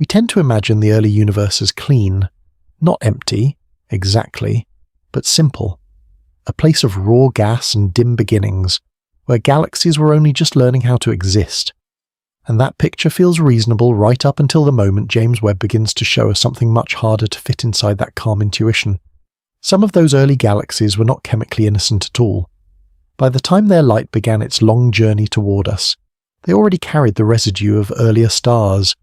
We tend to imagine the early universe as clean, not empty, exactly, but simple. A place of raw gas and dim beginnings, where galaxies were only just learning how to exist. And that picture feels reasonable right up until the moment James Webb begins to show us something much harder to fit inside that calm intuition. Some of those early galaxies were not chemically innocent at all. By the time their light began its long journey toward us, they already carried the residue of earlier stars,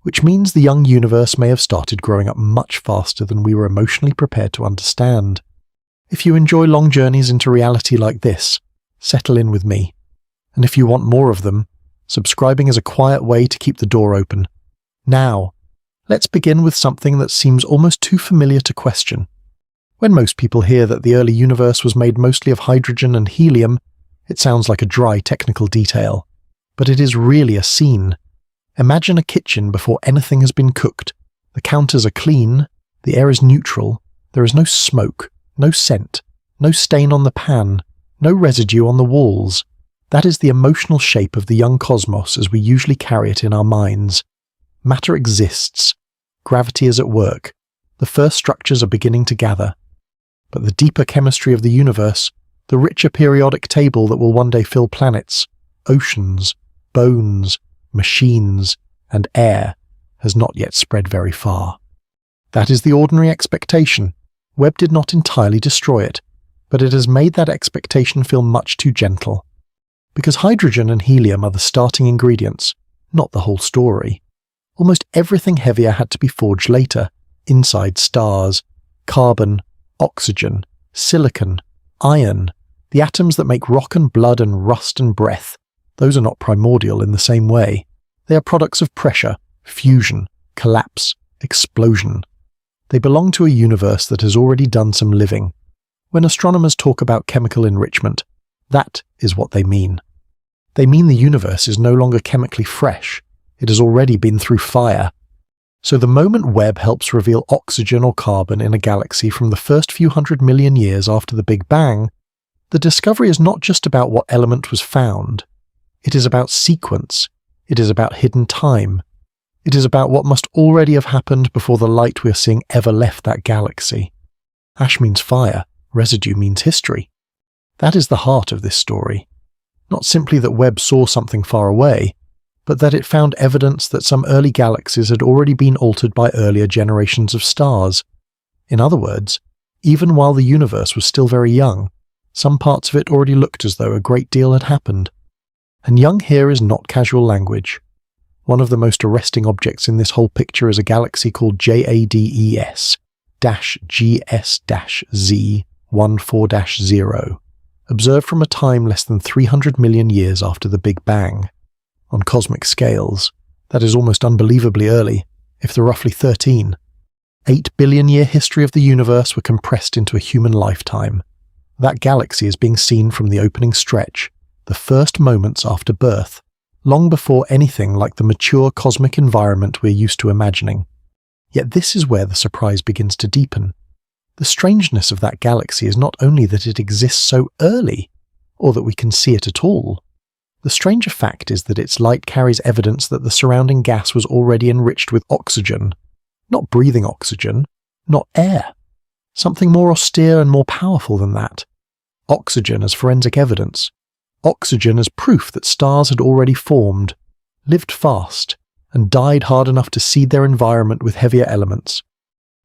which means the young universe may have started growing up much faster than we were emotionally prepared to understand. If you enjoy long journeys into reality like this, settle in with me. And if you want more of them, subscribing is a quiet way to keep the door open. Now, let's begin with something that seems almost too familiar to question. When most people hear that the early universe was made mostly of hydrogen and helium, it sounds like a dry technical detail. But it is really a scene. Imagine a kitchen before anything has been cooked. The counters are clean, the air is neutral, there is no smoke, no scent, no stain on the pan, no residue on the walls. That is the emotional shape of the young cosmos as we usually carry it in our minds. Matter exists. Gravity is at work. The first structures are beginning to gather. But the deeper chemistry of the universe, the richer periodic table that will one day fill planets, oceans, bones, machines, and air, has not yet spread very far. That is the ordinary expectation. Webb did not entirely destroy it, but it has made that expectation feel much too gentle. Because hydrogen and helium are the starting ingredients, not the whole story. Almost everything heavier had to be forged later, inside stars: carbon, oxygen, silicon, iron, the atoms that make rock and blood and rust and breath. Those are not primordial in the same way. They are products of pressure, fusion, collapse, explosion. They belong to a universe that has already done some living. When astronomers talk about chemical enrichment, that is what they mean. They mean the universe is no longer chemically fresh. It has already been through fire. So the moment Webb helps reveal oxygen or carbon in a galaxy from the first few 100 million years after the Big Bang, the discovery is not just about what element was found. It is about sequence. It is about hidden time. It is about what must already have happened before the light we are seeing ever left that galaxy. Ash means fire. Residue means history. That is the heart of this story. Not simply that Webb saw something far away, but that it found evidence that some early galaxies had already been altered by earlier generations of stars. In other words, even while the universe was still very young, some parts of it already looked as though a great deal had happened. And young here is not casual language. One of the most arresting objects in this whole picture is a galaxy called JADES-GS-z14-0, observed from a time less than 300 million years after the Big Bang. On cosmic scales, that is almost unbelievably early, if the roughly 13. 8 billion-year history of the universe were compressed into a human lifetime. That galaxy is being seen from the opening stretch, the first moments after birth, long before anything like the mature cosmic environment we're used to imagining. Yet this is where the surprise begins to deepen. The strangeness of that galaxy is not only that it exists so early, or that we can see it at all. The stranger fact is that its light carries evidence that the surrounding gas was already enriched with oxygen. Not breathing oxygen, not air. Something more austere and more powerful than that. Oxygen as forensic evidence. Oxygen as proof that stars had already formed, lived fast, and died hard enough to seed their environment with heavier elements.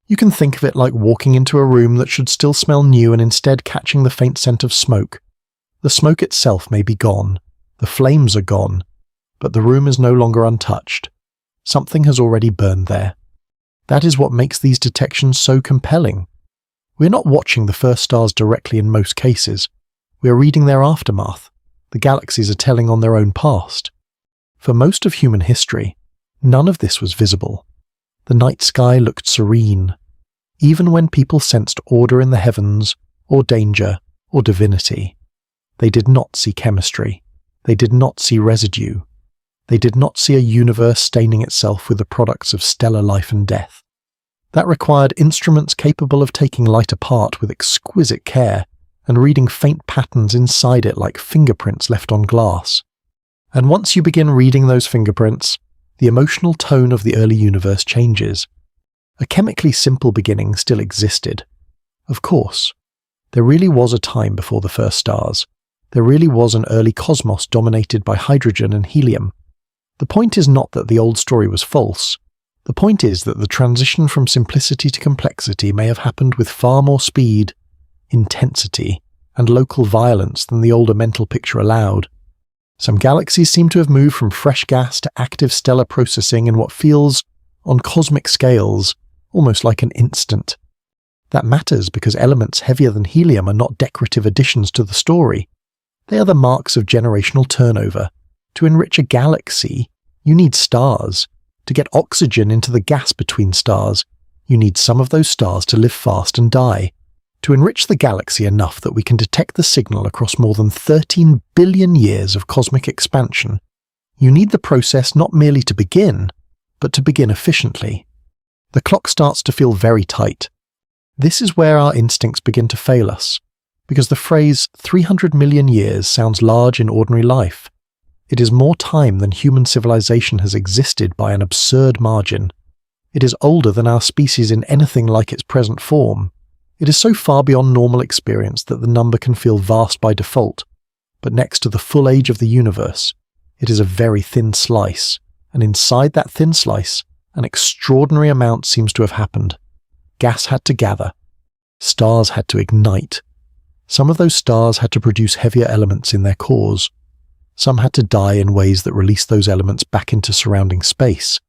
You can think of it like walking into a room that should still smell new and instead catching the faint scent of smoke. The smoke itself may be gone. The flames are gone, but the room is no longer untouched. Something has already burned there. That is what makes these detections so compelling. We're not watching the first stars directly in most cases. We are reading their aftermath. The galaxies are telling on their own past. For most of human history, none of this was visible. The night sky looked serene, even when people sensed order in the heavens, or danger, or divinity. They did not see chemistry. They did not see residue. They did not see a universe staining itself with the products of stellar life and death. That required instruments capable of taking light apart with exquisite care and reading faint patterns inside it like fingerprints left on glass. And once you begin reading those fingerprints, the emotional tone of the early universe changes. A chemically simple beginning still existed. Of course, there really was a time before the first stars. There really was an early cosmos dominated by hydrogen and helium. The point is not that the old story was false. The point is that the transition from simplicity to complexity may have happened with far more speed, intensity, and local violence than the older mental picture allowed. Some galaxies seem to have moved from fresh gas to active stellar processing in what feels, on cosmic scales, almost like an instant. That matters because elements heavier than helium are not decorative additions to the story. They are the marks of generational turnover. To enrich a galaxy, you need stars. To get oxygen into the gas between stars, you need some of those stars to live fast and die. To enrich the galaxy enough that we can detect the signal across more than 13 billion years of cosmic expansion, you need the process not merely to begin, but to begin efficiently. The clock starts to feel very tight. This is where our instincts begin to fail us, because the phrase 300 million years sounds large in ordinary life. It is more time than human civilization has existed by an absurd margin. It is older than our species in anything like its present form. It is so far beyond normal experience that the number can feel vast by default, but next to the full age of the universe, it is a very thin slice, and inside that thin slice, an extraordinary amount seems to have happened. Gas had to gather. Stars had to ignite. Some of those stars had to produce heavier elements in their cores. Some had to die in ways that released those elements back into surrounding space.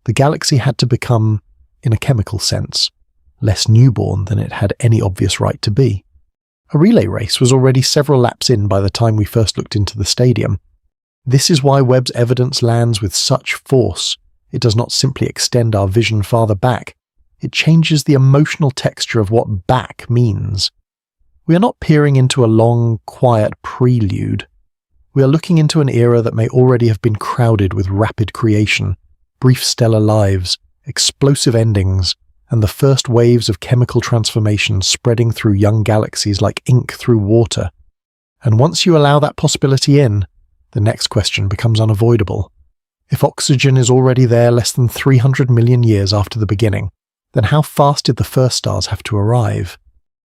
The galaxy had to become, in a chemical sense, less newborn than it had any obvious right to be. A relay race was already several laps in by the time we first looked into the stadium. This is why Webb's evidence lands with such force. It does not simply extend our vision farther back. It changes the emotional texture of what back means. We are not peering into a long, quiet prelude. We are looking into an era that may already have been crowded with rapid creation, brief stellar lives, explosive endings, and the first waves of chemical transformation spreading through young galaxies like ink through water. And once you allow that possibility in, the next question becomes unavoidable. If oxygen is already there less than 300 million years after the beginning, then how fast did the first stars have to arrive?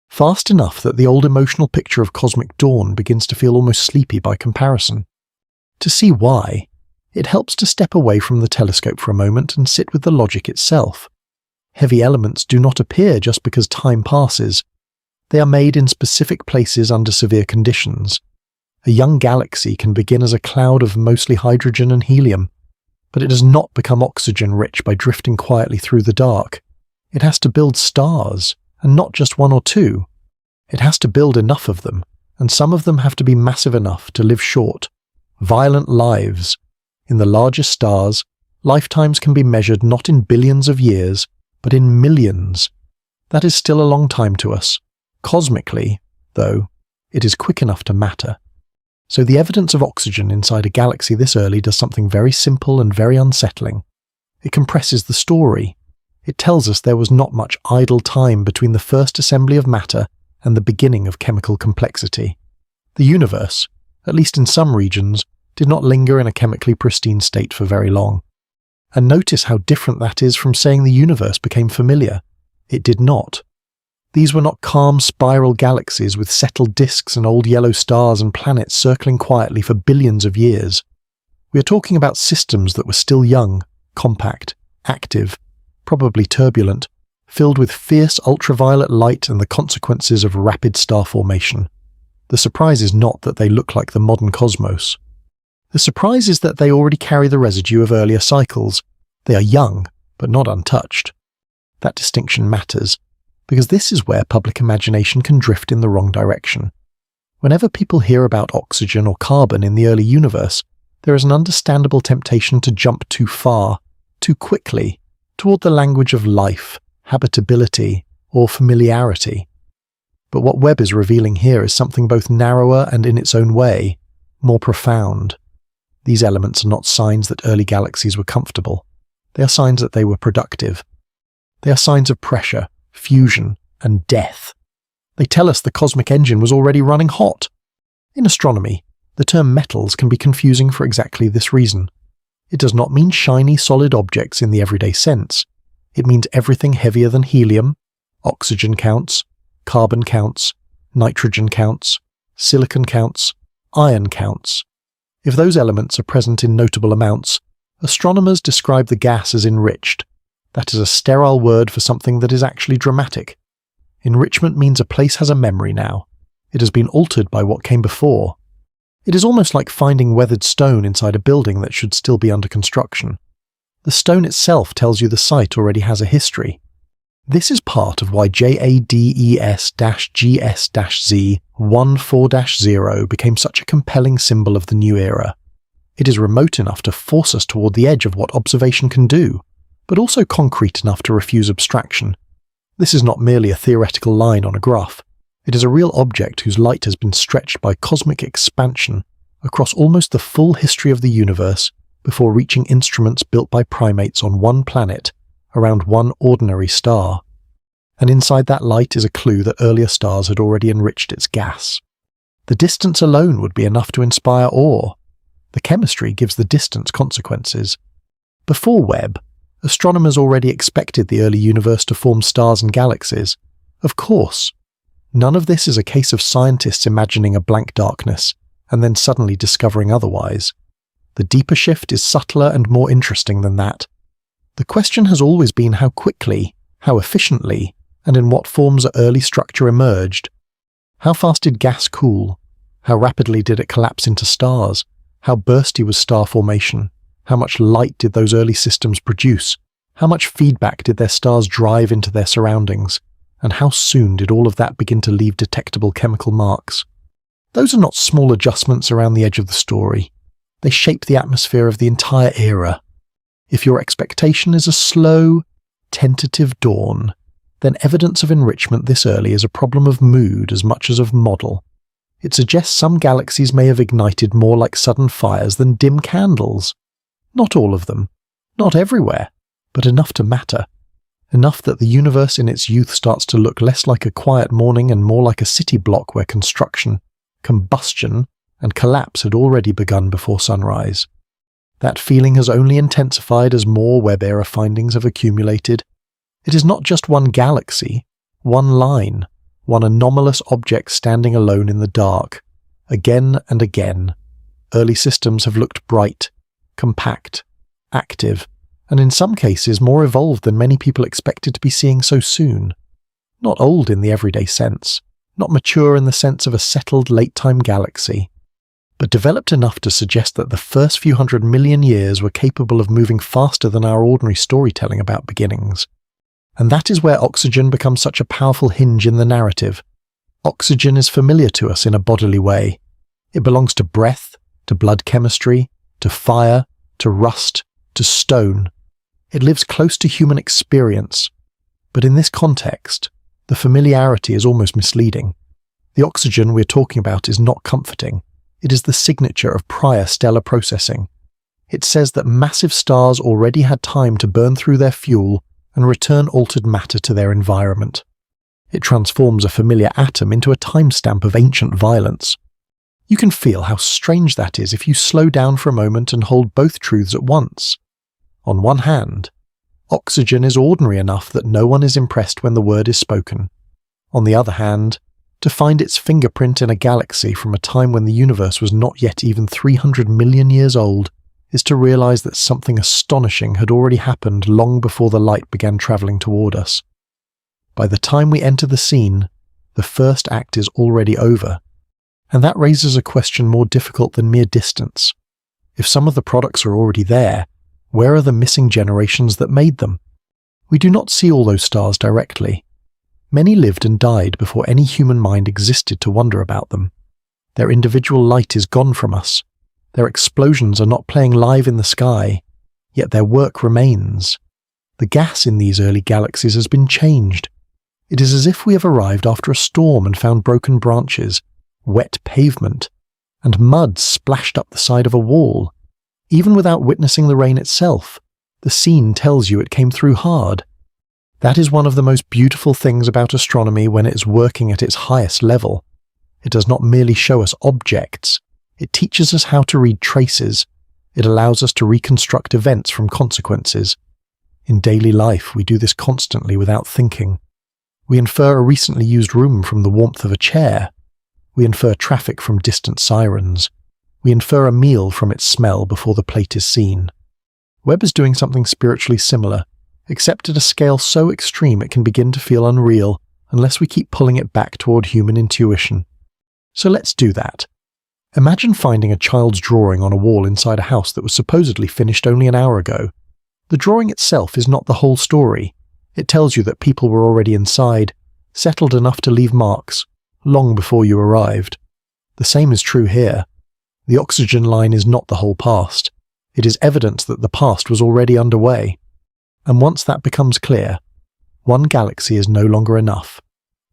Fast enough that the old emotional picture of cosmic dawn begins to feel almost sleepy by comparison. To see why, it helps to step away from the telescope for a moment and sit with the logic itself. Heavy elements do not appear just because time passes. They are made in specific places under severe conditions. A young galaxy can begin as a cloud of mostly hydrogen and helium, but it does not become oxygen-rich by drifting quietly through the dark. It has to build stars, and not just one or two. It has to build enough of them, and some of them have to be massive enough to live short, violent lives. In the largest stars, lifetimes can be measured not in billions of years, but in millions. That is still a long time to us. Cosmically, though, it is quick enough to matter. So the evidence of oxygen inside a galaxy this early does something very simple and very unsettling. It compresses the story. It tells us there was not much idle time between the first assembly of matter and the beginning of chemical complexity. The universe, at least in some regions, did not linger in a chemically pristine state for very long. And notice how different that is from saying the universe became familiar. It did not. These were not calm spiral galaxies with settled disks and old yellow stars and planets circling quietly for billions of years. We are talking about systems that were still young, compact, active, probably turbulent, filled with fierce ultraviolet light and the consequences of rapid star formation. The surprise is not that they look like the modern cosmos. The surprise is that they already carry the residue of earlier cycles. They are young, but not untouched. That distinction matters, because this is where public imagination can drift in the wrong direction. Whenever people hear about oxygen or carbon in the early universe, there is an understandable temptation to jump too far, too quickly, toward the language of life, habitability, or familiarity. But what Webb is revealing here is something both narrower and in its own way, more profound. These elements are not signs that early galaxies were comfortable. They are signs that they were productive. They are signs of pressure, fusion, and death. They tell us the cosmic engine was already running hot. In astronomy, the term metals can be confusing for exactly this reason. It does not mean shiny, solid objects in the everyday sense. It means everything heavier than helium, oxygen counts, carbon counts, nitrogen counts, silicon counts, iron counts. If those elements are present in notable amounts, astronomers describe the gas as enriched. That is a sterile word for something that is actually dramatic. Enrichment means a place has a memory now. It has been altered by what came before. It is almost like finding weathered stone inside a building that should still be under construction. The stone itself tells you the site already has a history. This is part of why JADES-GS-z14-0 became such a compelling symbol of the new era. It is remote enough to force us toward the edge of what observation can do, but also concrete enough to refuse abstraction. This is not merely a theoretical line on a graph. It is a real object whose light has been stretched by cosmic expansion across almost the full history of the universe before reaching instruments built by primates on one planet, around one ordinary star. And inside that light is a clue that earlier stars had already enriched its gas. The distance alone would be enough to inspire awe. The chemistry gives the distance consequences. Before Webb, astronomers already expected the early universe to form stars and galaxies. Of course. None of this is a case of scientists imagining a blank darkness and then suddenly discovering otherwise. The deeper shift is subtler and more interesting than that. The question has always been how quickly, how efficiently, and in what forms a early structure emerged. How fast did gas cool? How rapidly did it collapse into stars? How bursty was star formation? How much light did those early systems produce? How much feedback did their stars drive into their surroundings? And how soon did all of that begin to leave detectable chemical marks? Those are not small adjustments around the edge of the story. They shape the atmosphere of the entire era. If your expectation is a slow, tentative dawn, then evidence of enrichment this early is a problem of mood as much as of model. It suggests some galaxies may have ignited more like sudden fires than dim candles. Not all of them, not everywhere, but enough to matter. Enough that the universe in its youth starts to look less like a quiet morning and more like a city block where construction, combustion, and collapse had already begun before sunrise. That feeling has only intensified as more Webb-era findings have accumulated. It is not just one galaxy, one line, one anomalous object standing alone in the dark. Again and again, early systems have looked bright, compact, active, and in some cases more evolved than many people expected to be seeing so soon. Not old in the everyday sense, not mature in the sense of a settled late-time galaxy, but developed enough to suggest that the first few 100 million years were capable of moving faster than our ordinary storytelling about beginnings. And that is where oxygen becomes such a powerful hinge in the narrative. Oxygen is familiar to us in a bodily way. It belongs to breath, to blood chemistry, to fire, to rust, to stone. It lives close to human experience. But in this context, the familiarity is almost misleading. The oxygen we're talking about is not comforting. It is the signature of prior stellar processing. It says that massive stars already had time to burn through their fuel and return altered matter to their environment. It transforms a familiar atom into a timestamp of ancient violence. You can feel how strange that is if you slow down for a moment and hold both truths at once. On one hand, oxygen is ordinary enough that no one is impressed when the word is spoken. On the other hand, to find its fingerprint in a galaxy from a time when the universe was not yet even 300 million years old is to realize that something astonishing had already happened long before the light began traveling toward us. By the time we enter the scene, the first act is already over, and that raises a question more difficult than mere distance. If some of the products are already there, where are the missing generations that made them? We do not see all those stars directly. Many lived and died before any human mind existed to wonder about them. Their individual light is gone from us. Their explosions are not playing live in the sky, yet their work remains. The gas in these early galaxies has been changed. It is as if we have arrived after a storm and found broken branches, wet pavement, and mud splashed up the side of a wall. Even without witnessing the rain itself, the scene tells you it came through hard. That is one of the most beautiful things about astronomy when it is working at its highest level. It does not merely show us objects, it teaches us how to read traces, It allows us to reconstruct events from consequences. In daily life, we do this constantly without thinking. We infer a recently used room from the warmth of a chair. We infer traffic from distant sirens. We infer a meal from its smell before the plate is seen. Webb is doing something spiritually similar, except at a scale so extreme it can begin to feel unreal unless we keep pulling it back toward human intuition. So let's do that. Imagine finding a child's drawing on a wall inside a house that was supposedly finished only an hour ago. The drawing itself is not the whole story. It tells you that people were already inside, settled enough to leave marks, long before you arrived. The same is true here. The oxygen line is not the whole past. It is evidence that the past was already underway. And once that becomes clear, one galaxy is no longer enough.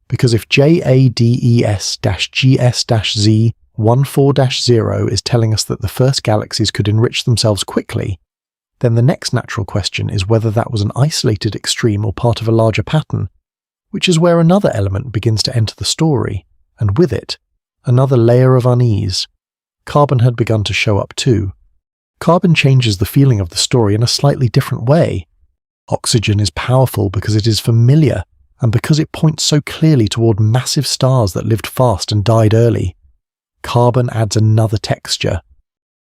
Because if JADES-GS-z14-0 is telling us that the first galaxies could enrich themselves quickly, then the next natural question is whether that was an isolated extreme or part of a larger pattern, which is where another element begins to enter the story, and with it, another layer of unease. Carbon had begun to show up too. Carbon changes the feeling of the story in a slightly different way. Oxygen is powerful because it is familiar, and because it points so clearly toward massive stars that lived fast and died early. Carbon adds another texture.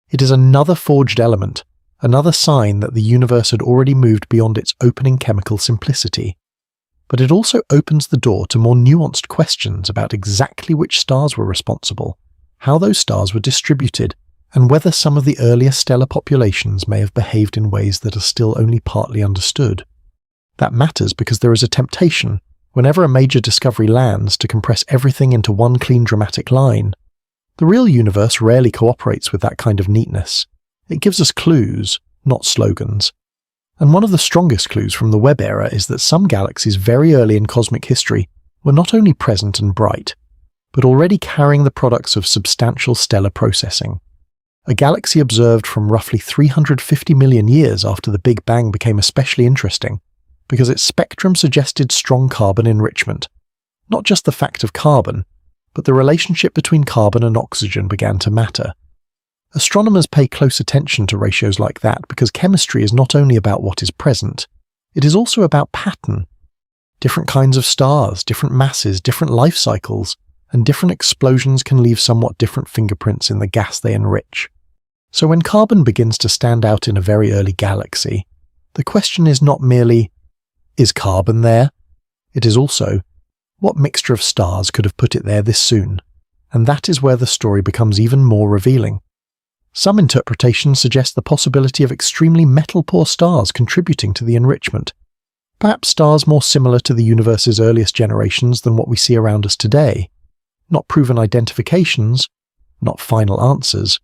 It is another forged element, another sign that the universe had already moved beyond its opening chemical simplicity. But it also opens the door to more nuanced questions about exactly which stars were responsible, how those stars were distributed, and whether some of the earlier stellar populations may have behaved in ways that are still only partly understood. That matters because there is a temptation, whenever a major discovery lands, to compress everything into one clean dramatic line. The real universe rarely cooperates with that kind of neatness. It gives us clues, not slogans. And one of the strongest clues from the Webb-era is that some galaxies very early in cosmic history were not only present and bright, but already carrying the products of substantial stellar processing. A galaxy observed from roughly 350 million years after the Big Bang became especially interesting, because its spectrum suggested strong carbon enrichment. Not just the fact of carbon, but the relationship between carbon and oxygen began to matter. Astronomers pay close attention to ratios like that because chemistry is not only about what is present, it is also about pattern. Different kinds of stars, different masses, different life cycles, and different explosions can leave somewhat different fingerprints in the gas they enrich. So when carbon begins to stand out in a very early galaxy, the question is not merely, is carbon there? It is also, what mixture of stars could have put it there this soon? And that is where the story becomes even more revealing. Some interpretations suggest the possibility of extremely metal-poor stars contributing to the enrichment, perhaps stars more similar to the universe's earliest generations than what we see around us today. Not proven identifications, not final answers,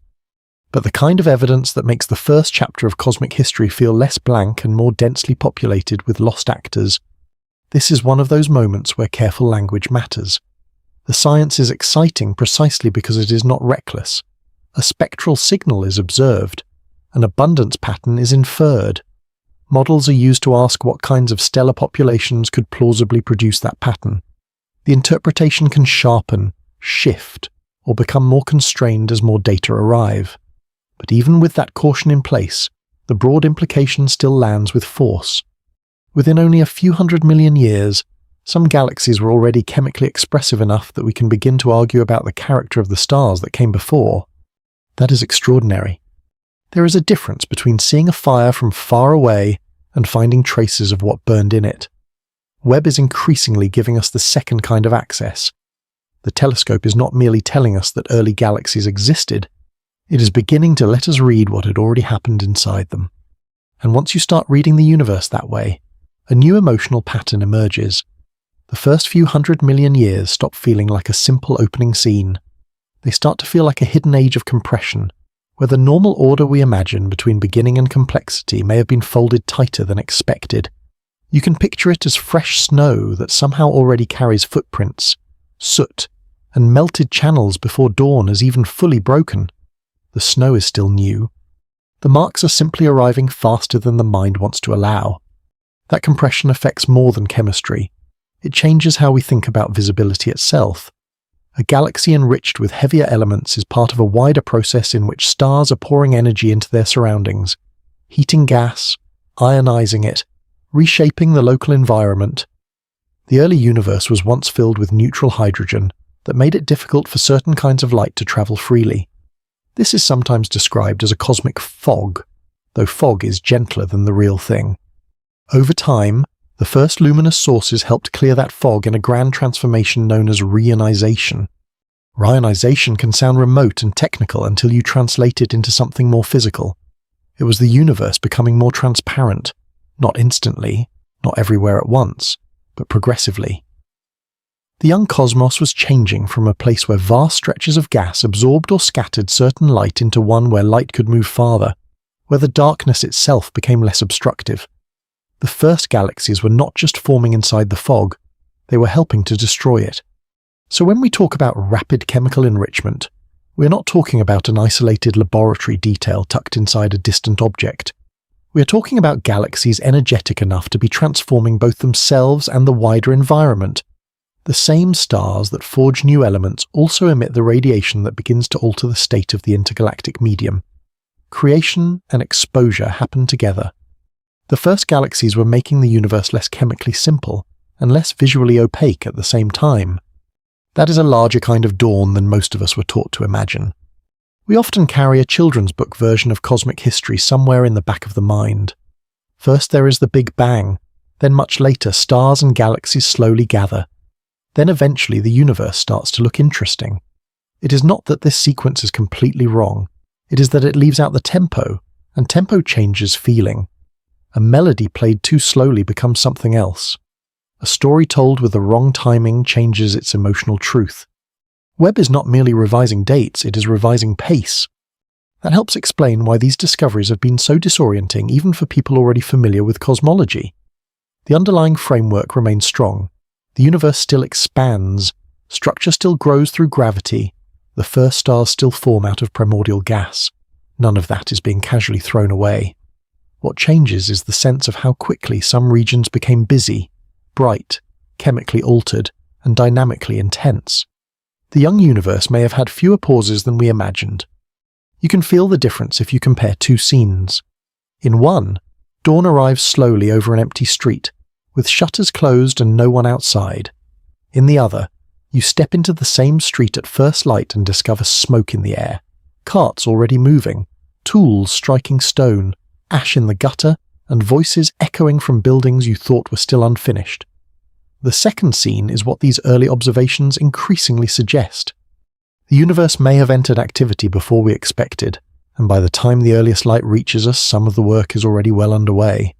but the kind of evidence that makes the first chapter of cosmic history feel less blank and more densely populated with lost actors. This is one of those moments where careful language matters. The science is exciting precisely because it is not reckless. A spectral signal is observed. An abundance pattern is inferred. Models are used to ask what kinds of stellar populations could plausibly produce that pattern. The interpretation can sharpen, shift, or become more constrained as more data arrive. But even with that caution in place, the broad implication still lands with force. Within only a few 100 million years, some galaxies were already chemically expressive enough that we can begin to argue about the character of the stars that came before. That is extraordinary. There is a difference between seeing a fire from far away and finding traces of what burned in it. Webb is increasingly giving us the second kind of access. The telescope is not merely telling us that early galaxies existed, it is beginning to let us read what had already happened inside them. And once you start reading the universe that way, a new emotional pattern emerges. The first few 100 million years stop feeling like a simple opening scene. They start to feel like a hidden age of compression, where the normal order we imagine between beginning and complexity may have been folded tighter than expected. You can picture it as fresh snow that somehow already carries footprints, soot, and melted channels before dawn has even fully broken. The snow is still new. The marks are simply arriving faster than the mind wants to allow. That compression affects more than chemistry. It changes how we think about visibility itself. A galaxy enriched with heavier elements is part of a wider process in which stars are pouring energy into their surroundings, heating gas, ionizing it, reshaping the local environment. The early universe was once filled with neutral hydrogen that made it difficult for certain kinds of light to travel freely. This is sometimes described as a cosmic fog, though fog is gentler than the real thing. Over time, the first luminous sources helped clear that fog in a grand transformation known as reionization. Reionization can sound remote and technical until you translate it into something more physical. It was the universe becoming more transparent, not instantly, not everywhere at once, but progressively. The young cosmos was changing from a place where vast stretches of gas absorbed or scattered certain light into one where light could move farther, where the darkness itself became less obstructive. The first galaxies were not just forming inside the fog, they were helping to destroy it. So when we talk about rapid chemical enrichment, we're not talking about an isolated laboratory detail tucked inside a distant object. We are talking about galaxies energetic enough to be transforming both themselves and the wider environment. The same stars that forge new elements also emit the radiation that begins to alter the state of the intergalactic medium. Creation and exposure happen together. The first galaxies were making the universe less chemically simple and less visually opaque at the same time. That is a larger kind of dawn than most of us were taught to imagine. We often carry a children's book version of cosmic history somewhere in the back of the mind. First there is the Big Bang, then much later stars and galaxies slowly gather. Then eventually the universe starts to look interesting. It is not that this sequence is completely wrong, it is that it leaves out the tempo, and tempo changes feeling. A melody played too slowly becomes something else. A story told with the wrong timing changes its emotional truth. Webb is not merely revising dates, it is revising pace. That helps explain why these discoveries have been so disorienting even for people already familiar with cosmology. The underlying framework remains strong. The universe still expands, structure still grows through gravity, the first stars still form out of primordial gas. None of that is being casually thrown away. What changes is the sense of how quickly some regions became busy, bright, chemically altered, and dynamically intense. The young universe may have had fewer pauses than we imagined. You can feel the difference if you compare two scenes. In one, dawn arrives slowly over an empty street, with shutters closed and no one outside. In the other, you step into the same street at first light and discover smoke in the air, carts already moving, tools striking stone, ash in the gutter, and voices echoing from buildings you thought were still unfinished. The second scene is what these early observations increasingly suggest. The universe may have entered activity before we expected, and by the time the earliest light reaches us, some of the work is already well underway.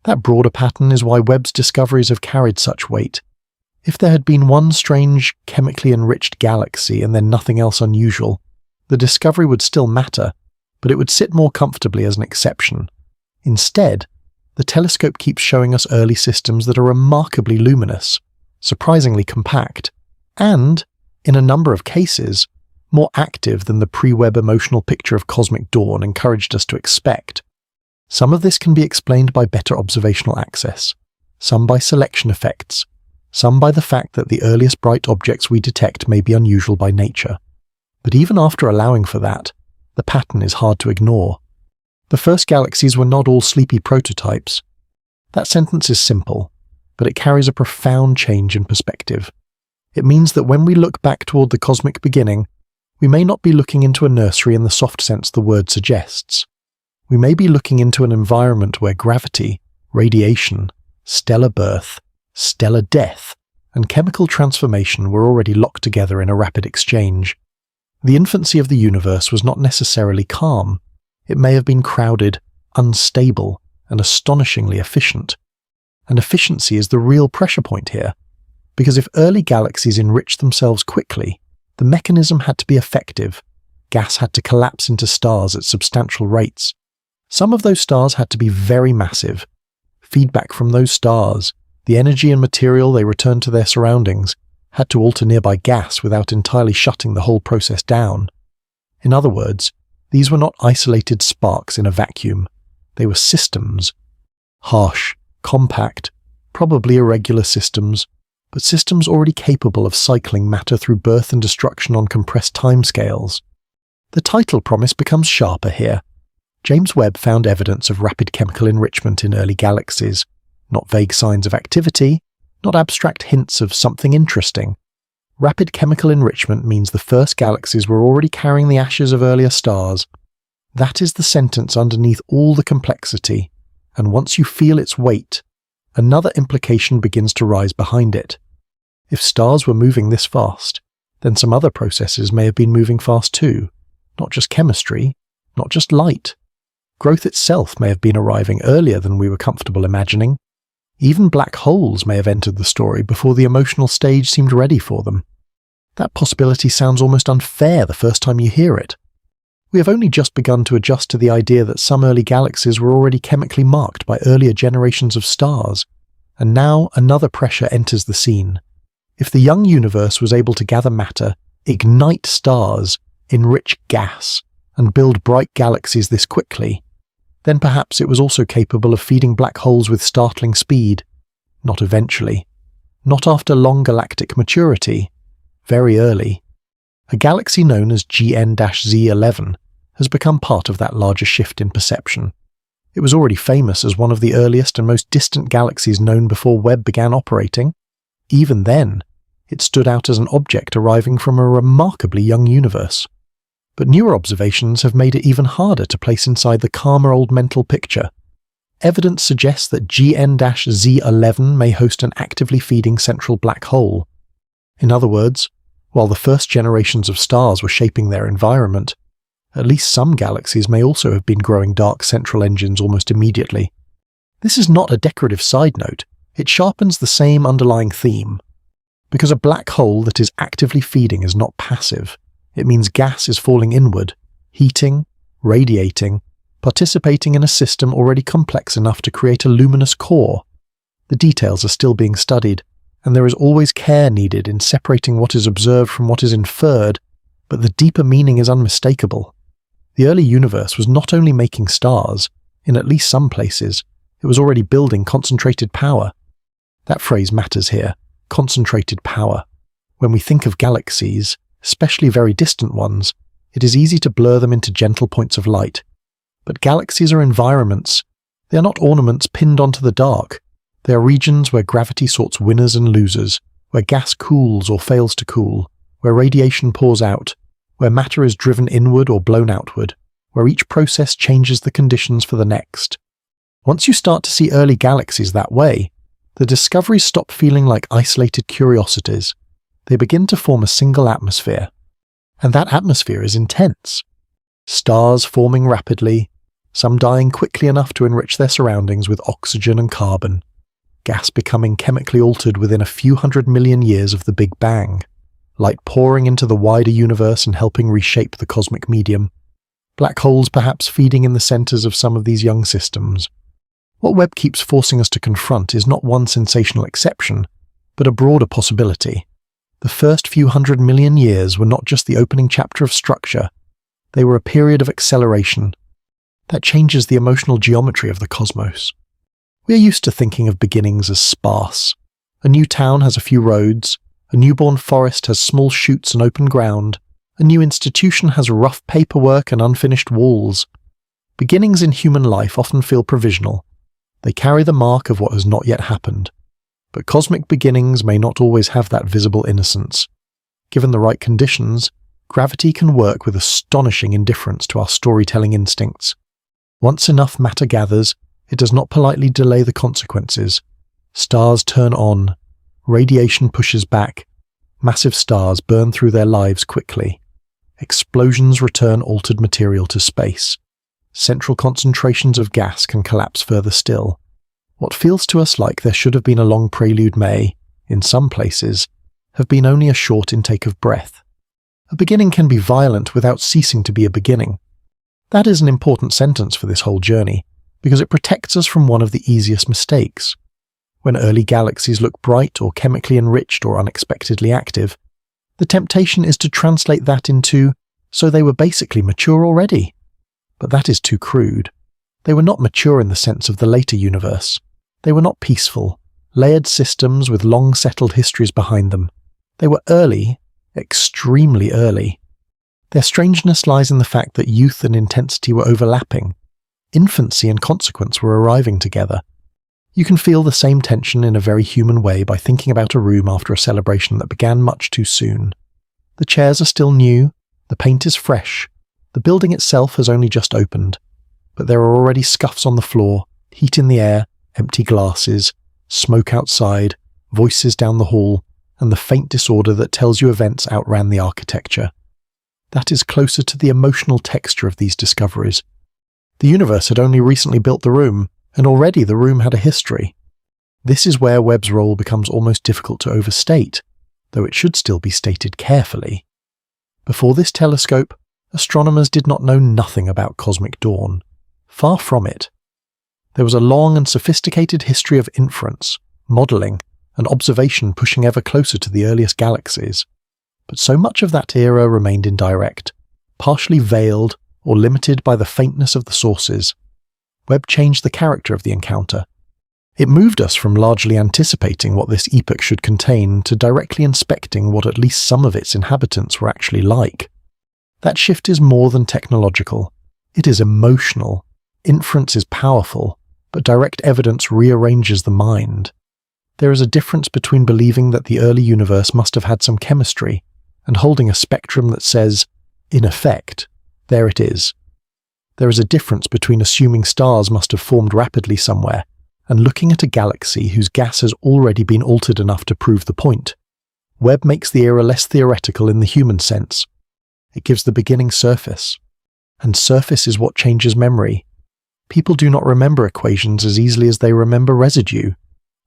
That broader pattern is why Webb's discoveries have carried such weight. If there had been one strange, chemically enriched galaxy and then nothing else unusual, the discovery would still matter, but it would sit more comfortably as an exception. Instead, the telescope keeps showing us early systems that are remarkably luminous, surprisingly compact, and, in a number of cases, more active than the pre-Webb emotional picture of cosmic dawn encouraged us to expect. Some of this can be explained by better observational access, some by selection effects, some by the fact that the earliest bright objects we detect may be unusual by nature. But even after allowing for that, the pattern is hard to ignore. The first galaxies were not all sleepy prototypes. That sentence is simple, but it carries a profound change in perspective. It means that when we look back toward the cosmic beginning, we may not be looking into a nursery in the soft sense the word suggests. We may be looking into an environment where gravity, radiation, stellar birth, stellar death, and chemical transformation were already locked together in a rapid exchange. The infancy of the universe was not necessarily calm. It may have been crowded, unstable, and astonishingly efficient. And efficiency is the real pressure point here, because if early galaxies enriched themselves quickly, the mechanism had to be effective. Gas had to collapse into stars at substantial rates. Some of those stars had to be very massive. Feedback from those stars, the energy and material they returned to their surroundings, had to alter nearby gas without entirely shutting the whole process down. In other words, these were not isolated sparks in a vacuum. They were systems. Harsh, compact, probably irregular systems, but systems already capable of cycling matter through birth and destruction on compressed timescales. The title promise becomes sharper here. James Webb found evidence of rapid chemical enrichment in early galaxies, not vague signs of activity, not abstract hints of something interesting. Rapid chemical enrichment means the first galaxies were already carrying the ashes of earlier stars. That is the sentence underneath all the complexity, and once you feel its weight, another implication begins to rise behind it. If stars were moving this fast, then some other processes may have been moving fast too. Not just chemistry, not just light. Growth itself may have been arriving earlier than we were comfortable imagining. Even black holes may have entered the story before the emotional stage seemed ready for them. That possibility sounds almost unfair the first time you hear it. We have only just begun to adjust to the idea that some early galaxies were already chemically marked by earlier generations of stars, and now another pressure enters the scene. If the young universe was able to gather matter, ignite stars, enrich gas, and build bright galaxies this quickly, then perhaps it was also capable of feeding black holes with startling speed. Not eventually. Not after long galactic maturity. Very early. A galaxy known as GN-z11 has become part of that larger shift in perception. It was already famous as one of the earliest and most distant galaxies known before Webb began operating. Even then, it stood out as an object arriving from a remarkably young universe. But newer observations have made it even harder to place inside the calmer old mental picture. Evidence suggests that GN-z11 may host an actively feeding central black hole. In other words, while the first generations of stars were shaping their environment, at least some galaxies may also have been growing dark central engines almost immediately. This is not a decorative side note, it sharpens the same underlying theme. Because a black hole that is actively feeding is not passive, it means gas is falling inward, heating, radiating, participating in a system already complex enough to create a luminous core. The details are still being studied, and there is always care needed in separating what is observed from what is inferred, but the deeper meaning is unmistakable. The early universe was not only making stars, in at least some places, it was already building concentrated power. That phrase matters here, concentrated power. When we think of galaxies, especially very distant ones, it is easy to blur them into gentle points of light. But galaxies are environments. They are not ornaments pinned onto the dark. They are regions where gravity sorts winners and losers, where gas cools or fails to cool, where radiation pours out, where matter is driven inward or blown outward, where each process changes the conditions for the next. Once you start to see early galaxies that way, the discoveries stop feeling like isolated curiosities. They begin to form a single atmosphere. And that atmosphere is intense. Stars forming rapidly, some dying quickly enough to enrich their surroundings with oxygen and carbon. Gas becoming chemically altered within a few 100 million years of the Big Bang. Light pouring into the wider universe and helping reshape the cosmic medium. Black holes perhaps feeding in the centers of some of these young systems. What Webb keeps forcing us to confront is not one sensational exception, but a broader possibility. The first few 100 million years were not just the opening chapter of structure, they were a period of acceleration. That changes the emotional geometry of the cosmos. We are used to thinking of beginnings as sparse. A new town has a few roads, a newborn forest has small shoots and open ground, a new institution has rough paperwork and unfinished walls. Beginnings in human life often feel provisional. They carry the mark of what has not yet happened. But cosmic beginnings may not always have that visible innocence. Given the right conditions, gravity can work with astonishing indifference to our storytelling instincts. Once enough matter gathers, it does not politely delay the consequences. Stars turn on, radiation pushes back, massive stars burn through their lives quickly. Explosions return altered material to space. Central concentrations of gas can collapse further still. What feels to us like there should have been a long prelude may, in some places, have been only a short intake of breath. A beginning can be violent without ceasing to be a beginning. That is an important sentence for this whole journey, because it protects us from one of the easiest mistakes. When early galaxies look bright or chemically enriched or unexpectedly active, the temptation is to translate that into, so they were basically mature already. But that is too crude. They were not mature in the sense of the later universe. They were not peaceful. layered systems with long-settled histories behind them. They were early, extremely early. Their strangeness lies in the fact that youth and intensity were overlapping. Infancy and consequence were arriving together. You can feel the same tension in a very human way by thinking about a room after a celebration that began much too soon. The chairs are still new, the paint is fresh, the building itself has only just opened, but there are already scuffs on the floor, heat in the air, empty glasses, smoke outside, voices down the hall, and the faint disorder that tells you events outran the architecture. That is closer to the emotional texture of these discoveries. The universe had only recently built the room, and already the room had a history. This is where Webb's role becomes almost difficult to overstate, though it should still be stated carefully. Before this telescope, astronomers did not know nothing about cosmic dawn. Far from it. There was a long and sophisticated history of inference, modelling, and observation pushing ever closer to the earliest galaxies. But so much of that era remained indirect, partially veiled or limited by the faintness of the sources. Webb changed the character of the encounter. It moved us from largely anticipating what this epoch should contain to directly inspecting what at least some of its inhabitants were actually like. That shift is more than technological. It is emotional. Inference is powerful, but direct evidence rearranges the mind. There is a difference between believing that the early universe must have had some chemistry and holding a spectrum that says, in effect, there it is. There is a difference between assuming stars must have formed rapidly somewhere and looking at a galaxy whose gas has already been altered enough to prove the point. Webb makes the era less theoretical in the human sense. It gives the beginning surface. And surface is what changes memory. People do not remember equations as easily as they remember residue.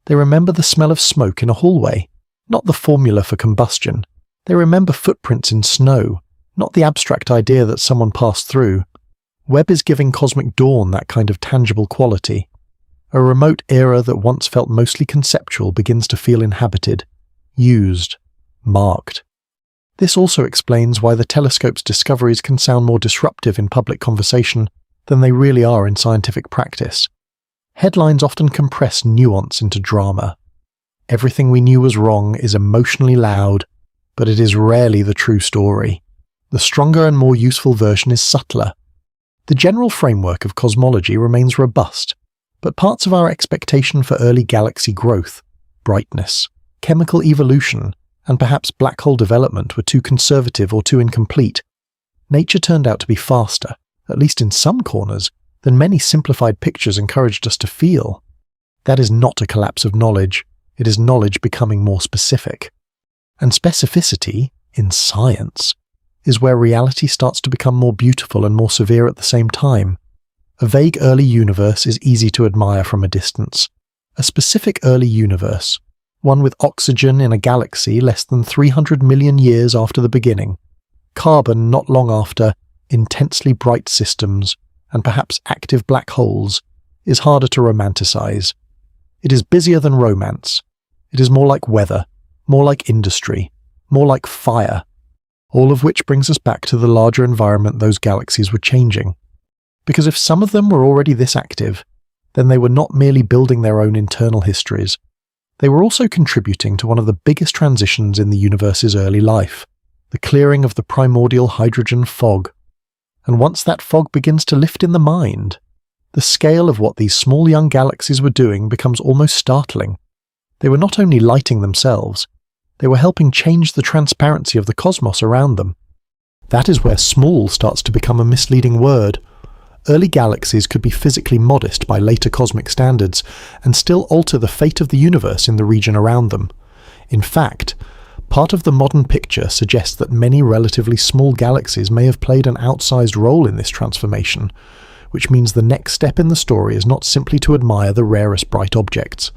They remember the smell of smoke in a hallway, not the formula for combustion. They remember footprints in snow, not the abstract idea that someone passed through. Webb is giving cosmic dawn that kind of tangible quality. A remote era that once felt mostly conceptual begins to feel inhabited, used, marked. This also explains why the telescope's discoveries can sound more disruptive in public conversation than they really are in scientific practice. Headlines often compress nuance into drama. Everything we knew was wrong is emotionally loud, but it is rarely the true story. The stronger and more useful version is subtler. The general framework of cosmology remains robust, but parts of our expectation for early galaxy growth, brightness, chemical evolution, and perhaps black hole development were too conservative or too incomplete. Nature turned out to be faster, at least in some corners, than many simplified pictures encouraged us to feel. That is not a collapse of knowledge, it is knowledge becoming more specific. And specificity, in science, is where reality starts to become more beautiful and more severe at the same time. A vague early universe is easy to admire from a distance. A specific early universe, one with oxygen in a galaxy less than 300 million years after the beginning, carbon not long after, intensely bright systems, and perhaps active black holes, is harder to romanticize. It is busier than romance. It is more like weather, more like industry, more like fire, all of which brings us back to the larger environment those galaxies were changing. Because if some of them were already this active, then they were not merely building their own internal histories. They were also contributing to one of the biggest transitions in the universe's early life, the clearing of the primordial hydrogen fog. And once that fog begins to lift in the mind, the scale of what these small young galaxies were doing becomes almost startling. They were not only lighting themselves, they were helping change the transparency of the cosmos around them. That is where small starts to become a misleading word. Early galaxies could be physically modest by later cosmic standards and still alter the fate of the universe in the region around them. In fact, part of the modern picture suggests that many relatively small galaxies may have played an outsized role in this transformation, which means the next step in the story is not simply to admire the rarest bright objects.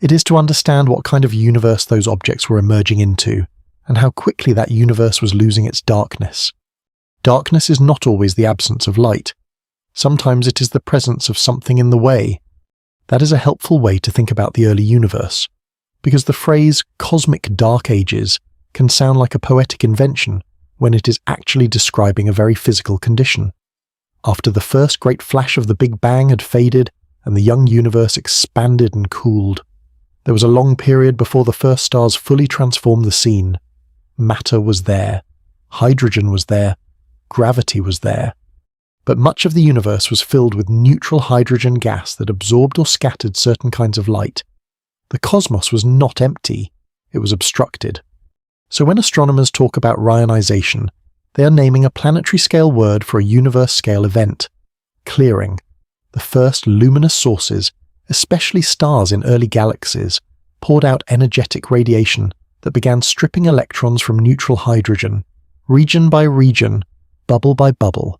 It is to understand what kind of universe those objects were emerging into, and how quickly that universe was losing its darkness. Darkness is not always the absence of light. Sometimes it is the presence of something in the way. That is a helpful way to think about the early universe, because the phrase cosmic dark ages can sound like a poetic invention when it is actually describing a very physical condition. After the first great flash of the Big Bang had faded and the young universe expanded and cooled, There was a long period before the first stars fully transformed the scene. Matter was there. Hydrogen was there. Gravity was there. But much of the universe was filled with neutral hydrogen gas that absorbed or scattered certain kinds of light. The cosmos was not empty. It was obstructed. So when astronomers talk about reionization, they are naming a planetary-scale word for a universe-scale event. Clearing. The first luminous sources, especially stars in early galaxies, poured out energetic radiation that began stripping electrons from neutral hydrogen, region by region, bubble by bubble.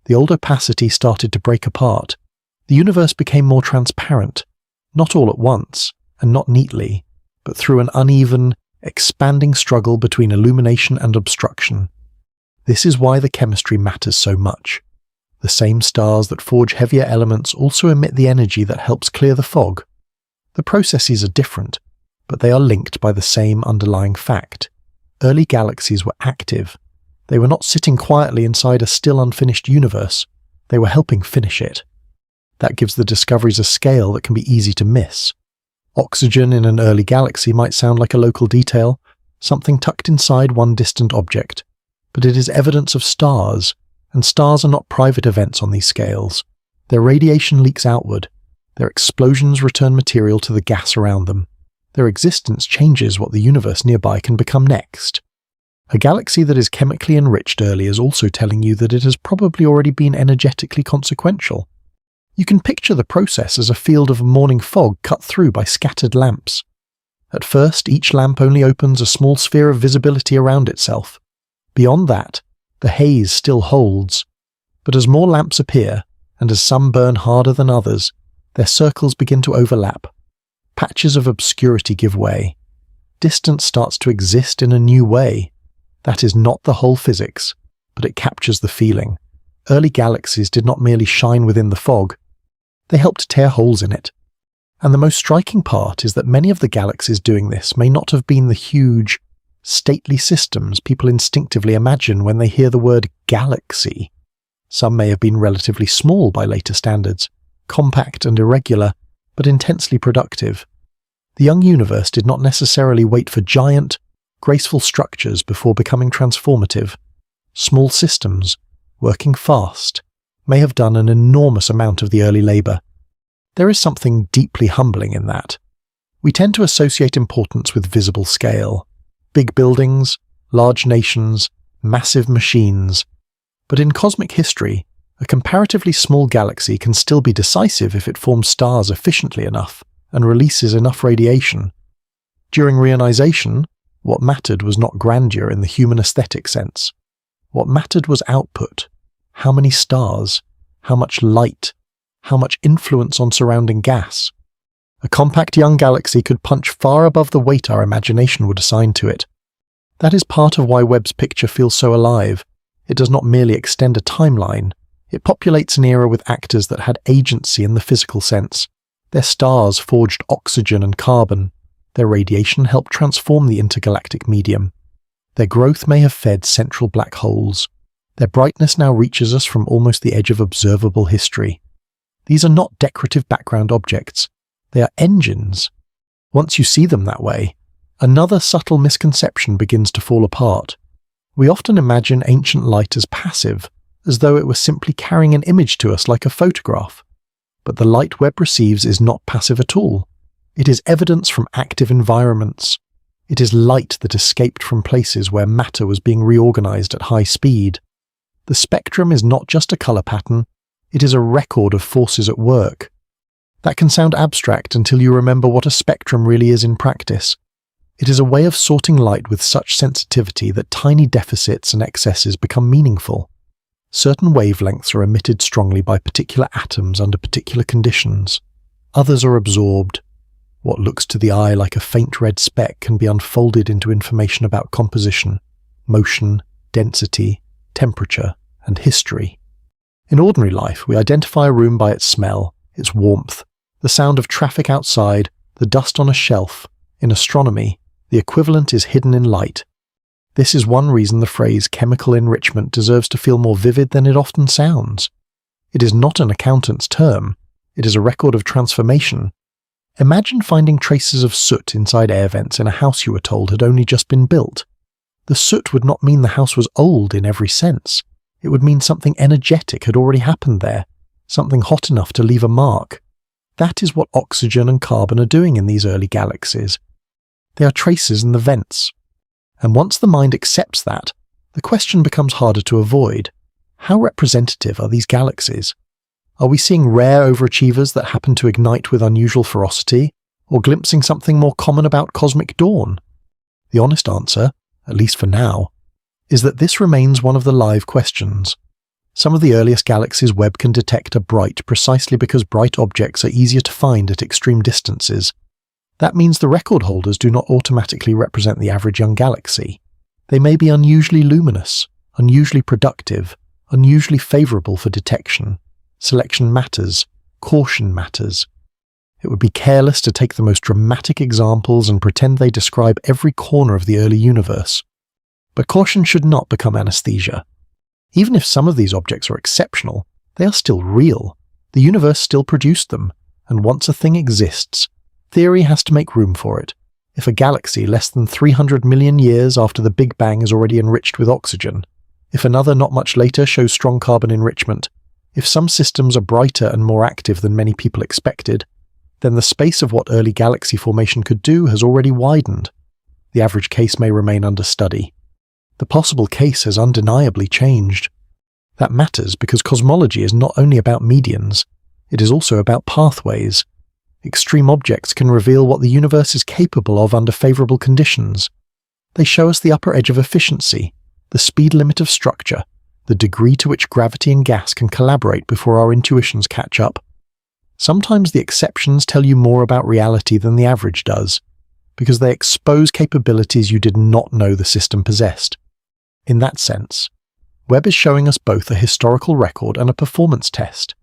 The old opacity started to break apart. The universe became more transparent, not all at once, and not neatly, but through an uneven, expanding struggle between illumination and obstruction. This is why the chemistry matters so much. The same stars that forge heavier elements also emit the energy that helps clear the fog. The processes are different, but they are linked by the same underlying fact. Early galaxies were active. They were not sitting quietly inside a still unfinished universe. They were helping finish it. That gives the discoveries a scale that can be easy to miss. Oxygen in an early galaxy might sound like a local detail, something tucked inside one distant object. But it is evidence of stars, and stars are not private events on these scales. Their radiation leaks outward. Their explosions return material to the gas around them. Their existence changes what the universe nearby can become next. A galaxy that is chemically enriched early is also telling you that it has probably already been energetically consequential. You can picture the process as a field of morning fog cut through by scattered lamps. At first, each lamp only opens a small sphere of visibility around itself. Beyond that, the haze still holds. But as more lamps appear, and as some burn harder than others, their circles begin to overlap. Patches of obscurity give way. Distance starts to exist in a new way. That is not the whole physics, but it captures the feeling. Early galaxies did not merely shine within the fog. They helped tear holes in it. And the most striking part is that many of the galaxies doing this may not have been the huge, stately systems people instinctively imagine when they hear the word galaxy. Some may have been relatively small by later standards, compact and irregular, but intensely productive. The young universe did not necessarily wait for giant, graceful structures before becoming transformative. Small systems, working fast, may have done an enormous amount of the early labor. There is something deeply humbling in that. We tend to associate importance with visible scale. Big buildings, large nations, massive machines. But in cosmic history, a comparatively small galaxy can still be decisive if it forms stars efficiently enough and releases enough radiation. During reionization, what mattered was not grandeur in the human aesthetic sense. What mattered was output. How many stars? How much light? How much influence on surrounding gas? A compact young galaxy could punch far above the weight our imagination would assign to it. That is part of why Webb's picture feels so alive. It does not merely extend a timeline. It populates an era with actors that had agency in the physical sense. Their stars forged oxygen and carbon. Their radiation helped transform the intergalactic medium. Their growth may have fed central black holes. Their brightness now reaches us from almost the edge of observable history. These are not decorative background objects. They are engines. Once you see them that way, another subtle misconception begins to fall apart. We often imagine ancient light as passive, as though it were simply carrying an image to us like a photograph. But the light Webb receives is not passive at all. It is evidence from active environments. It is light that escaped from places where matter was being reorganized at high speed. The spectrum is not just a color pattern, it is a record of forces at work. That can sound abstract until you remember what a spectrum really is in practice. It is a way of sorting light with such sensitivity that tiny deficits and excesses become meaningful. Certain wavelengths are emitted strongly by particular atoms under particular conditions. Others are absorbed. What looks to the eye like a faint red speck can be unfolded into information about composition, motion, density, temperature, and history. In ordinary life, we identify a room by its smell, its warmth, the sound of traffic outside, the dust on a shelf. In astronomy, the equivalent is hidden in light. This is one reason the phrase chemical enrichment deserves to feel more vivid than it often sounds. It is not an accountant's term. It is a record of transformation. Imagine finding traces of soot inside air vents in a house you were told had only just been built. The soot would not mean the house was old in every sense. It would mean something energetic had already happened there, something hot enough to leave a mark. That is what oxygen and carbon are doing in these early galaxies. They are traces in the vents. And once the mind accepts that, the question becomes harder to avoid. How representative are these galaxies? Are we seeing rare overachievers that happen to ignite with unusual ferocity, or glimpsing something more common about cosmic dawn? The honest answer, at least for now, is that this remains one of the live questions. Some of the earliest galaxies Webb can detect are bright precisely because bright objects are easier to find at extreme distances. That means the record holders do not automatically represent the average young galaxy. They may be unusually luminous, unusually productive, unusually favourable for detection. Selection matters. Caution matters. It would be careless to take the most dramatic examples and pretend they describe every corner of the early universe. But caution should not become anesthesia. Even if some of these objects are exceptional, they are still real. The universe still produced them, and once a thing exists, theory has to make room for it. If a galaxy less than 300 million years after the Big Bang is already enriched with oxygen, if another not much later shows strong carbon enrichment, if some systems are brighter and more active than many people expected, then the space of what early galaxy formation could do has already widened. The average case may remain under study. The possible case has undeniably changed. That matters because cosmology is not only about medians, it is also about pathways. Extreme objects can reveal what the universe is capable of under favourable conditions. They show us the upper edge of efficiency, the speed limit of structure, the degree to which gravity and gas can collaborate before our intuitions catch up. Sometimes the exceptions tell you more about reality than the average does, because they expose capabilities you did not know the system possessed. In that sense, Webb is showing us both a historical record and a performance test.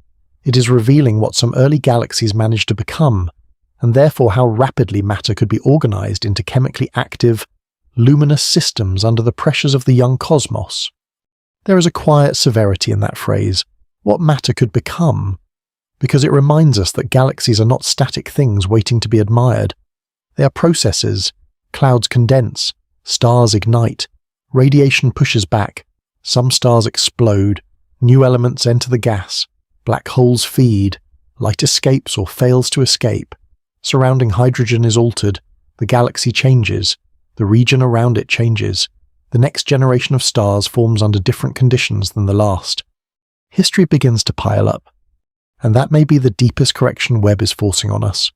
It is revealing what some early galaxies managed to become, and therefore how rapidly matter could be organized into chemically active, luminous systems under the pressures of the young cosmos. There is a quiet severity in that phrase, what matter could become, because it reminds us that galaxies are not static things waiting to be admired. They are processes. Clouds condense, stars ignite, radiation pushes back, some stars explode, new elements enter the gas, black holes feed, light escapes or fails to escape, surrounding hydrogen is altered, the galaxy changes, the region around it changes, the next generation of stars forms under different conditions than the last. History begins to pile up, and that may be the deepest correction Webb is forcing on us.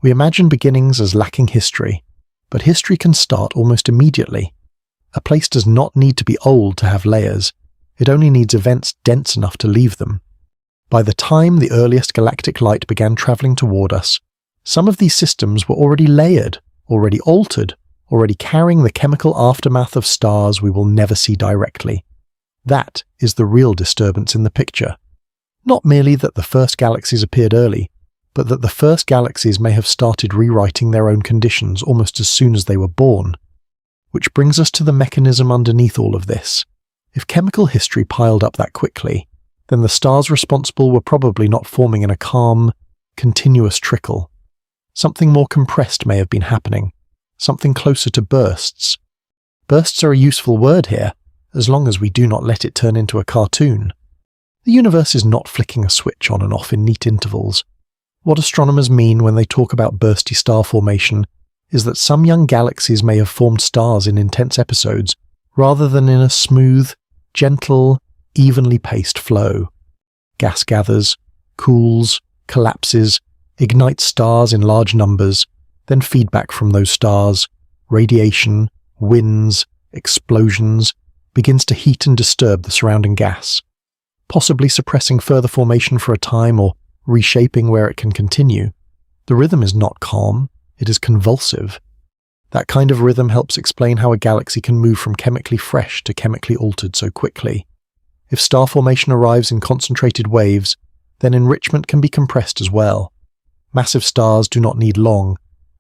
We imagine beginnings as lacking history, but history can start almost immediately. A place does not need to be old to have layers, it only needs events dense enough to leave them. By the time the earliest galactic light began travelling toward us, some of these systems were already layered, already altered, already carrying the chemical aftermath of stars we will never see directly. That is the real disturbance in the picture. Not merely that the first galaxies appeared early, but that the first galaxies may have started rewriting their own conditions almost as soon as they were born. Which brings us to the mechanism underneath all of this. If chemical history piled up that quickly, then the stars responsible were probably not forming in a calm, continuous trickle. Something more compressed may have been happening, something closer to bursts. Bursts are a useful word here, as long as we do not let it turn into a cartoon. The universe is not flicking a switch on and off in neat intervals. What astronomers mean when they talk about bursty star formation is that some young galaxies may have formed stars in intense episodes, rather than in a smooth, gentle, evenly paced flow. Gas gathers, cools, collapses, ignites stars in large numbers, then feedback from those stars, radiation, winds, explosions, begins to heat and disturb the surrounding gas, possibly suppressing further formation for a time or reshaping where it can continue. The rhythm is not calm, it is convulsive. That kind of rhythm helps explain how a galaxy can move from chemically fresh to chemically altered so quickly. If star formation arrives in concentrated waves, then enrichment can be compressed as well. Massive stars do not need long.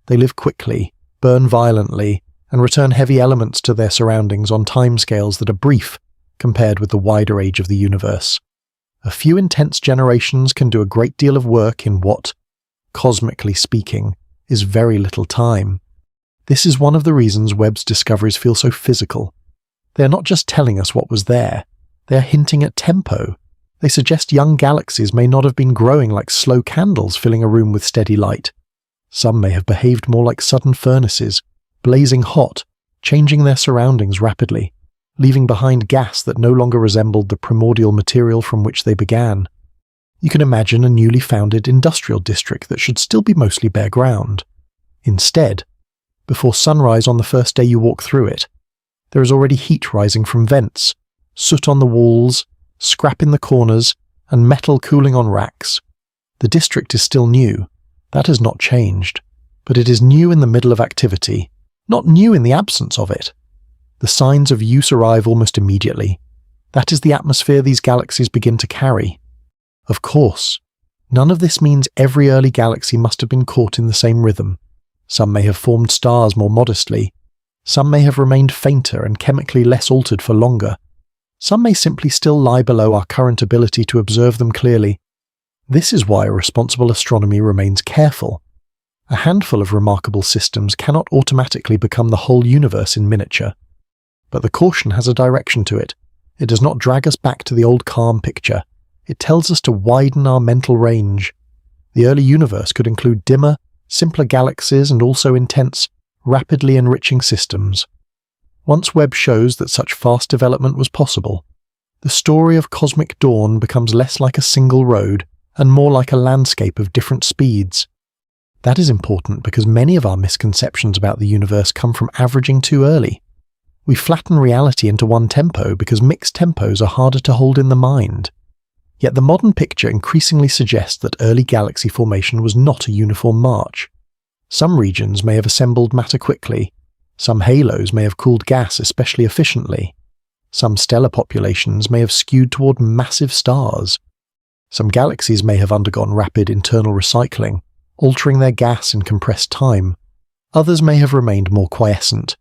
They live quickly, burn violently, and return heavy elements to their surroundings on timescales that are brief compared with the wider age of the universe. A few intense generations can do a great deal of work in what, cosmically speaking, is very little time. This is one of the reasons Webb's discoveries feel so physical. They are not just telling us what was there, they are hinting at tempo. They suggest young galaxies may not have been growing like slow candles filling a room with steady light. Some may have behaved more like sudden furnaces, blazing hot, changing their surroundings rapidly, leaving behind gas that no longer resembled the primordial material from which they began. You can imagine a newly founded industrial district that should still be mostly bare ground. Instead, before sunrise on the first day you walk through it, there is already heat rising from vents, soot on the walls, scrap in the corners, and metal cooling on racks. The district is still new. That has not changed. But it is new in the middle of activity, not new in the absence of it. The signs of use arrive almost immediately. That is the atmosphere these galaxies begin to carry. Of course, none of this means every early galaxy must have been caught in the same rhythm. Some may have formed stars more modestly. Some may have remained fainter and chemically less altered for longer. Some may simply still lie below our current ability to observe them clearly. This is why responsible astronomy remains careful. A handful of remarkable systems cannot automatically become the whole universe in miniature. But the caution has a direction to it. It does not drag us back to the old calm picture. It tells us to widen our mental range. The early universe could include dimmer, simpler galaxies and also intense, rapidly enriching systems. Once Webb shows that such fast development was possible, the story of cosmic dawn becomes less like a single road and more like a landscape of different speeds. That is important because many of our misconceptions about the universe come from averaging too early. We flatten reality into one tempo because mixed tempos are harder to hold in the mind. Yet the modern picture increasingly suggests that early galaxy formation was not a uniform march. Some regions may have assembled matter quickly. Some halos may have cooled gas especially efficiently. Some stellar populations may have skewed toward massive stars. Some galaxies may have undergone rapid internal recycling, altering their gas in compressed time. Others may have remained more quiescent.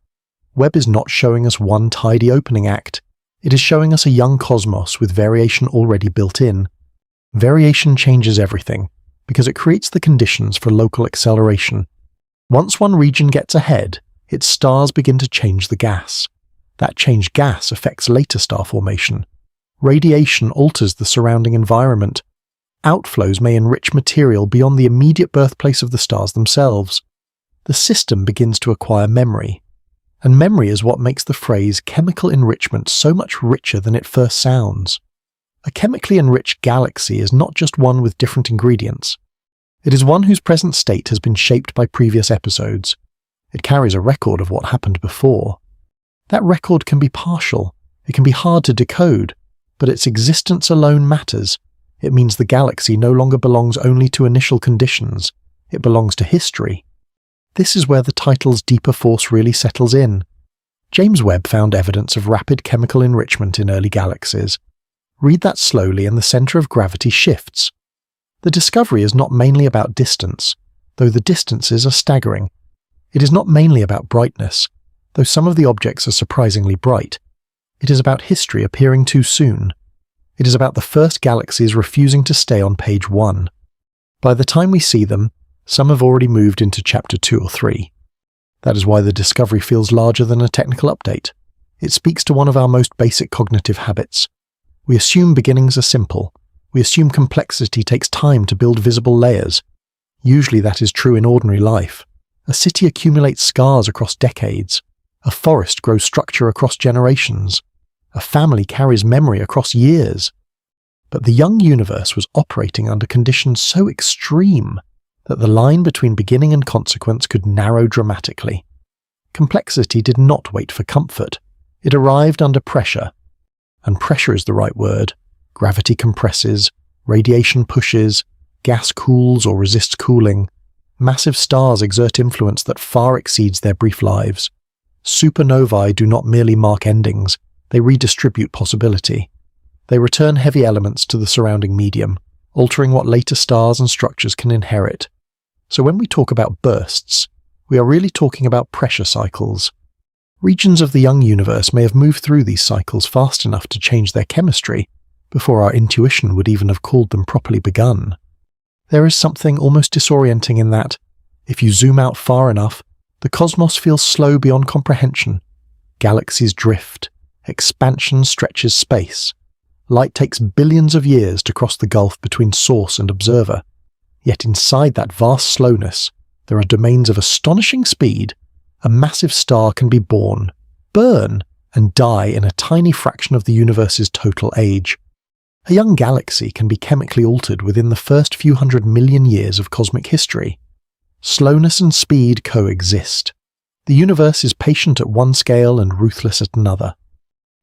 Webb is not showing us one tidy opening act. It is showing us a young cosmos with variation already built in. Variation changes everything, because it creates the conditions for local acceleration. Once one region gets ahead, its stars begin to change the gas. That changed gas affects later star formation. Radiation alters the surrounding environment. Outflows may enrich material beyond the immediate birthplace of the stars themselves. The system begins to acquire memory. And memory is what makes the phrase chemical enrichment so much richer than it first sounds. A chemically enriched galaxy is not just one with different ingredients. It is one whose present state has been shaped by previous episodes. It carries a record of what happened before. That record can be partial, it can be hard to decode, but its existence alone matters. It means the galaxy no longer belongs only to initial conditions, it belongs to history. This is where the title's deeper force really settles in. James Webb found evidence of rapid chemical enrichment in early galaxies. Read that slowly and the center of gravity shifts. The discovery is not mainly about distance, though the distances are staggering. It is not mainly about brightness, though some of the objects are surprisingly bright. It is about history appearing too soon. It is about the first galaxies refusing to stay on page 1. By the time we see them, some have already moved into chapter 2 or 3. That is why the discovery feels larger than a technical update. It speaks to one of our most basic cognitive habits. We assume beginnings are simple. We assume complexity takes time to build visible layers. Usually that is true in ordinary life. A city accumulates scars across decades. A forest grows structure across generations. A family carries memory across years. But the young universe was operating under conditions so extreme that the line between beginning and consequence could narrow dramatically. Complexity did not wait for comfort. It arrived under pressure. And pressure is the right word. Gravity compresses, radiation pushes, gas cools or resists cooling. Massive stars exert influence that far exceeds their brief lives. Supernovae do not merely mark endings, they redistribute possibility. They return heavy elements to the surrounding medium, altering what later stars and structures can inherit. So when we talk about bursts, we are really talking about pressure cycles. Regions of the young universe may have moved through these cycles fast enough to change their chemistry before our intuition would even have called them properly begun. There is something almost disorienting in that, if you zoom out far enough, the cosmos feels slow beyond comprehension. Galaxies drift, expansion stretches space. Light takes billions of years to cross the gulf between source and observer. Yet inside that vast slowness, there are domains of astonishing speed. A massive star can be born, burn, and die in a tiny fraction of the universe's total age. A young galaxy can be chemically altered within the first few 100 million years of cosmic history. Slowness and speed coexist. The universe is patient at one scale and ruthless at another.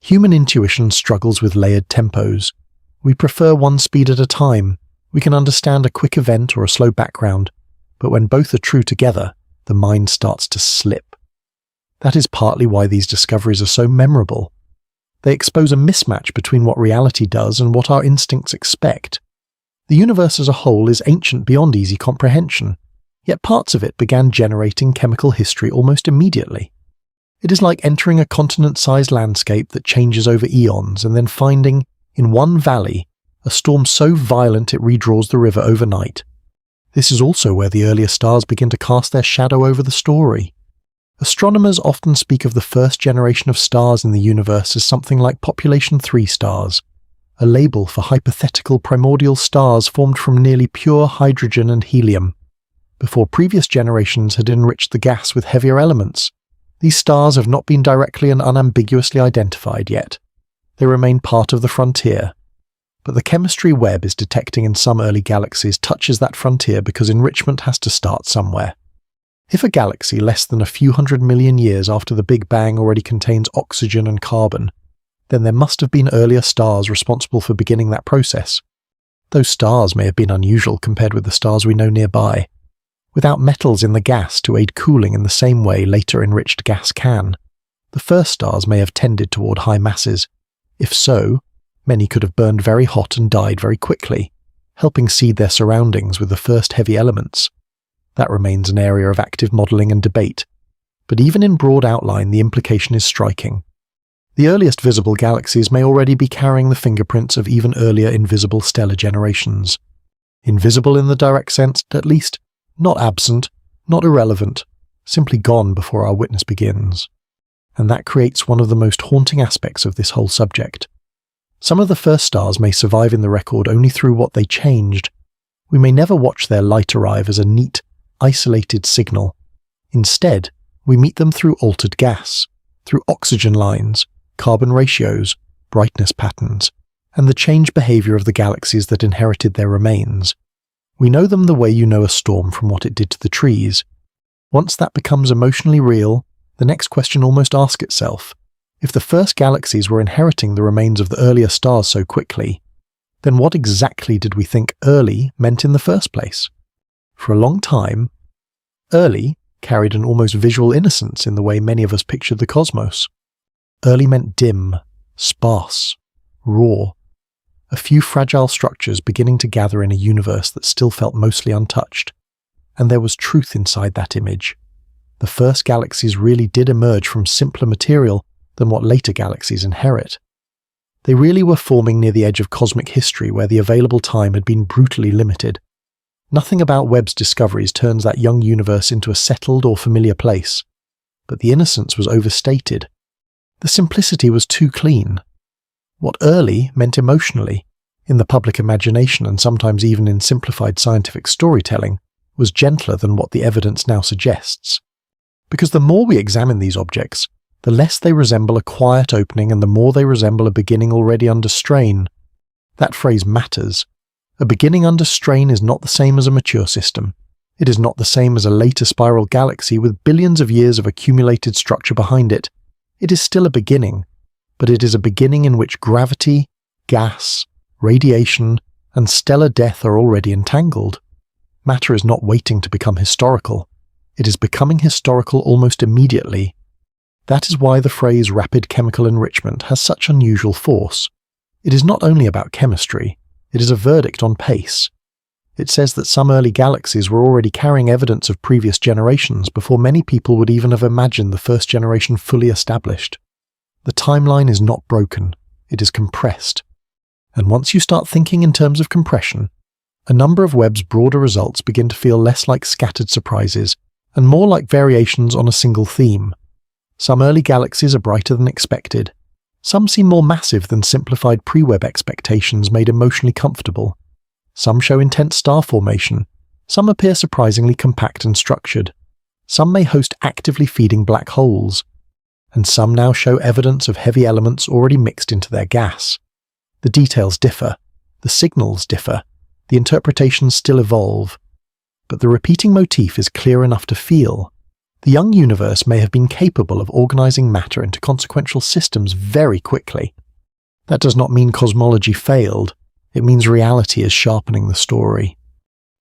Human intuition struggles with layered tempos. We prefer one speed at a time. We can understand a quick event or a slow background, but when both are true together, the mind starts to slip. That is partly why these discoveries are so memorable. They expose a mismatch between what reality does and what our instincts expect. The universe as a whole is ancient beyond easy comprehension, yet parts of it began generating chemical history almost immediately. It is like entering a continent-sized landscape that changes over eons and then finding, in one valley, a storm so violent it redraws the river overnight. This is also where the earlier stars begin to cast their shadow over the story. Astronomers often speak of the first generation of stars in the universe as something like population 3 stars, a label for hypothetical primordial stars formed from nearly pure hydrogen and helium. Before previous generations had enriched the gas with heavier elements, these stars have not been directly and unambiguously identified yet. They remain part of the frontier. But the chemistry Webb is detecting in some early galaxies touches that frontier because enrichment has to start somewhere. If a galaxy less than a few 100 million years after the Big Bang already contains oxygen and carbon, then there must have been earlier stars responsible for beginning that process. Those stars may have been unusual compared with the stars we know nearby. Without metals in the gas to aid cooling in the same way later enriched gas can, the first stars may have tended toward high masses. If so, many could have burned very hot and died very quickly, helping seed their surroundings with the first heavy elements. That remains an area of active modelling and debate, but even in broad outline the implication is striking. The earliest visible galaxies may already be carrying the fingerprints of even earlier invisible stellar generations. Invisible in the direct sense, at least, not absent, not irrelevant, simply gone before our witness begins. And that creates one of the most haunting aspects of this whole subject. Some of the first stars may survive in the record only through what they changed. We may never watch their light arrive as a neat, isolated signal. Instead, we meet them through altered gas, through oxygen lines, carbon ratios, brightness patterns, and the changed behavior of the galaxies that inherited their remains. We know them the way you know a storm from what it did to the trees. Once that becomes emotionally real, the next question almost asks itself, if the first galaxies were inheriting the remains of the earlier stars so quickly, then what exactly did we think early meant in the first place? For a long time, early carried an almost visual innocence in the way many of us pictured the cosmos. Early meant dim, sparse, raw, a few fragile structures beginning to gather in a universe that still felt mostly untouched. And there was truth inside that image. The first galaxies really did emerge from simpler material than what later galaxies inherit. They really were forming near the edge of cosmic history where the available time had been brutally limited. Nothing about Webb's discoveries turns that young universe into a settled or familiar place, but the innocence was overstated. The simplicity was too clean. What early meant emotionally, in the public imagination and sometimes even in simplified scientific storytelling, was gentler than what the evidence now suggests. Because the more we examine these objects, the less they resemble a quiet opening and the more they resemble a beginning already under strain. That phrase matters. A beginning under strain is not the same as a mature system. It is not the same as a later spiral galaxy with billions of years of accumulated structure behind it. It is still a beginning, but it is a beginning in which gravity, gas, radiation, and stellar death are already entangled. Matter is not waiting to become historical. It is becoming historical almost immediately. That is why the phrase rapid chemical enrichment has such unusual force. It is not only about chemistry, it is a verdict on pace. It says that some early galaxies were already carrying evidence of previous generations before many people would even have imagined the first generation fully established. The timeline is not broken, it is compressed. And once you start thinking in terms of compression, a number of Webb's broader results begin to feel less like scattered surprises and more like variations on a single theme. Some early galaxies are brighter than expected. Some seem more massive than simplified pre-Webb expectations made emotionally comfortable. Some show intense star formation. Some appear surprisingly compact and structured. Some may host actively feeding black holes. And some now show evidence of heavy elements already mixed into their gas. The details differ. The signals differ. The interpretations still evolve. But the repeating motif is clear enough to feel. The young universe may have been capable of organizing matter into consequential systems very quickly. That does not mean cosmology failed. It means reality is sharpening the story.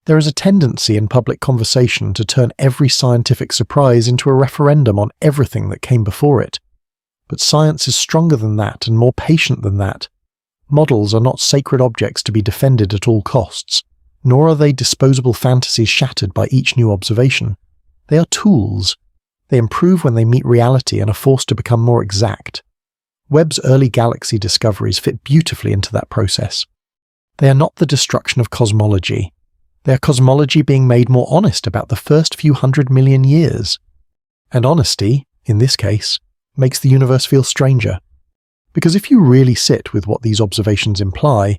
There is a tendency in public conversation to turn every scientific surprise into a referendum on everything that came before it. But science is stronger than that and more patient than that. Models are not sacred objects to be defended at all costs, nor are they disposable fantasies shattered by each new observation. They are tools. They improve when they meet reality and are forced to become more exact. Webb's early galaxy discoveries fit beautifully into that process. They are not the destruction of cosmology. They are cosmology being made more honest about the first few 100 million years. And honesty, in this case, makes the universe feel stranger. Because if you really sit with what these observations imply,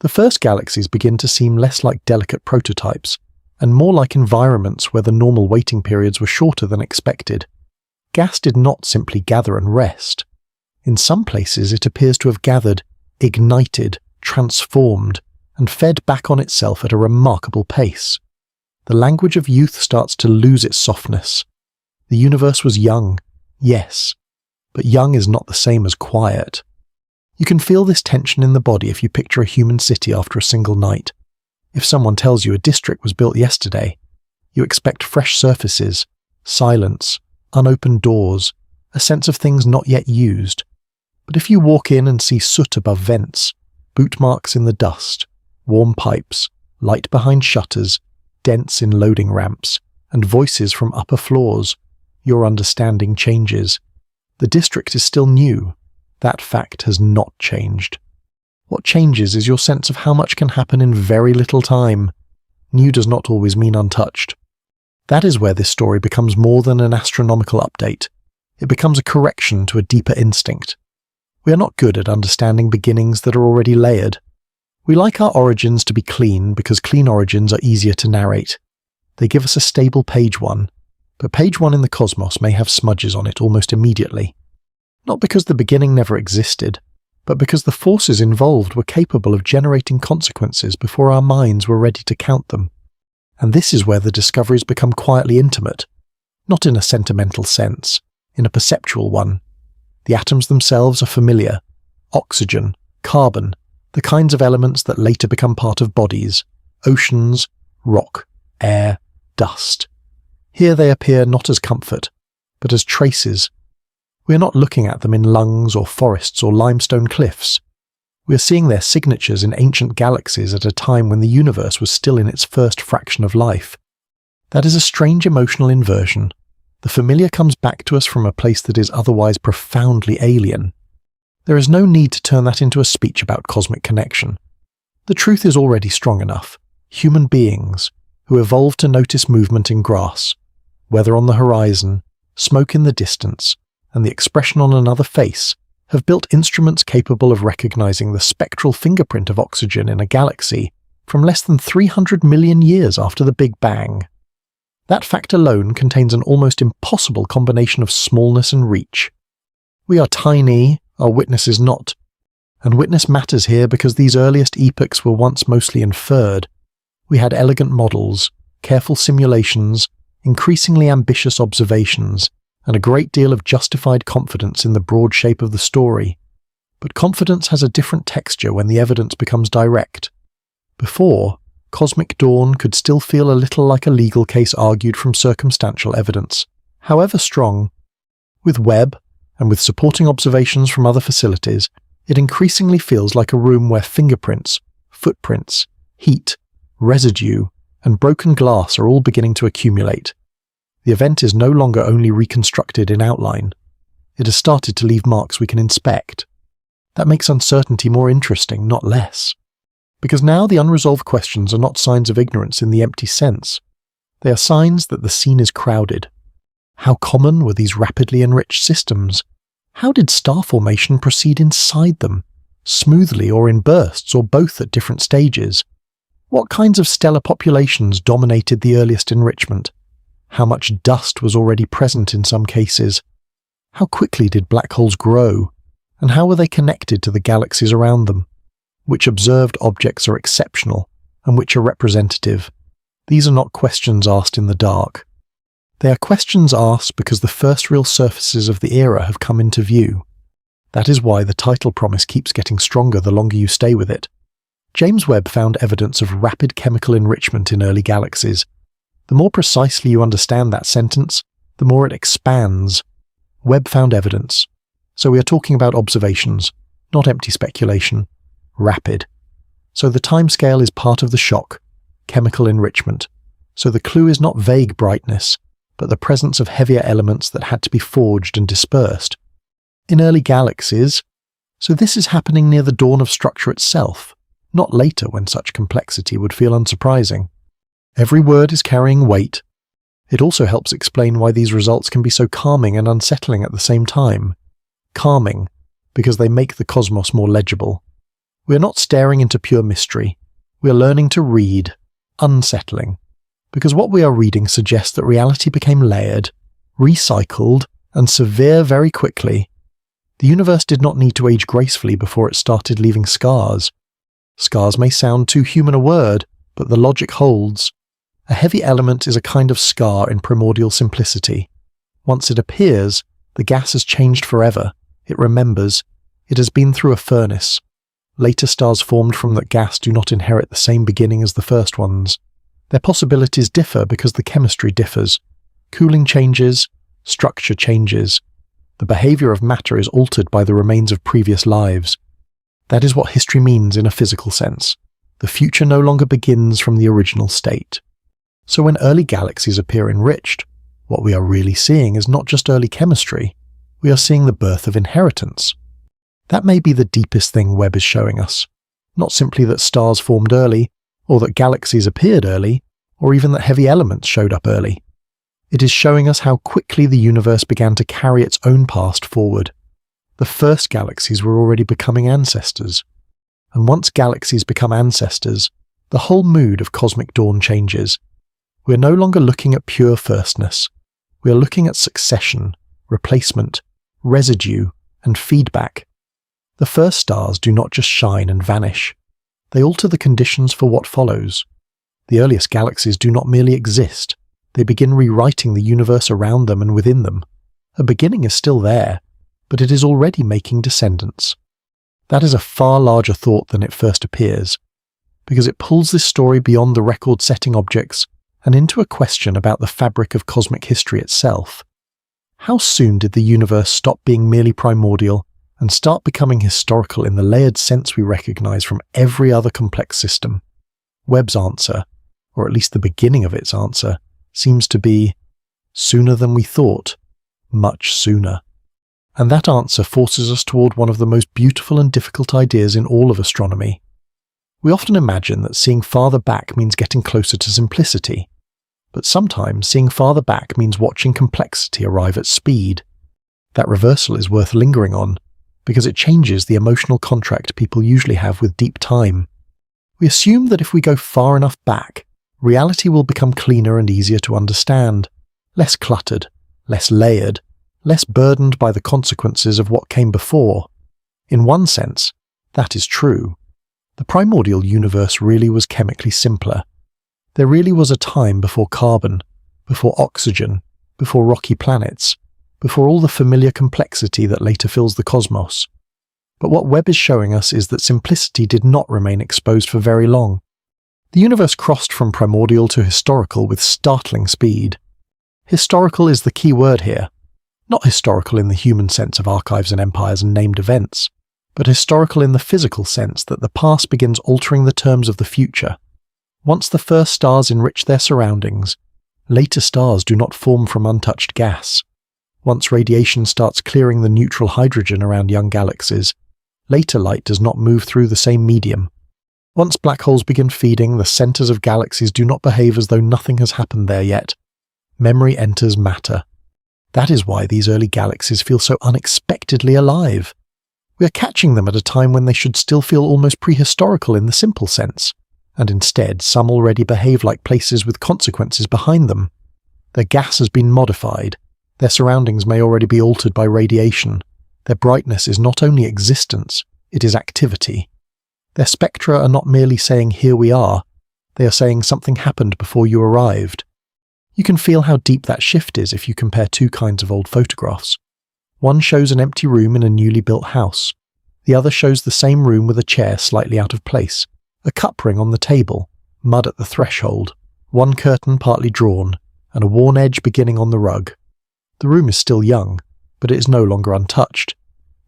the first galaxies begin to seem less like delicate prototypes, and more like environments where the normal waiting periods were shorter than expected. Gas did not simply gather and rest. In some places it appears to have gathered, ignited, transformed, and fed back on itself at a remarkable pace. The language of youth starts to lose its softness. The universe was young, yes, but young is not the same as quiet. You can feel this tension in the body if you picture a human city after a single night. If someone tells you a district was built yesterday, you expect fresh surfaces, silence, unopened doors, a sense of things not yet used. But if you walk in and see soot above vents, boot marks in the dust, warm pipes, light behind shutters, dents in loading ramps, and voices from upper floors, your understanding changes. The district is still new. That fact has not changed. What changes is your sense of how much can happen in very little time. New does not always mean untouched. That is where this story becomes more than an astronomical update. It becomes a correction to a deeper instinct. We are not good at understanding beginnings that are already layered. We like our origins to be clean because clean origins are easier to narrate. They give us a stable page one, but page one in the cosmos may have smudges on it almost immediately. Not because the beginning never existed, but because the forces involved were capable of generating consequences before our minds were ready to count them. And this is where the discoveries become quietly intimate, not in a sentimental sense, in a perceptual one. The atoms themselves are familiar. Oxygen, carbon, the kinds of elements that later become part of bodies, oceans, rock, air, dust. Here they appear not as comfort, but as traces. We are not looking at them in lungs or forests or limestone cliffs. We are seeing their signatures in ancient galaxies at a time when the universe was still in its first fraction of life. That is a strange emotional inversion. The familiar comes back to us from a place that is otherwise profoundly alien. There is no need to turn that into a speech about cosmic connection. The truth is already strong enough. Human beings, who evolved to notice movement in grass, weather on the horizon, smoke in the distance, and the expression on another face, have built instruments capable of recognizing the spectral fingerprint of oxygen in a galaxy from less than 300 million years after the Big Bang. That fact alone contains an almost impossible combination of smallness and reach. We are tiny, our witness is not. And witness matters here because these earliest epochs were once mostly inferred. We had elegant models, careful simulations, increasingly ambitious observations, and a great deal of justified confidence in the broad shape of the story. But confidence has a different texture when the evidence becomes direct. Before, cosmic dawn could still feel a little like a legal case argued from circumstantial evidence, however strong. With Webb, and with supporting observations from other facilities, it increasingly feels like a room where fingerprints, footprints, heat, residue, and broken glass are all beginning to accumulate. The event is no longer only reconstructed in outline. It has started to leave marks we can inspect. That makes uncertainty more interesting, not less. because now the unresolved questions are not signs of ignorance in the empty sense. They are signs that the scene is crowded. How common were these rapidly enriched systems? How did star formation proceed inside them, smoothly or in bursts or both at different stages? What kinds of stellar populations dominated the earliest enrichment? How much dust was already present in some cases? How quickly did black holes grow? And how were they connected to the galaxies around them? Which observed objects are exceptional and which are representative? These are not questions asked in the dark. They are questions asked because the first real surfaces of the era have come into view. That is why the title promise keeps getting stronger the longer you stay with it. James Webb found evidence of rapid chemical enrichment in early galaxies. The more precisely you understand that sentence, the more it expands. Webb found evidence. So we are talking about observations, not empty speculation. Rapid. So the timescale is part of the shock, chemical enrichment. So the clue is not vague brightness, but the presence of heavier elements that had to be forged and dispersed. In early galaxies, so this is happening near the dawn of structure itself, not later when such complexity would feel unsurprising. Every word is carrying weight. It also helps explain why these results can be so calming and unsettling at the same time. Calming, because they make the cosmos more legible. We are not staring into pure mystery. We are learning to read. Unsettling. Because what we are reading suggests that reality became layered, recycled, and severe very quickly. The universe did not need to age gracefully before it started leaving scars. Scars may sound too human a word, but the logic holds. A heavy element is a kind of scar in primordial simplicity. Once it appears, the gas has changed forever. It remembers. It has been through a furnace. Later stars formed from that gas do not inherit the same beginning as the first ones. Their possibilities differ because the chemistry differs. Cooling changes, structure changes. The behavior of matter is altered by the remains of previous lives. That is what history means in a physical sense. The future no longer begins from the original state. So when early galaxies appear enriched, what we are really seeing is not just early chemistry. We are seeing the birth of inheritance. That may be the deepest thing Webb is showing us. Not simply that stars formed early, or that galaxies appeared early, or even that heavy elements showed up early. It is showing us how quickly the universe began to carry its own past forward. The first galaxies were already becoming ancestors. And once galaxies become ancestors, the whole mood of cosmic dawn changes. We are no longer looking at pure firstness. We are looking at succession, replacement, residue, and feedback. The first stars do not just shine and vanish. They alter the conditions for what follows. The earliest galaxies do not merely exist. They begin rewriting the universe around them and within them. A beginning is still there, but it is already making descendants. That is a far larger thought than it first appears, because it pulls this story beyond the record-setting objects and into a question about the fabric of cosmic history itself. How soon did the universe stop being merely primordial and start becoming historical in the layered sense we recognize from every other complex system? Webb's answer, or at least the beginning of its answer, seems to be sooner than we thought, much sooner. And that answer forces us toward one of the most beautiful and difficult ideas in all of astronomy. We often imagine that seeing farther back means getting closer to simplicity, but sometimes seeing farther back means watching complexity arrive at speed. That reversal is worth lingering on, because it changes the emotional contract people usually have with deep time. We assume that if we go far enough back, reality will become cleaner and easier to understand, less cluttered, less layered, less burdened by the consequences of what came before. In one sense, that is true. The primordial universe really was chemically simpler. There really was a time before carbon, before oxygen, before rocky planets, before all the familiar complexity that later fills the cosmos. But what Webb is showing us is that simplicity did not remain exposed for very long. The universe crossed from primordial to historical with startling speed. Historical is the key word here. Not historical in the human sense of archives and empires and named events, but historical in the physical sense that the past begins altering the terms of the future. Once the first stars enrich their surroundings, later stars do not form from untouched gas. Once radiation starts clearing the neutral hydrogen around young galaxies, later light does not move through the same medium. Once black holes begin feeding, the centers of galaxies do not behave as though nothing has happened there yet. Memory enters matter. That is why these early galaxies feel so unexpectedly alive. We are catching them at a time when they should still feel almost prehistorical in the simple sense, and instead some already behave like places with consequences behind them. Their gas has been modified, their surroundings may already be altered by radiation, their brightness is not only existence, it is activity. Their spectra are not merely saying here we are, they are saying something happened before you arrived. You can feel how deep that shift is if you compare two kinds of old photographs. One shows an empty room in a newly built house. The other shows the same room with a chair slightly out of place, a cup ring on the table, mud at the threshold, one curtain partly drawn, and a worn edge beginning on the rug. The room is still young, but it is no longer untouched.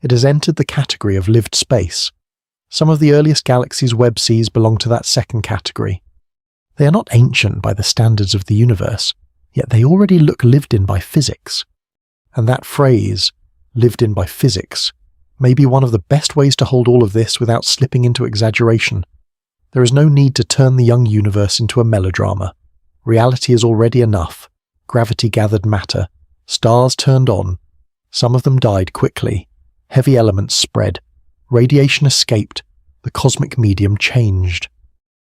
It has entered the category of lived space. Some of the earliest galaxies Webb sees belong to that second category. They are not ancient by the standards of the universe, yet they already look lived in by physics. And that phrase, lived in by physics, may be one of the best ways to hold all of this without slipping into exaggeration. There is no need to turn the young universe into a melodrama. Reality is already enough. Gravity gathered matter. Stars turned on. Some of them died quickly. Heavy elements spread. Radiation escaped. The cosmic medium changed.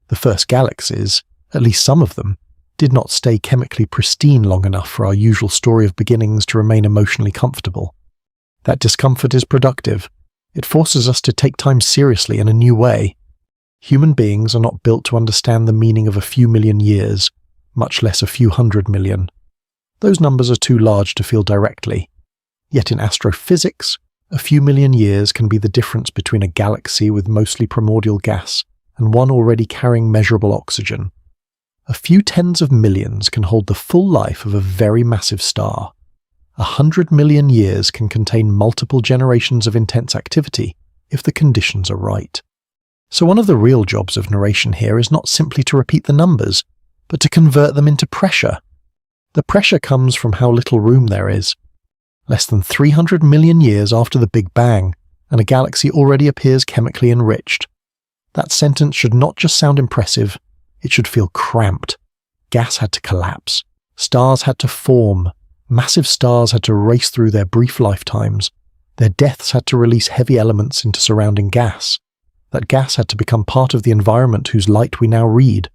The first galaxies, at least some of them, did not stay chemically pristine long enough for our usual story of beginnings to remain emotionally comfortable. That discomfort is productive. It forces us to take time seriously in a new way. Human beings are not built to understand the meaning of a few million years, much less a few 100 million. Those numbers are too large to feel directly. Yet in astrophysics, a few million years can be the difference between a galaxy with mostly primordial gas and one already carrying measurable oxygen. A few tens of millions can hold the full life of a very massive star. 100 million years can contain multiple generations of intense activity if the conditions are right. So one of the real jobs of narration here is not simply to repeat the numbers, but to convert them into pressure. The pressure comes from how little room there is. Less than 300 million years after the Big Bang, and a galaxy already appears chemically enriched. That sentence should not just sound impressive, it should feel cramped. Gas had to collapse. Stars had to form. Massive stars had to race through their brief lifetimes. Their deaths had to release heavy elements into surrounding gas. That gas had to become part of the environment whose light we now read.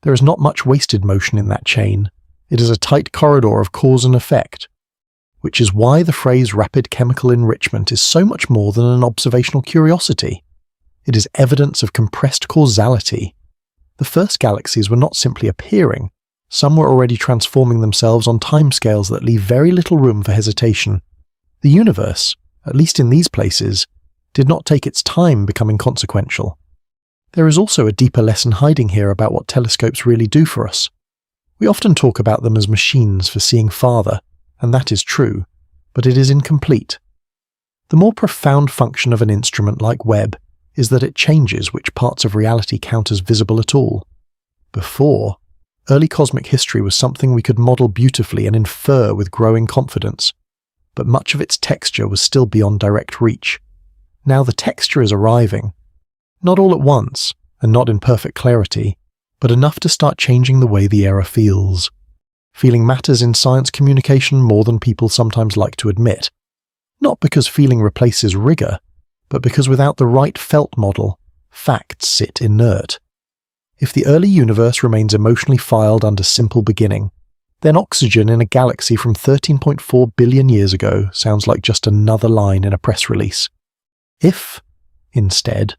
There is not much wasted motion in that chain. It is a tight corridor of cause and effect. Which is why the phrase rapid chemical enrichment is so much more than an observational curiosity. It is evidence of compressed causality. The first galaxies were not simply appearing, some were already transforming themselves on timescales that leave very little room for hesitation. The universe, at least in these places, did not take its time becoming consequential. There is also a deeper lesson hiding here about what telescopes really do for us. We often talk about them as machines for seeing farther, and that is true, but it is incomplete. The more profound function of an instrument like Webb is that it changes which parts of reality count as visible at all. Before, early cosmic history was something we could model beautifully and infer with growing confidence, but much of its texture was still beyond direct reach. Now the texture is arriving, not all at once, and not in perfect clarity, but enough to start changing the way the era feels. Feeling matters in science communication more than people sometimes like to admit. Not because feeling replaces rigor, but because without the right felt model, facts sit inert. If the early universe remains emotionally filed under simple beginning, then oxygen in a galaxy from 13.4 billion years ago sounds like just another line in a press release. If, instead,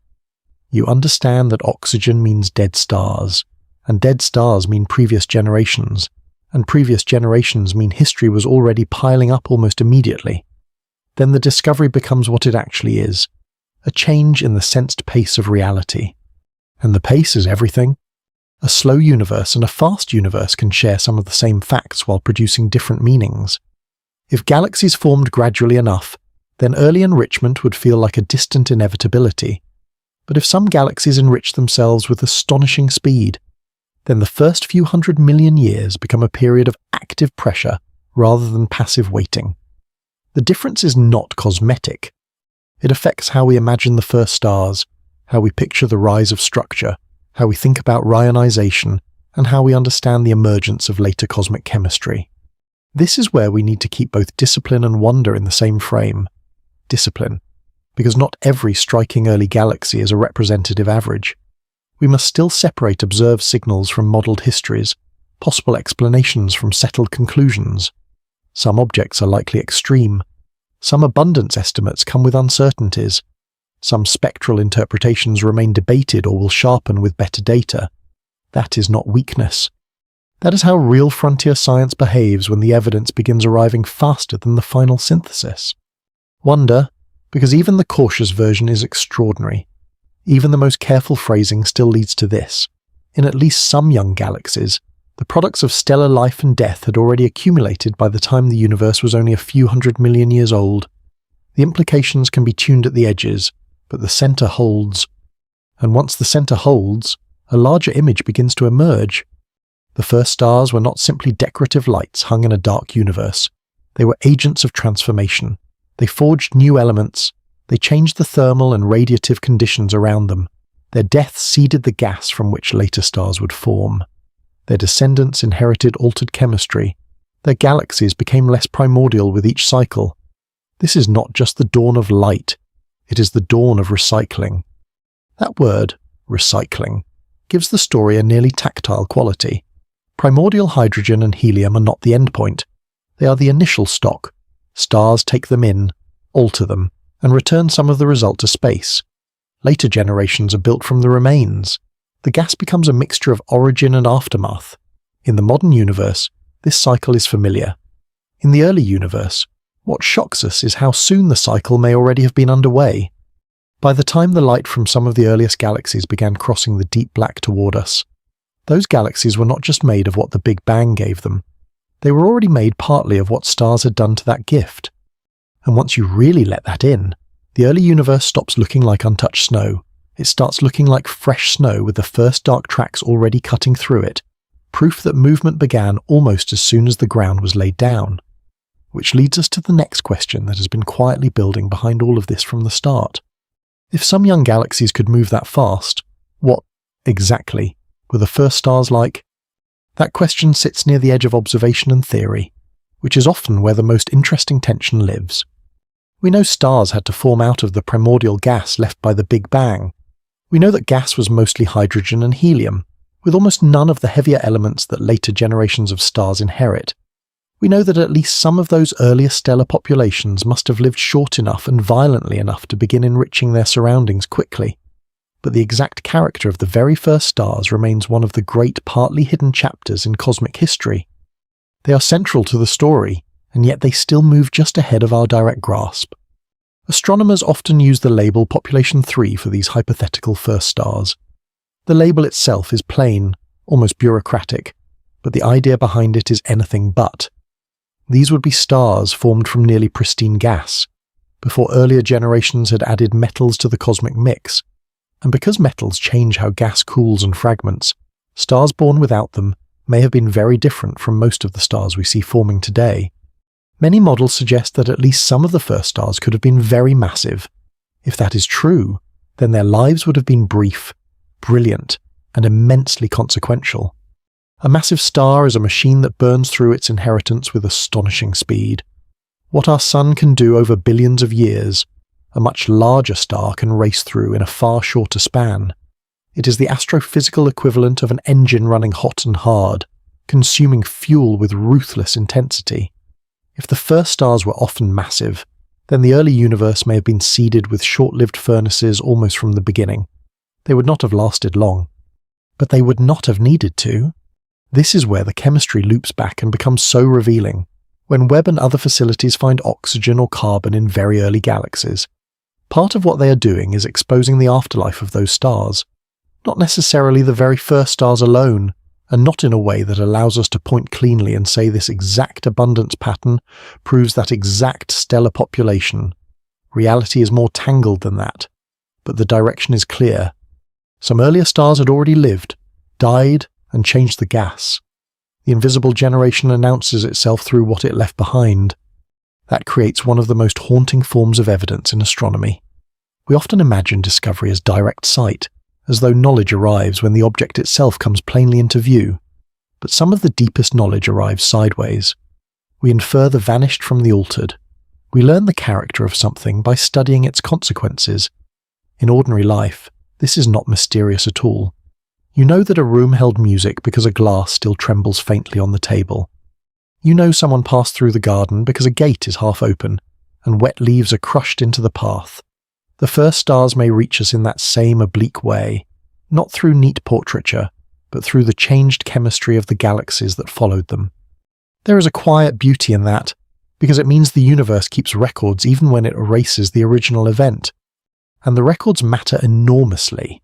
you understand that oxygen means dead stars, and dead stars mean previous generations, and previous generations mean history was already piling up almost immediately, then the discovery becomes what it actually is, a change in the sensed pace of reality. And the pace is everything. A slow universe and a fast universe can share some of the same facts while producing different meanings. If galaxies formed gradually enough, then early enrichment would feel like a distant inevitability. But if some galaxies enrich themselves with astonishing speed, then the first few 100 million years become a period of active pressure rather than passive waiting. The difference is not cosmetic. It affects how we imagine the first stars, how we picture the rise of structure, how we think about reionization, and how we understand the emergence of later cosmic chemistry. This is where we need to keep both discipline and wonder in the same frame. Discipline, because not every striking early galaxy is a representative average. We must still separate observed signals from modelled histories, possible explanations from settled conclusions. Some objects are likely extreme. Some abundance estimates come with uncertainties. Some spectral interpretations remain debated or will sharpen with better data. That is not weakness. That is how real frontier science behaves when the evidence begins arriving faster than the final synthesis. Wonder, because even the cautious version is extraordinary. Even the most careful phrasing still leads to this. In at least some young galaxies, the products of stellar life and death had already accumulated by the time the universe was only a few 100 million years old. The implications can be tuned at the edges, but the center holds. And once the center holds, a larger image begins to emerge. The first stars were not simply decorative lights hung in a dark universe. They were agents of transformation. They forged new elements. They changed the thermal and radiative conditions around them. Their death seeded the gas from which later stars would form. Their descendants inherited altered chemistry. Their galaxies became less primordial with each cycle. This is not just the dawn of light. It is the dawn of recycling. That word, recycling, gives the story a nearly tactile quality. Primordial hydrogen and helium are not the endpoint. They are the initial stock. Stars take them in, alter them, and return some of the result to space. Later generations are built from the remains. The gas becomes a mixture of origin and aftermath. In the modern universe, this cycle is familiar. In the early universe, what shocks us is how soon the cycle may already have been underway. By the time the light from some of the earliest galaxies began crossing the deep black toward us, those galaxies were not just made of what the Big Bang gave them. They were already made partly of what stars had done to that gift. And once you really let that in, the early universe stops looking like untouched snow. It starts looking like fresh snow with the first dark tracks already cutting through it, proof that movement began almost as soon as the ground was laid down. Which leads us to the next question that has been quietly building behind all of this from the start. If some young galaxies could move that fast, what, exactly, were the first stars like? That question sits near the edge of observation and theory, which is often where the most interesting tension lives. We know stars had to form out of the primordial gas left by the Big Bang. We know that gas was mostly hydrogen and helium, with almost none of the heavier elements that later generations of stars inherit. We know that at least some of those earlier stellar populations must have lived short enough and violently enough to begin enriching their surroundings quickly. But the exact character of the very first stars remains one of the great partly hidden chapters in cosmic history. They are central to the story, and yet they still move just ahead of our direct grasp. Astronomers often use the label Population 3 for these hypothetical first stars. The label itself is plain, almost bureaucratic, but the idea behind it is anything but. These would be stars formed from nearly pristine gas, before earlier generations had added metals to the cosmic mix. And because metals change how gas cools and fragments, stars born without them may have been very different from most of the stars we see forming today. Many models suggest that at least some of the first stars could have been very massive. If that is true, then their lives would have been brief, brilliant, and immensely consequential. A massive star is a machine that burns through its inheritance with astonishing speed. What our sun can do over billions of years, a much larger star can race through in a far shorter span. It is the astrophysical equivalent of an engine running hot and hard, consuming fuel with ruthless intensity. If the first stars were often massive, then the early universe may have been seeded with short-lived furnaces almost from the beginning. They would not have lasted long. But they would not have needed to. This is where the chemistry loops back and becomes so revealing, when Webb and other facilities find oxygen or carbon in very early galaxies. Part of what they are doing is exposing the afterlife of those stars, not necessarily the very first stars alone, and not in a way that allows us to point cleanly and say this exact abundance pattern proves that exact stellar population. Reality is more tangled than that, but the direction is clear. Some earlier stars had already lived, died, and changed the gas. The invisible generation announces itself through what it left behind. That creates one of the most haunting forms of evidence in astronomy. We often imagine discovery as direct sight, as though knowledge arrives when the object itself comes plainly into view. But some of the deepest knowledge arrives sideways. We infer the vanished from the altered. We learn the character of something by studying its consequences. In ordinary life, this is not mysterious at all. You know that a room held music because a glass still trembles faintly on the table. You know someone passed through the garden because a gate is half open, and wet leaves are crushed into the path. The first stars may reach us in that same oblique way, not through neat portraiture, but through the changed chemistry of the galaxies that followed them. There is a quiet beauty in that, because it means the universe keeps records even when it erases the original event. And the records matter enormously,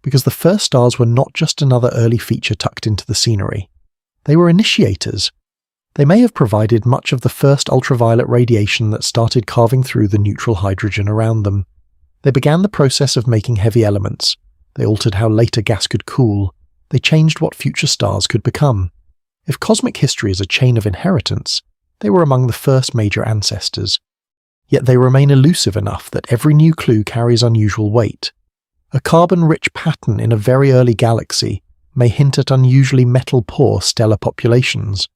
because the first stars were not just another early feature tucked into the scenery. They were initiators. They may have provided much of the first ultraviolet radiation that started carving through the neutral hydrogen around them. They began the process of making heavy elements. They altered how later gas could cool. They changed what future stars could become. If cosmic history is a chain of inheritance, they were among the first major ancestors. Yet they remain elusive enough that every new clue carries unusual weight. A carbon-rich pattern in a very early galaxy may hint at unusually metal-poor stellar populations.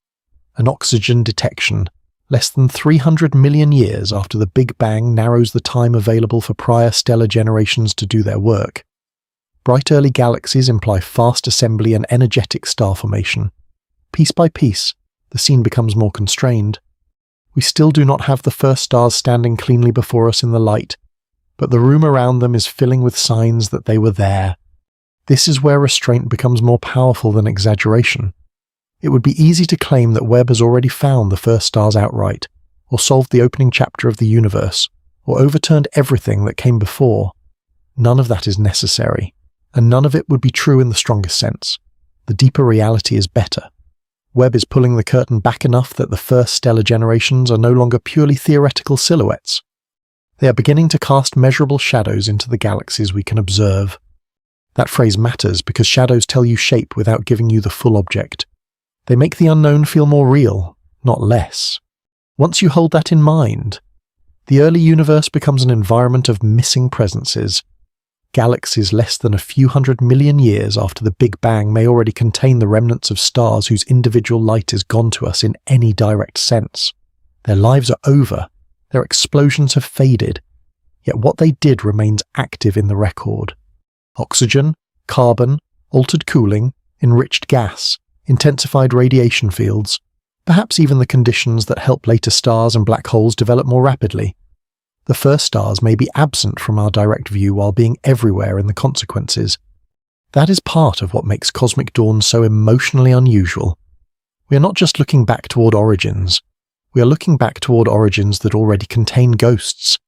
An oxygen detection, less than 300 million years after the Big Bang, narrows the time available for prior stellar generations to do their work. Bright early galaxies imply fast assembly and energetic star formation. Piece by piece, the scene becomes more constrained. We still do not have the first stars standing cleanly before us in the light, but the room around them is filling with signs that they were there. This is where restraint becomes more powerful than exaggeration. It would be easy to claim that Webb has already found the first stars outright, or solved the opening chapter of the universe, or overturned everything that came before. None of that is necessary, and none of it would be true in the strongest sense. The deeper reality is better. Webb is pulling the curtain back enough that the first stellar generations are no longer purely theoretical silhouettes. They are beginning to cast measurable shadows into the galaxies we can observe. That phrase matters because shadows tell you shape without giving you the full object. They make the unknown feel more real, not less. Once you hold that in mind, the early universe becomes an environment of missing presences. Galaxies less than a few 100 million years after the Big Bang may already contain the remnants of stars whose individual light is gone to us in any direct sense. Their lives are over, their explosions have faded, yet what they did remains active in the record. Oxygen, carbon, altered cooling, enriched gas, intensified radiation fields, perhaps even the conditions that help later stars and black holes develop more rapidly. The first stars may be absent from our direct view while being everywhere in the consequences. That is part of what makes cosmic dawn so emotionally unusual. We are not just looking back toward origins. We are looking back toward origins that already contain ghosts.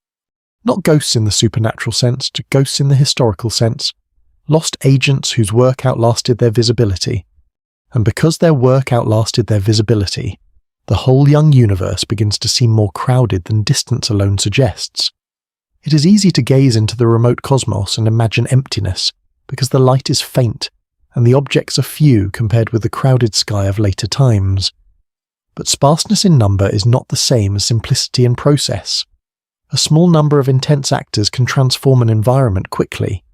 Not ghosts in the supernatural sense, but ghosts in the historical sense. Lost agents whose work outlasted their visibility. And because their work outlasted their visibility, the whole young universe begins to seem more crowded than distance alone suggests. It is easy to gaze into the remote cosmos and imagine emptiness, because the light is faint, and the objects are few compared with the crowded sky of later times. But sparseness in number is not the same as simplicity in process. A small number of intense actors can transform an environment quickly.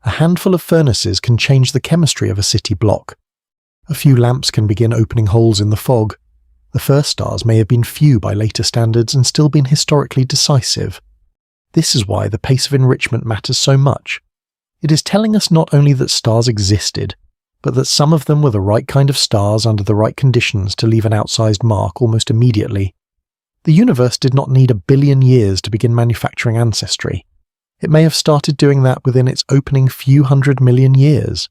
A handful of furnaces can change the chemistry of a city block. A few lamps can begin opening holes in the fog. The first stars may have been few by later standards and still been historically decisive. This is why the pace of enrichment matters so much. It is telling us not only that stars existed, but that some of them were the right kind of stars under the right conditions to leave an outsized mark almost immediately. The universe did not need 1 billion years to begin manufacturing ancestry. It may have started doing that within its opening few 100 million years.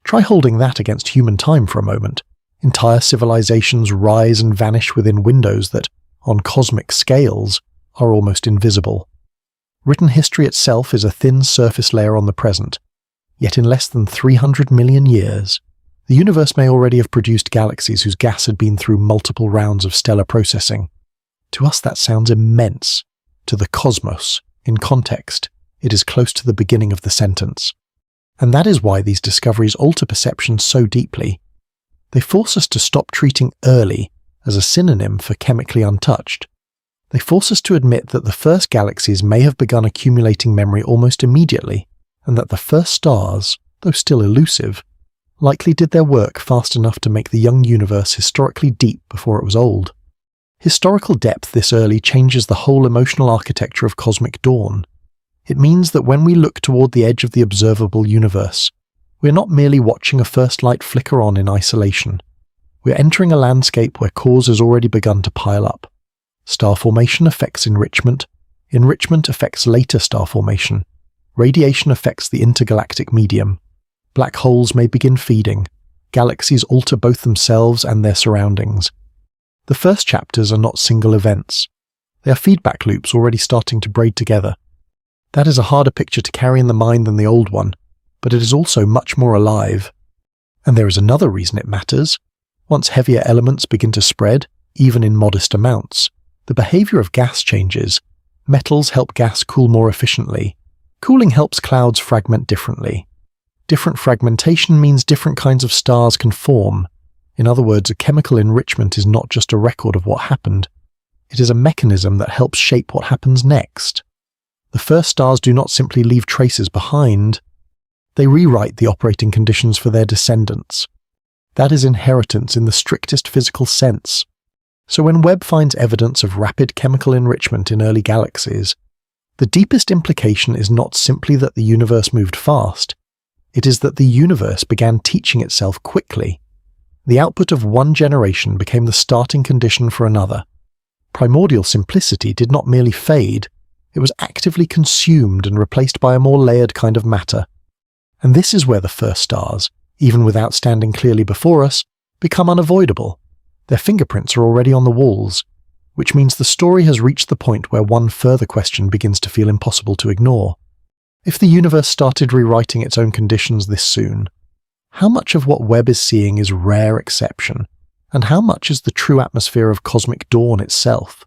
Try holding that against human time for a moment. Entire civilizations rise and vanish within windows that, on cosmic scales, are almost invisible. Written history itself is a thin surface layer on the present, yet in less than 300 million years, the universe may already have produced galaxies whose gas had been through multiple rounds of stellar processing. To us that sounds immense. To the cosmos, in context, it is close to the beginning of the sentence. And that is why these discoveries alter perception so deeply. They force us to stop treating early as a synonym for chemically untouched. They force us to admit that the first galaxies may have begun accumulating memory almost immediately, and that the first stars, though still elusive, likely did their work fast enough to make the young universe historically deep before it was old. Historical depth this early changes the whole emotional architecture of cosmic dawn. It means that when we look toward the edge of the observable universe, we're not merely watching a first light flicker on in isolation. We're entering a landscape where cause has already begun to pile up. Star formation affects enrichment. Enrichment affects later star formation. Radiation affects the intergalactic medium. Black holes may begin feeding. Galaxies alter both themselves and their surroundings. The first chapters are not single events. They are feedback loops already starting to braid together. That is a harder picture to carry in the mind than the old one, but it is also much more alive. And there is another reason it matters. Once heavier elements begin to spread, even in modest amounts, the behavior of gas changes. Metals help gas cool more efficiently. Cooling helps clouds fragment differently. Different fragmentation means different kinds of stars can form. In other words, a chemical enrichment is not just a record of what happened. It is a mechanism that helps shape what happens next. The first stars do not simply leave traces behind. They rewrite the operating conditions for their descendants. That is inheritance in the strictest physical sense. So when Webb finds evidence of rapid chemical enrichment in early galaxies, the deepest implication is not simply that the universe moved fast. It is that the universe began teaching itself quickly. The output of one generation became the starting condition for another. Primordial simplicity did not merely fade, it was actively consumed and replaced by a more layered kind of matter. And this is where the first stars, even without standing clearly before us, become unavoidable. Their fingerprints are already on the walls, which means the story has reached the point where one further question begins to feel impossible to ignore. If the universe started rewriting its own conditions this soon, how much of what Webb is seeing is rare exception, and how much is the true atmosphere of cosmic dawn itself?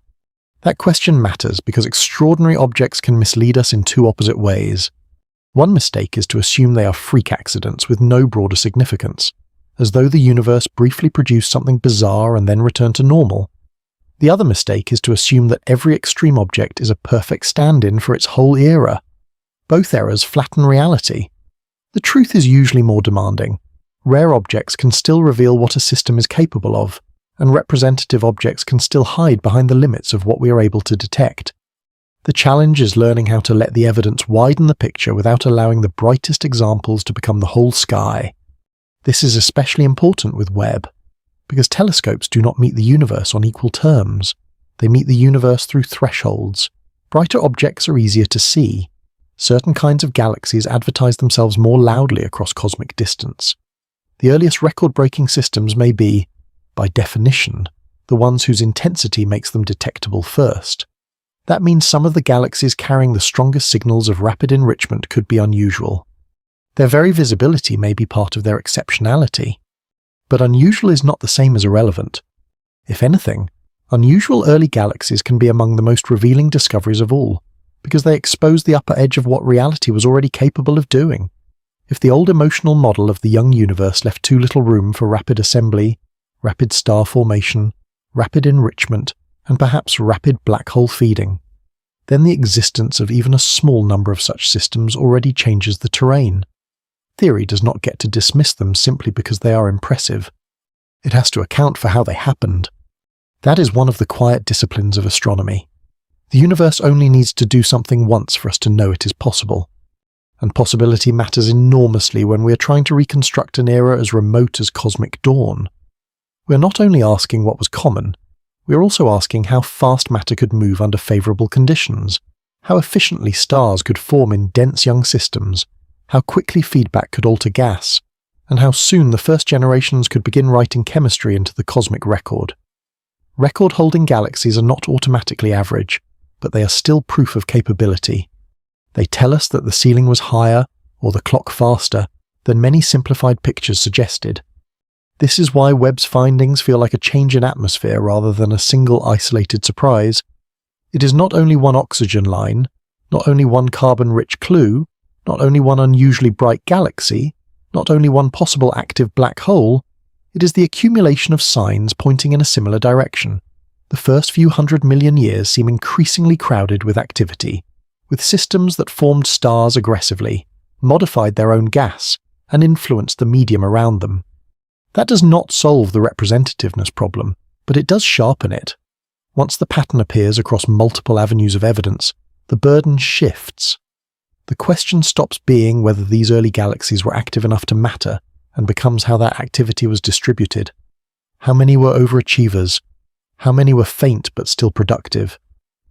That question matters because extraordinary objects can mislead us in two opposite ways. One mistake is to assume they are freak accidents with no broader significance, as though the universe briefly produced something bizarre and then returned to normal. The other mistake is to assume that every extreme object is a perfect stand-in for its whole era. Both errors flatten reality. The truth is usually more demanding. Rare objects can still reveal what a system is capable of, and representative objects can still hide behind the limits of what we are able to detect. The challenge is learning how to let the evidence widen the picture without allowing the brightest examples to become the whole sky. This is especially important with Webb, because telescopes do not meet the universe on equal terms. They meet the universe through thresholds. Brighter objects are easier to see. Certain kinds of galaxies advertise themselves more loudly across cosmic distance. The earliest record-breaking systems may be, by definition, the ones whose intensity makes them detectable first. That means some of the galaxies carrying the strongest signals of rapid enrichment could be unusual. Their very visibility may be part of their exceptionality. But unusual is not the same as irrelevant. If anything, unusual early galaxies can be among the most revealing discoveries of all, because they expose the upper edge of what reality was already capable of doing. If the old emotional model of the young universe left too little room for rapid assembly, rapid star formation, rapid enrichment, and perhaps rapid black hole feeding, then the existence of even a small number of such systems already changes the terrain. Theory does not get to dismiss them simply because they are impressive. It has to account for how they happened. That is one of the quiet disciplines of astronomy. The universe only needs to do something once for us to know it is possible. And possibility matters enormously when we are trying to reconstruct an era as remote as cosmic dawn. We are not only asking what was common, we are also asking how fast matter could move under favourable conditions, how efficiently stars could form in dense young systems, how quickly feedback could alter gas, and how soon the first generations could begin writing chemistry into the cosmic record. Record-holding galaxies are not automatically average, but they are still proof of capability. They tell us that the ceiling was higher, or the clock faster, than many simplified pictures suggested. This is why Webb's findings feel like a change in atmosphere rather than a single isolated surprise. It is not only one oxygen line, not only one carbon-rich clue, not only one unusually bright galaxy, not only one possible active black hole, it is the accumulation of signs pointing in a similar direction. The first few 100 million years seem increasingly crowded with activity, with systems that formed stars aggressively, modified their own gas, and influenced the medium around them. That does not solve the representativeness problem, but it does sharpen it. Once the pattern appears across multiple avenues of evidence, the burden shifts. The question stops being whether these early galaxies were active enough to matter and becomes how that activity was distributed. How many were overachievers? How many were faint but still productive?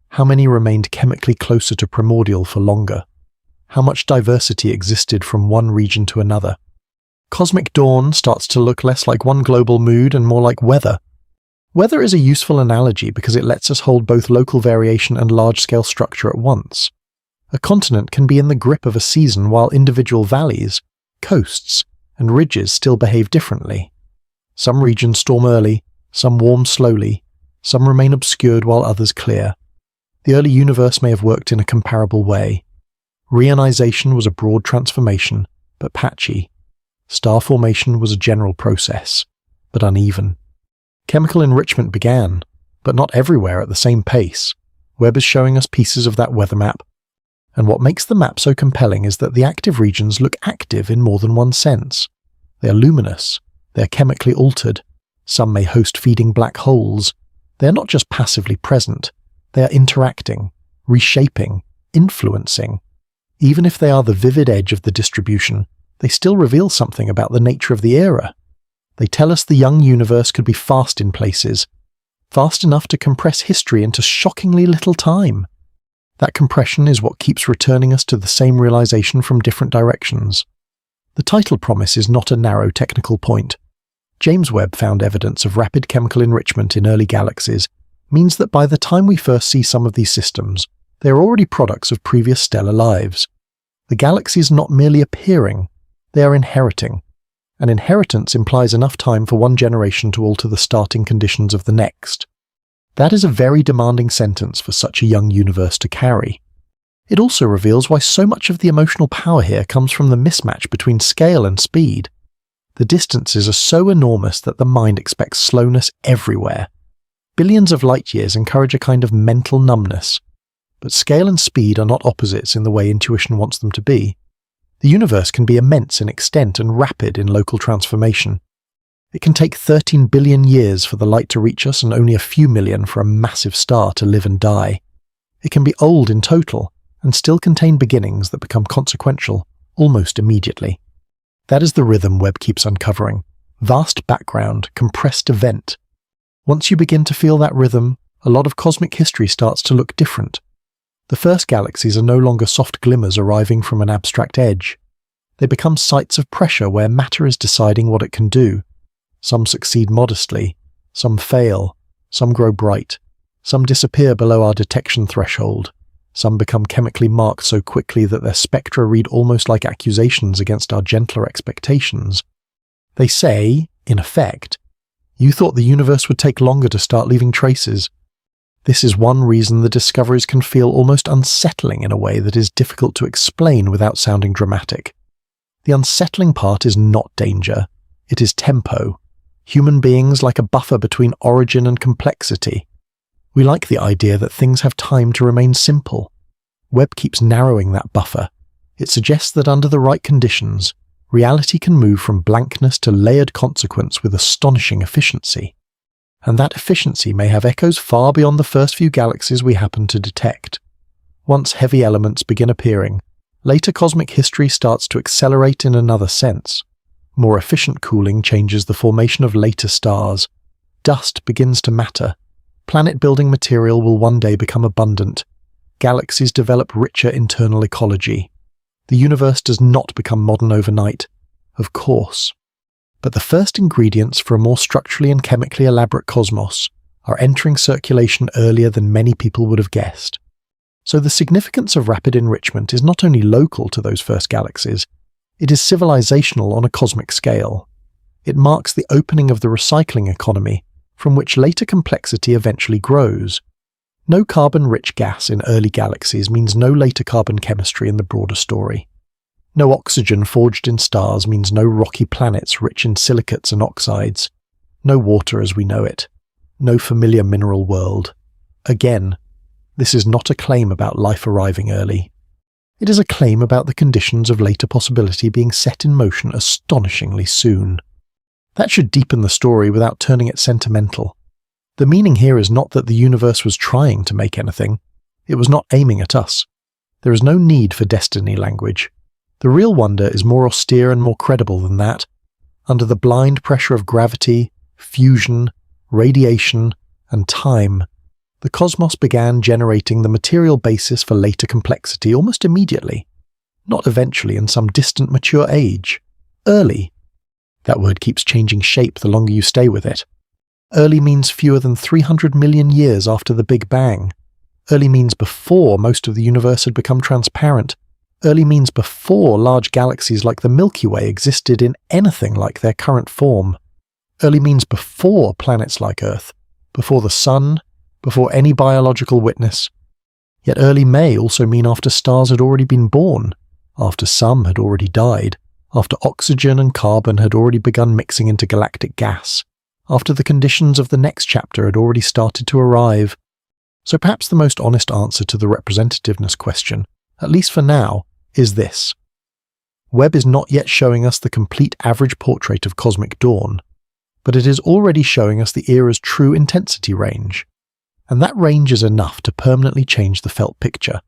How many remained chemically closer to primordial for longer? How much diversity existed from one region to another? Cosmic dawn starts to look less like one global mood and more like weather. Weather is a useful analogy because it lets us hold both local variation and large-scale structure at once. A continent can be in the grip of a season while individual valleys, coasts, and ridges still behave differently. Some regions storm early, some warm slowly, some remain obscured while others clear. The early universe may have worked in a comparable way. Reionization was a broad transformation, but patchy. Star formation was a general process, but uneven. Chemical enrichment began, but not everywhere at the same pace. Webb is showing us pieces of that weather map. And what makes the map so compelling is that the active regions look active in more than one sense. They are luminous. They are chemically altered. Some may host feeding black holes. They are not just passively present. They are interacting, reshaping, influencing. Even if they are the vivid edge of the distribution, they still reveal something about the nature of the era. They tell us the young universe could be fast in places, fast enough to compress history into shockingly little time. That compression is what keeps returning us to the same realization from different directions. The title promise is not a narrow technical point. James Webb found evidence of rapid chemical enrichment in early galaxies means that by the time we first see some of these systems, they are already products of previous stellar lives. The galaxies are not merely appearing, they are inheriting. An inheritance implies enough time for one generation to alter the starting conditions of the next. That is a very demanding sentence for such a young universe to carry. It also reveals why so much of the emotional power here comes from the mismatch between scale and speed. The distances are so enormous that the mind expects slowness everywhere. Billions of light years encourage a kind of mental numbness. But scale and speed are not opposites in the way intuition wants them to be. The universe can be immense in extent and rapid in local transformation. It can take 13 billion years for the light to reach us and only a few million for a massive star to live and die. It can be old in total and still contain beginnings that become consequential almost immediately. That is the rhythm Webb keeps uncovering. Vast background, compressed event. Once you begin to feel that rhythm, a lot of cosmic history starts to look different. The first galaxies are no longer soft glimmers arriving from an abstract edge. They become sites of pressure where matter is deciding what it can do. Some succeed modestly, some fail, some grow bright, some disappear below our detection threshold, some become chemically marked so quickly that their spectra read almost like accusations against our gentler expectations. They say, in effect, you thought the universe would take longer to start leaving traces. This is one reason the discoveries can feel almost unsettling in a way that is difficult to explain without sounding dramatic. The unsettling part is not danger, it is tempo. Human beings like a buffer between origin and complexity. We like the idea that things have time to remain simple. Webb keeps narrowing that buffer. It suggests that under the right conditions, reality can move from blankness to layered consequence with astonishing efficiency. And that efficiency may have echoes far beyond the first few galaxies we happen to detect. Once heavy elements begin appearing, later cosmic history starts to accelerate in another sense. More efficient cooling changes the formation of later stars. Dust begins to matter. Planet-building material will one day become abundant. Galaxies develop richer internal ecology. The universe does not become modern overnight, of course. But the first ingredients for a more structurally and chemically elaborate cosmos are entering circulation earlier than many people would have guessed. So the significance of rapid enrichment is not only local to those first galaxies, it is civilizational on a cosmic scale. It marks the opening of the recycling economy, from which later complexity eventually grows. No carbon-rich gas in early galaxies means no later carbon chemistry in the broader story. No oxygen forged in stars means no rocky planets rich in silicates and oxides. No water as we know it. no familiar mineral world. Again, this is not a claim about life arriving early. It is a claim about the conditions of later possibility being set in motion astonishingly soon. That should deepen the story without turning it sentimental. The meaning here is not that the universe was trying to make anything. It was not aiming at us. There is no need for destiny language. The real wonder is more austere and more credible than that. Under the blind pressure of gravity, fusion, radiation, and time, the cosmos began generating the material basis for later complexity almost immediately. Not eventually in some distant mature age. Early. That word keeps changing shape the longer you stay with it. Early means fewer than 300 million years after the Big Bang. Early means before most of the universe had become transparent. Early means before large galaxies like the Milky Way existed in anything like their current form. Early means before planets like Earth, before the Sun, before any biological witness. Yet early may also mean after stars had already been born, after some had already died, after oxygen and carbon had already begun mixing into galactic gas, after the conditions of the next chapter had already started to arrive. So perhaps the most honest answer to the representativeness question, at least for now, is this. Webb is not yet showing us the complete average portrait of cosmic dawn, but it is already showing us the era's true intensity range. And that range is enough to permanently change the felt picture.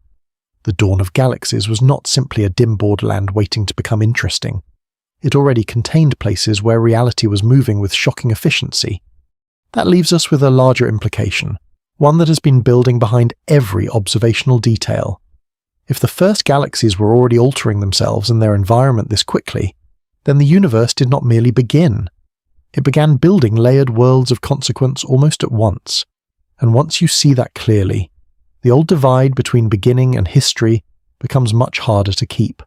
The dawn of galaxies was not simply a dim borderland waiting to become interesting. It already contained places where reality was moving with shocking efficiency. That leaves us with a larger implication, one that has been building behind every observational detail. If the first galaxies were already altering themselves and their environment this quickly, then the universe did not merely begin. It began building layered worlds of consequence almost at once. And once you see that clearly, the old divide between beginning and history becomes much harder to keep.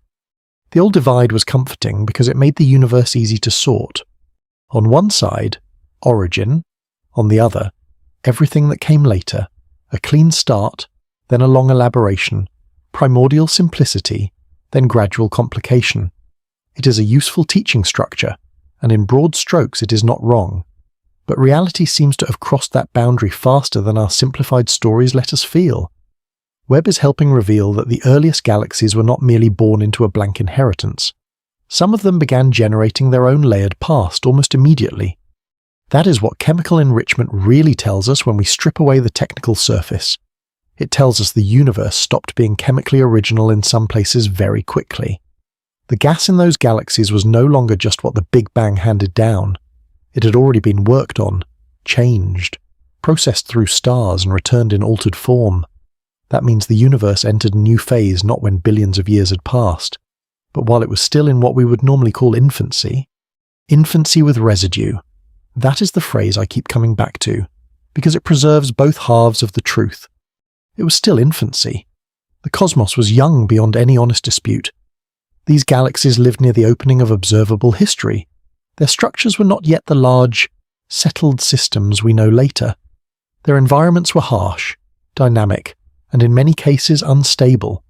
The old divide was comforting because it made the universe easy to sort. On one side, origin. On the other, everything that came later, a clean start, then a long elaboration, primordial simplicity, then gradual complication. It is a useful teaching structure, and in broad strokes it is not wrong. But reality seems to have crossed that boundary faster than our simplified stories let us feel. Webb is helping reveal that the earliest galaxies were not merely born into a blank inheritance. Some of them began generating their own layered past almost immediately. That is what chemical enrichment really tells us when we strip away the technical surface. It tells us the universe stopped being chemically original in some places very quickly. The gas in those galaxies was no longer just what the Big Bang handed down. It had already been worked on, changed, processed through stars and returned in altered form. That means the universe entered a new phase not when billions of years had passed, but while it was still in what we would normally call infancy. Infancy with residue. That is the phrase I keep coming back to, because it preserves both halves of the truth. It was still infancy. The cosmos was young beyond any honest dispute. These galaxies lived near the opening of observable history. Their structures were not yet the large, settled systems we know later. Their environments were harsh, dynamic, and in many cases unstable.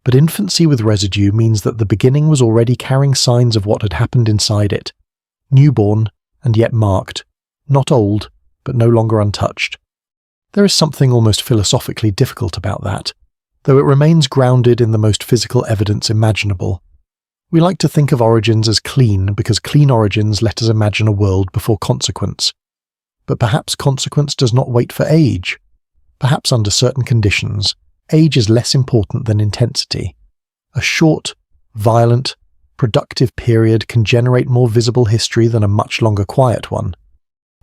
But infancy with residue means that the beginning was already carrying signs of what had happened inside it. Newborn, and yet marked. Not old, but no longer untouched. There is something almost philosophically difficult about that, though it remains grounded in the most physical evidence imaginable. We like to think of origins as clean because clean origins let us imagine a world before consequence. But perhaps consequence does not wait for age. Perhaps under certain conditions, age is less important than intensity. A short, violent, productive period can generate more visible history than a much longer quiet one.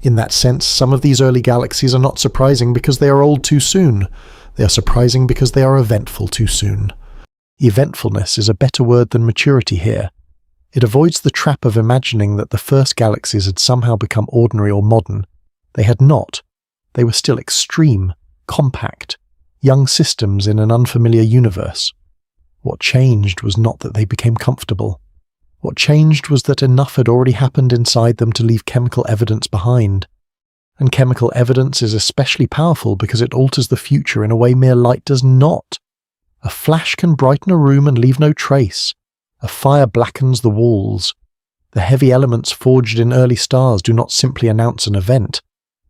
In that sense, some of these early galaxies are not surprising because they are old too soon. They are surprising because they are eventful too soon. Eventfulness is a better word than maturity here. It avoids the trap of imagining that the first galaxies had somehow become ordinary or modern. They had not. They were still extreme, compact, young systems in an unfamiliar universe. What changed was not that they became comfortable. What changed was that enough had already happened inside them to leave chemical evidence behind. And chemical evidence is especially powerful because it alters the future in a way mere light does not. A flash can brighten a room and leave no trace. A fire blackens the walls. The heavy elements forged in early stars do not simply announce an event.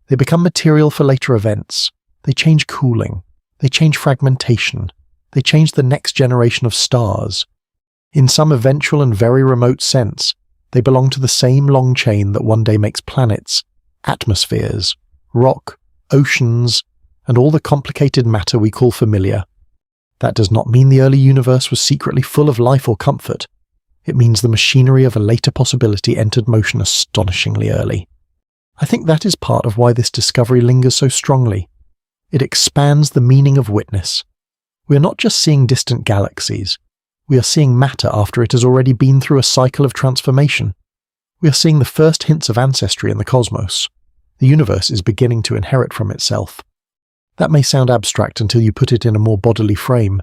They become material for later events. They change cooling. They change fragmentation. They change the next generation of stars. In some eventual and very remote sense, they belong to the same long chain that one day makes planets, atmospheres, rock, oceans, and all the complicated matter we call familiar. That does not mean the early universe was secretly full of life or comfort. It means the machinery of a later possibility entered motion astonishingly early. I think that is part of why this discovery lingers so strongly. It expands the meaning of witness. We are not just seeing distant galaxies. We are seeing matter after it has already been through a cycle of transformation. We are seeing the first hints of ancestry in the cosmos. The universe is beginning to inherit from itself. That may sound abstract until you put it in a more bodily frame.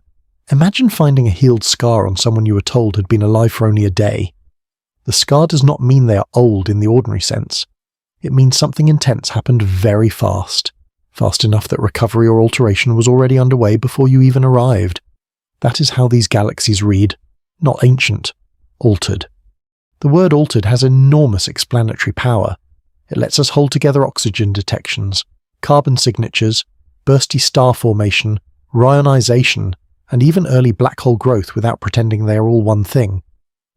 Imagine finding a healed scar on someone you were told had been alive for only a day. The scar does not mean they are old in the ordinary sense. It means something intense happened very fast. Fast enough that recovery or alteration was already underway before you even arrived. That is how these galaxies read. Not ancient. Altered. The word altered has enormous explanatory power. It lets us hold together oxygen detections, carbon signatures, bursty star formation, reionization, and even early black hole growth without pretending they are all one thing.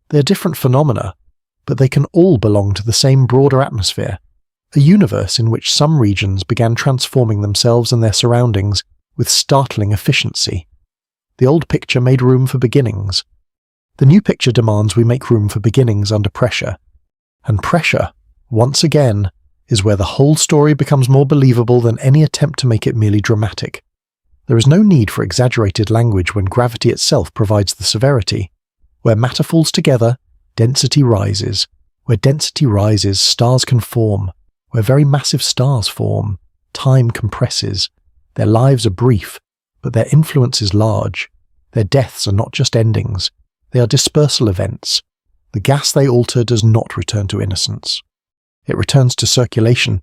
They are different phenomena, but they can all belong to the same broader atmosphere, a universe in which some regions began transforming themselves and their surroundings with startling efficiency. The old picture made room for beginnings. The new picture demands we make room for beginnings under pressure. And pressure, once again, is where the whole story becomes more believable than any attempt to make it merely dramatic. There is no need for exaggerated language when gravity itself provides the severity. Where matter falls together, density rises. Where density rises, stars can form. Where very massive stars form, time compresses. Their lives are brief, but their influence is large. Their deaths are not just endings. They are dispersal events. The gas they alter does not return to innocence. It returns to circulation.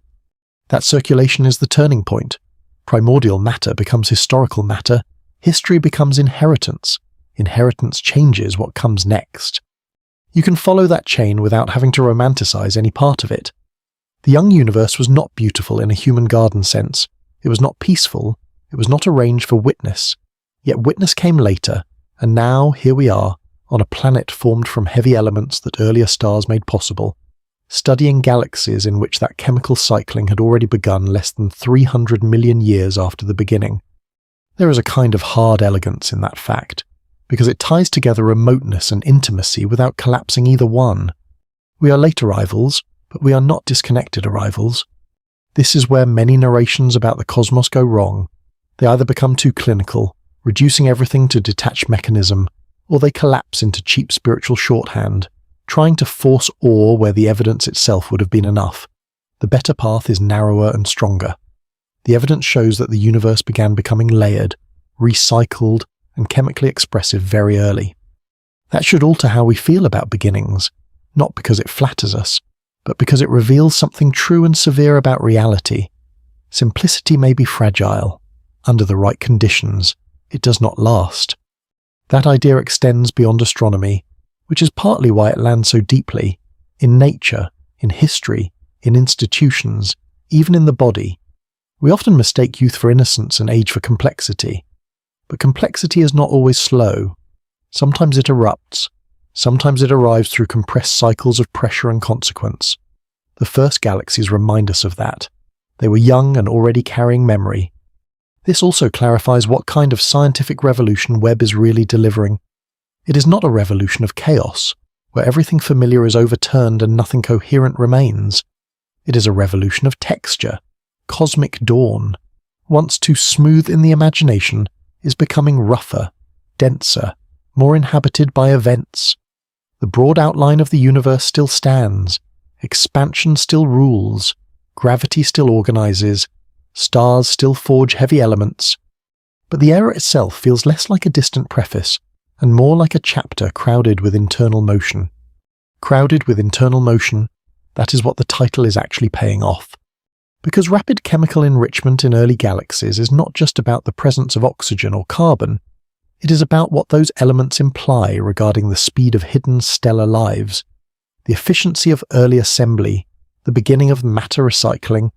That circulation is the turning point. Primordial matter becomes historical matter. History becomes inheritance. Inheritance changes what comes next. You can follow that chain without having to romanticize any part of it. The young universe was not beautiful in a human garden sense. It was not peaceful. It was not arranged for witness. Yet witness came later, and now here we are, on a planet formed from heavy elements that earlier stars made possible, studying galaxies in which that chemical cycling had already begun less than 300 million years after the beginning. There is a kind of hard elegance in that fact, because it ties together remoteness and intimacy without collapsing either one. We are late arrivals, but we are not disconnected arrivals. This is where many narrations about the cosmos go wrong. They either become too clinical, reducing everything to detached mechanism, or they collapse into cheap spiritual shorthand, trying to force awe where the evidence itself would have been enough. The better path is narrower and stronger. The evidence shows that the universe began becoming layered, recycled, and chemically expressive very early. That should alter how we feel about beginnings, not because it flatters us, but because it reveals something true and severe about reality. Simplicity may be fragile. Under the right conditions, it does not last. That idea extends beyond astronomy, which is partly why it lands so deeply, in nature, in history, in institutions, even in the body. We often mistake youth for innocence and age for complexity. But complexity is not always slow. Sometimes it erupts. Sometimes it arrives through compressed cycles of pressure and consequence. The first galaxies remind us of that. They were young and already carrying memory. This also clarifies what kind of scientific revolution Webb is really delivering. It is not a revolution of chaos, where everything familiar is overturned and nothing coherent remains. It is a revolution of texture. Cosmic dawn, once too smooth in the imagination, is becoming rougher, denser, more inhabited by events. The broad outline of the universe still stands. Expansion still rules. Gravity still organizes. Stars still forge heavy elements. But the era itself feels less like a distant preface, and more like a chapter crowded with internal motion. Crowded with internal motion, that is what the title is actually paying off. Because rapid chemical enrichment in early galaxies is not just about the presence of oxygen or carbon, it is about what those elements imply regarding the speed of hidden stellar lives, the efficiency of early assembly, the beginning of matter recycling,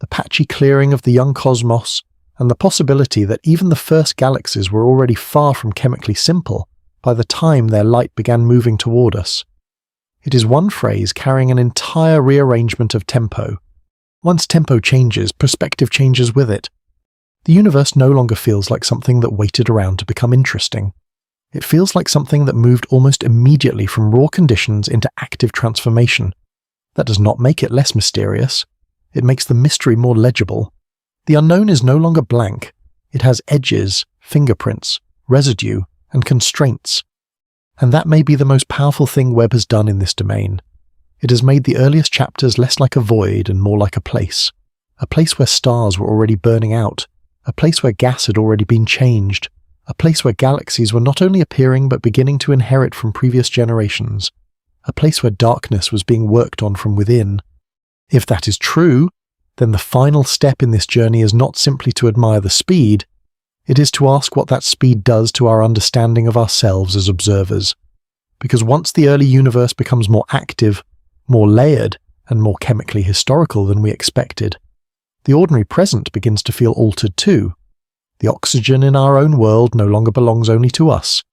the patchy clearing of the young cosmos, and the possibility that even the first galaxies were already far from chemically simple by the time their light began moving toward us. It is one phrase carrying an entire rearrangement of tempo. Once tempo changes, perspective changes with it. The universe no longer feels like something that waited around to become interesting. It feels like something that moved almost immediately from raw conditions into active transformation. That does not make it less mysterious. It makes the mystery more legible. The unknown is no longer blank. It has edges, fingerprints, residue, and constraints. And that may be the most powerful thing Webb has done in this domain. It has made the earliest chapters less like a void and more like a place where stars were already burning out, a place where gas had already been changed, a place where galaxies were not only appearing but beginning to inherit from previous generations, a place where darkness was being worked on from within. If that is true, then the final step in this journey is not simply to admire the speed, it is to ask what that speed does to our understanding of ourselves as observers. Because once the early universe becomes more active, more layered, and more chemically historical than we expected, the ordinary present begins to feel altered too. The oxygen in our own world no longer belongs only to us.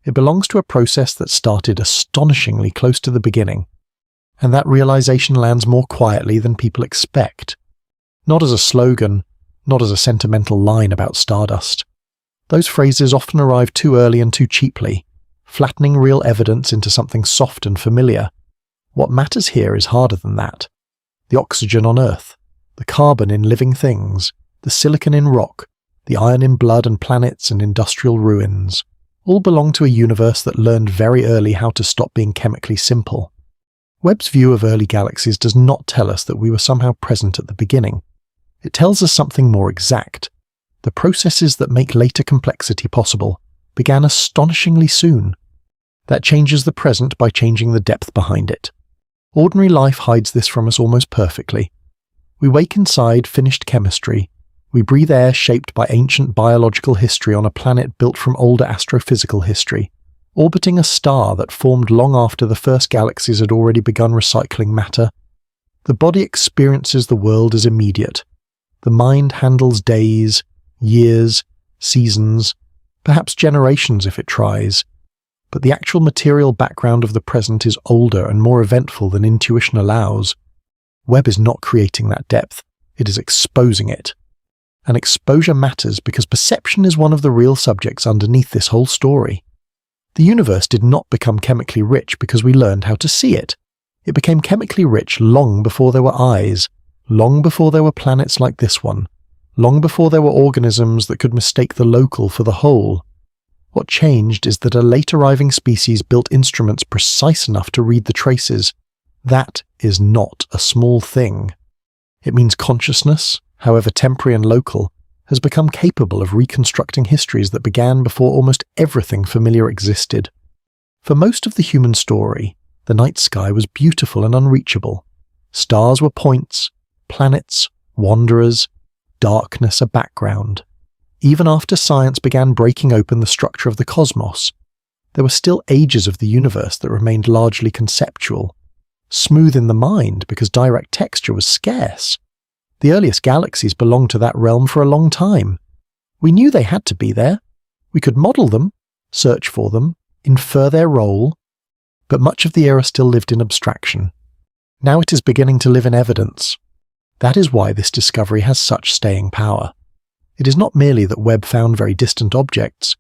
It belongs to a process that started astonishingly close to the beginning, and that realization lands more quietly than people expect. Not as a slogan, not as a sentimental line about stardust. Those phrases often arrive too early and too cheaply, flattening real evidence into something soft and familiar. What matters here is harder than that. The oxygen on Earth, the carbon in living things, the silicon in rock, the iron in blood and planets and industrial ruins, all belong to a universe that learned very early how to stop being chemically simple. Webb's view of early galaxies does not tell us that we were somehow present at the beginning. It tells us something more exact. The processes that make later complexity possible began astonishingly soon. That changes the present by changing the depth behind it. Ordinary life hides this from us almost perfectly. We wake inside finished chemistry. We breathe air shaped by ancient biological history on a planet built from older astrophysical history, orbiting a star that formed long after the first galaxies had already begun recycling matter. The body experiences the world as immediate. The mind handles days, years, seasons, perhaps generations if it tries. But the actual material background of the present is older and more eventful than intuition allows. Webb is not creating that depth, it is exposing it. And exposure matters because perception is one of the real subjects underneath this whole story. The universe did not become chemically rich because we learned how to see it. It became chemically rich long before there were eyes, long before there were planets like this one, long before there were organisms that could mistake the local for the whole. What changed is that a late-arriving species built instruments precise enough to read the traces. That is not a small thing. It means consciousness, however temporary and local, has become capable of reconstructing histories that began before almost everything familiar existed. For most of the human story, the night sky was beautiful and unreachable. Stars were points, planets, wanderers, darkness a background. Even after science began breaking open the structure of the cosmos, there were still ages of the universe that remained largely conceptual, smooth in the mind because direct texture was scarce. The earliest galaxies belonged to that realm for a long time. We knew they had to be there. We could model them, search for them, infer their role, but much of the era still lived in abstraction. Now it is beginning to live in evidence. That is why this discovery has such staying power. It is not merely that Webb found very distant objects.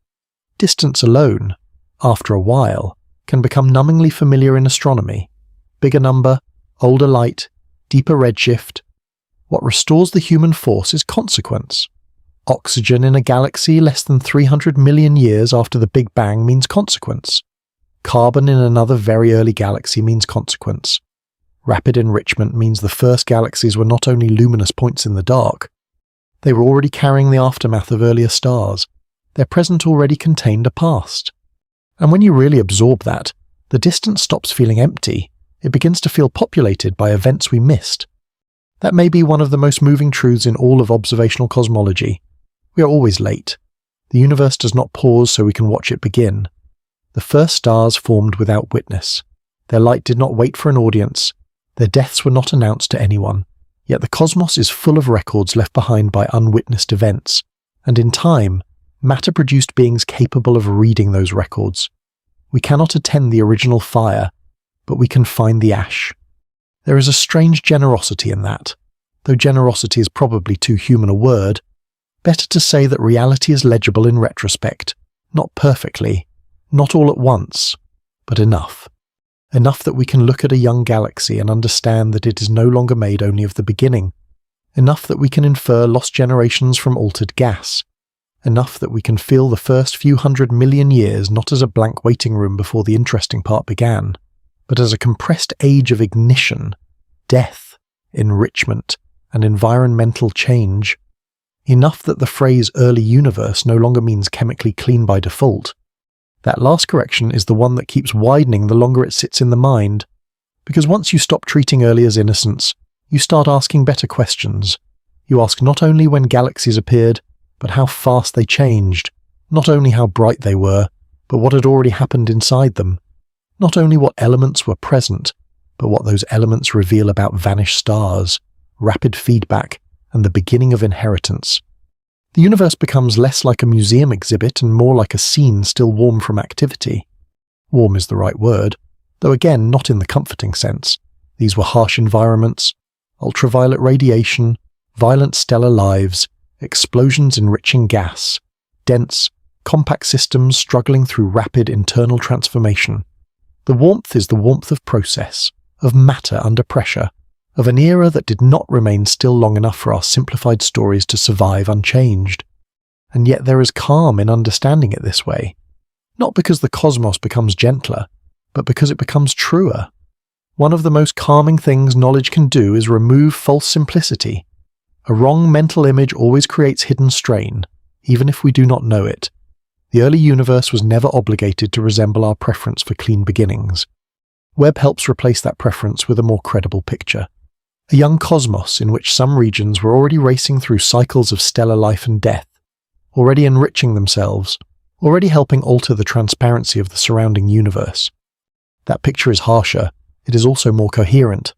Distance alone, after a while, can become numbingly familiar in astronomy. Bigger number, older light, deeper redshift. What restores the human force is consequence. Oxygen in a galaxy less than 300 million years after the Big Bang means consequence. Carbon in another very early galaxy means consequence. Rapid enrichment means the first galaxies were not only luminous points in the dark, they were already carrying the aftermath of earlier stars. Their present already contained a past. And when you really absorb that, the distance stops feeling empty. It begins to feel populated by events we missed. That may be one of the most moving truths in all of observational cosmology. We are always late. The universe does not pause so we can watch it begin. The first stars formed without witness. Their light did not wait for an audience. Their deaths were not announced to anyone. Yet the cosmos is full of records left behind by unwitnessed events, and in time, matter produced beings capable of reading those records. We cannot attend the original fire, but we can find the ash. There is a strange generosity in that, though generosity is probably too human a word. Better to say that reality is legible in retrospect, not perfectly, not all at once, but enough. Enough that we can look at a young galaxy and understand that it is no longer made only of the beginning. Enough that we can infer lost generations from altered gas. Enough that we can feel the first few 100 million years not as a blank waiting room before the interesting part began, but as a compressed age of ignition, death, enrichment, and environmental change. Enough that the phrase early universe no longer means chemically clean by default. That last correction is the one that keeps widening the longer it sits in the mind, because once you stop treating early as innocence, you start asking better questions. You ask not only when galaxies appeared, but how fast they changed, not only how bright they were, but what had already happened inside them. Not only what elements were present, but what those elements reveal about vanished stars, rapid feedback, and the beginning of inheritance. The universe becomes less like a museum exhibit and more like a scene still warm from activity. Warm is the right word, though again not in the comforting sense. These were harsh environments, ultraviolet radiation, violent stellar lives, explosions enriching gas, dense, compact systems struggling through rapid internal transformation. The warmth is the warmth of process, of matter under pressure, of an era that did not remain still long enough for our simplified stories to survive unchanged. And yet there is calm in understanding it this way, not because the cosmos becomes gentler, but because it becomes truer. One of the most calming things knowledge can do is remove false simplicity. A wrong mental image always creates hidden strain, even if we do not know it. The early universe was never obligated to resemble our preference for clean beginnings. Webb helps replace that preference with a more credible picture. A young cosmos in which some regions were already racing through cycles of stellar life and death, already enriching themselves, already helping alter the transparency of the surrounding universe. That picture is harsher, it is also more coherent.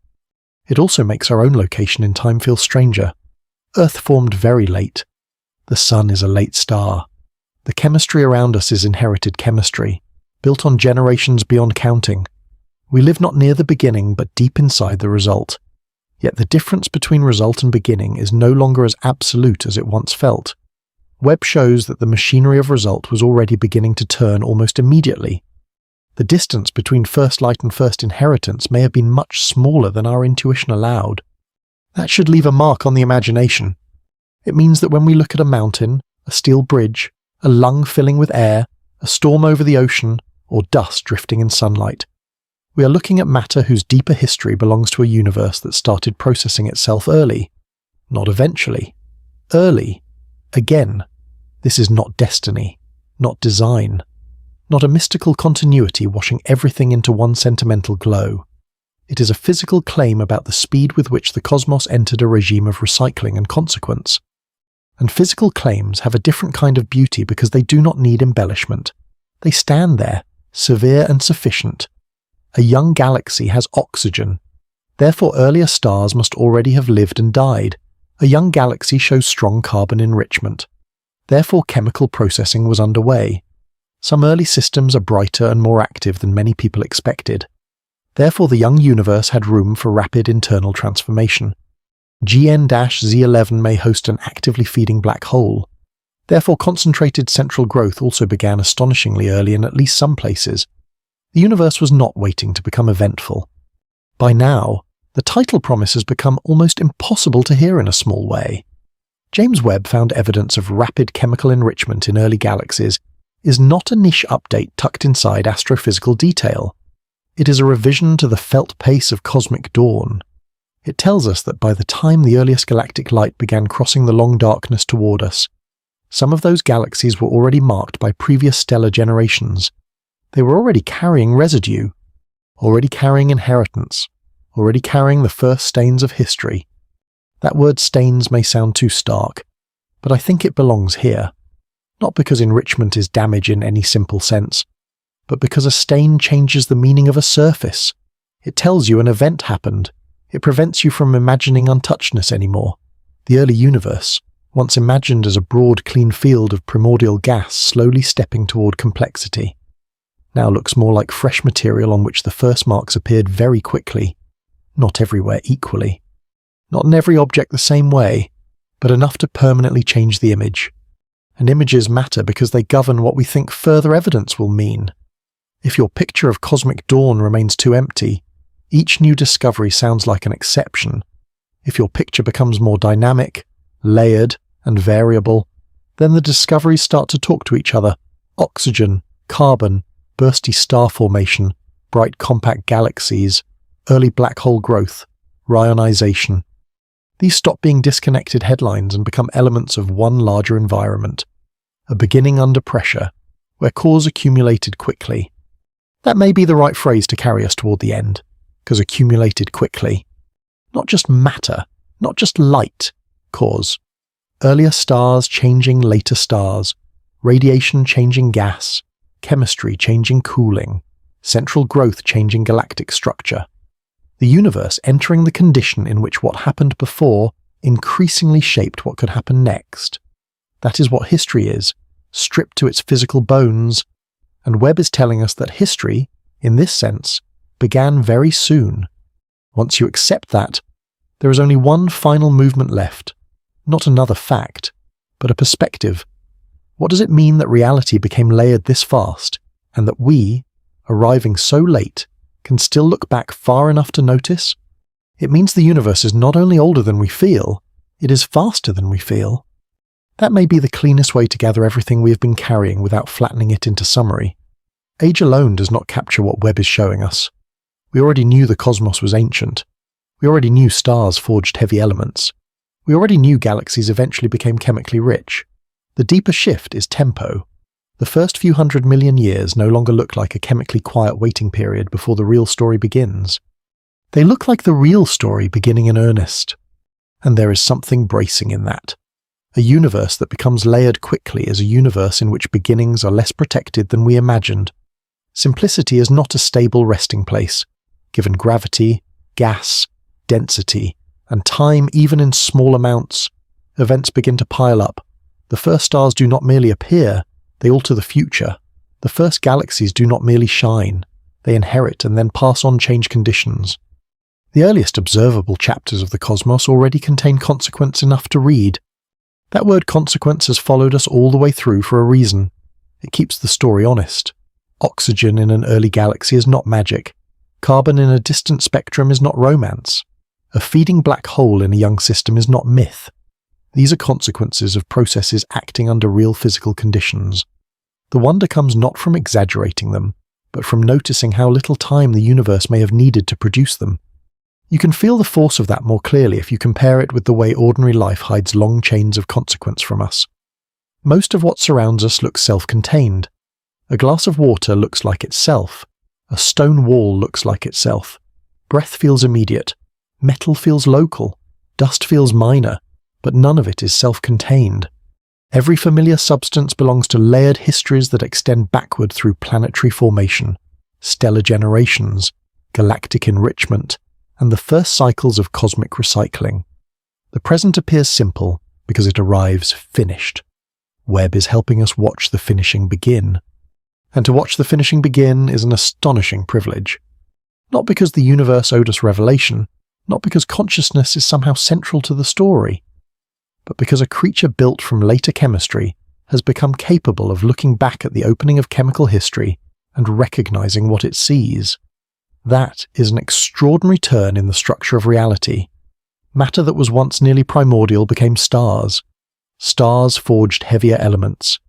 It also makes our own location in time feel stranger. Earth formed very late. The sun is a late star. The chemistry around us is inherited chemistry, built on generations beyond counting. We live not near the beginning, but deep inside the result. Yet the difference between result and beginning is no longer as absolute as it once felt. Webb shows that the machinery of result was already beginning to turn almost immediately. The distance between first light and first inheritance may have been much smaller than our intuition allowed. That should leave a mark on the imagination. It means that when we look at a mountain, a steel bridge, a lung filling with air, a storm over the ocean, or dust drifting in sunlight, we are looking at matter whose deeper history belongs to a universe that started processing itself early. Not eventually. Early. Again. This is not destiny. Not design. Not a mystical continuity washing everything into one sentimental glow. It is a physical claim about the speed with which the cosmos entered a regime of recycling and consequence. And physical claims have a different kind of beauty because they do not need embellishment. They stand there, severe and sufficient. A young galaxy has oxygen. Therefore earlier stars must already have lived and died. A young galaxy shows strong carbon enrichment. Therefore chemical processing was underway. Some early systems are brighter and more active than many people expected. Therefore the young universe had room for rapid internal transformation. GN-z11 may host an actively feeding black hole. Therefore concentrated central growth also began astonishingly early in at least some places. The universe was not waiting to become eventful. By now, the title promise has become almost impossible to hear in a small way. James Webb found evidence of rapid chemical enrichment in early galaxies is not a niche update tucked inside astrophysical detail. It is a revision to the felt pace of cosmic dawn. It tells us that by the time the earliest galactic light began crossing the long darkness toward us, some of those galaxies were already marked by previous stellar generations. They were already carrying residue, already carrying inheritance, already carrying the first stains of history. That word stains may sound too stark, but I think it belongs here. Not because enrichment is damage in any simple sense, but because a stain changes the meaning of a surface. It tells you an event happened. It prevents you from imagining untouchedness anymore. The early universe, once imagined as a broad, clean field of primordial gas slowly stepping toward complexity, now looks more like fresh material on which the first marks appeared very quickly, not everywhere equally, not in every object the same way, but enough to permanently change the image. And images matter because they govern what we think further evidence will mean. If your picture of cosmic dawn remains too empty, each new discovery sounds like an exception. If your picture becomes more dynamic, layered, and variable, then the discoveries start to talk to each other. Oxygen, carbon, bursty star formation, bright compact galaxies, early black hole growth, Reionization. These stop being disconnected headlines and become elements of one larger environment, a beginning under pressure, where cause accumulated quickly. That may be the right phrase to carry us toward the end, because accumulated quickly. Not just matter, not just light, cause. Earlier stars changing later stars, radiation changing gas, chemistry changing cooling, central growth changing galactic structure. The universe entering the condition in which what happened before increasingly shaped what could happen next. That is what history is, stripped to its physical bones, and Webb is telling us that history, in this sense, began very soon. Once you accept that, there is only one final movement left, not another fact, but a perspective. What does it mean that reality became layered this fast, and that we, arriving so late, can still look back far enough to notice? It means the universe is not only older than we feel, it is faster than we feel. That may be the cleanest way to gather everything we have been carrying without flattening it into summary. Age alone does not capture what Webb is showing us. We already knew the cosmos was ancient. We already knew stars forged heavy elements. We already knew galaxies eventually became chemically rich. The deeper shift is tempo. The first few 100 million years no longer look like a chemically quiet waiting period before the real story begins. They look like the real story beginning in earnest. And there is something bracing in that. A universe that becomes layered quickly is a universe in which beginnings are less protected than we imagined. Simplicity is not a stable resting place. Given gravity, gas, density, and time even in small amounts, events begin to pile up. The first stars do not merely appear, they alter the future. The first galaxies do not merely shine, they inherit and then pass on change conditions. The earliest observable chapters of the cosmos already contain consequence enough to read. That word consequence has followed us all the way through for a reason. It keeps the story honest. Oxygen in an early galaxy is not magic. Carbon in a distant spectrum is not romance. A feeding black hole in a young system is not myth. These are consequences of processes acting under real physical conditions. The wonder comes not from exaggerating them, but from noticing how little time the universe may have needed to produce them. You can feel the force of that more clearly if you compare it with the way ordinary life hides long chains of consequence from us. Most of what surrounds us looks self-contained. A glass of water looks like itself. A stone wall looks like itself. Breath feels immediate. Metal feels local. Dust feels minor. But none of it is self-contained. Every familiar substance belongs to layered histories that extend backward through planetary formation, stellar generations, galactic enrichment, and the first cycles of cosmic recycling. The present appears simple because it arrives finished. Webb is helping us watch the finishing begin. And to watch the finishing begin is an astonishing privilege. Not because the universe owed us revelation, not because consciousness is somehow central to the story, but because a creature built from later chemistry has become capable of looking back at the opening of chemical history and recognizing what it sees. That is an extraordinary turn in the structure of reality. Matter that was once nearly primordial became stars. Stars forged heavier elements.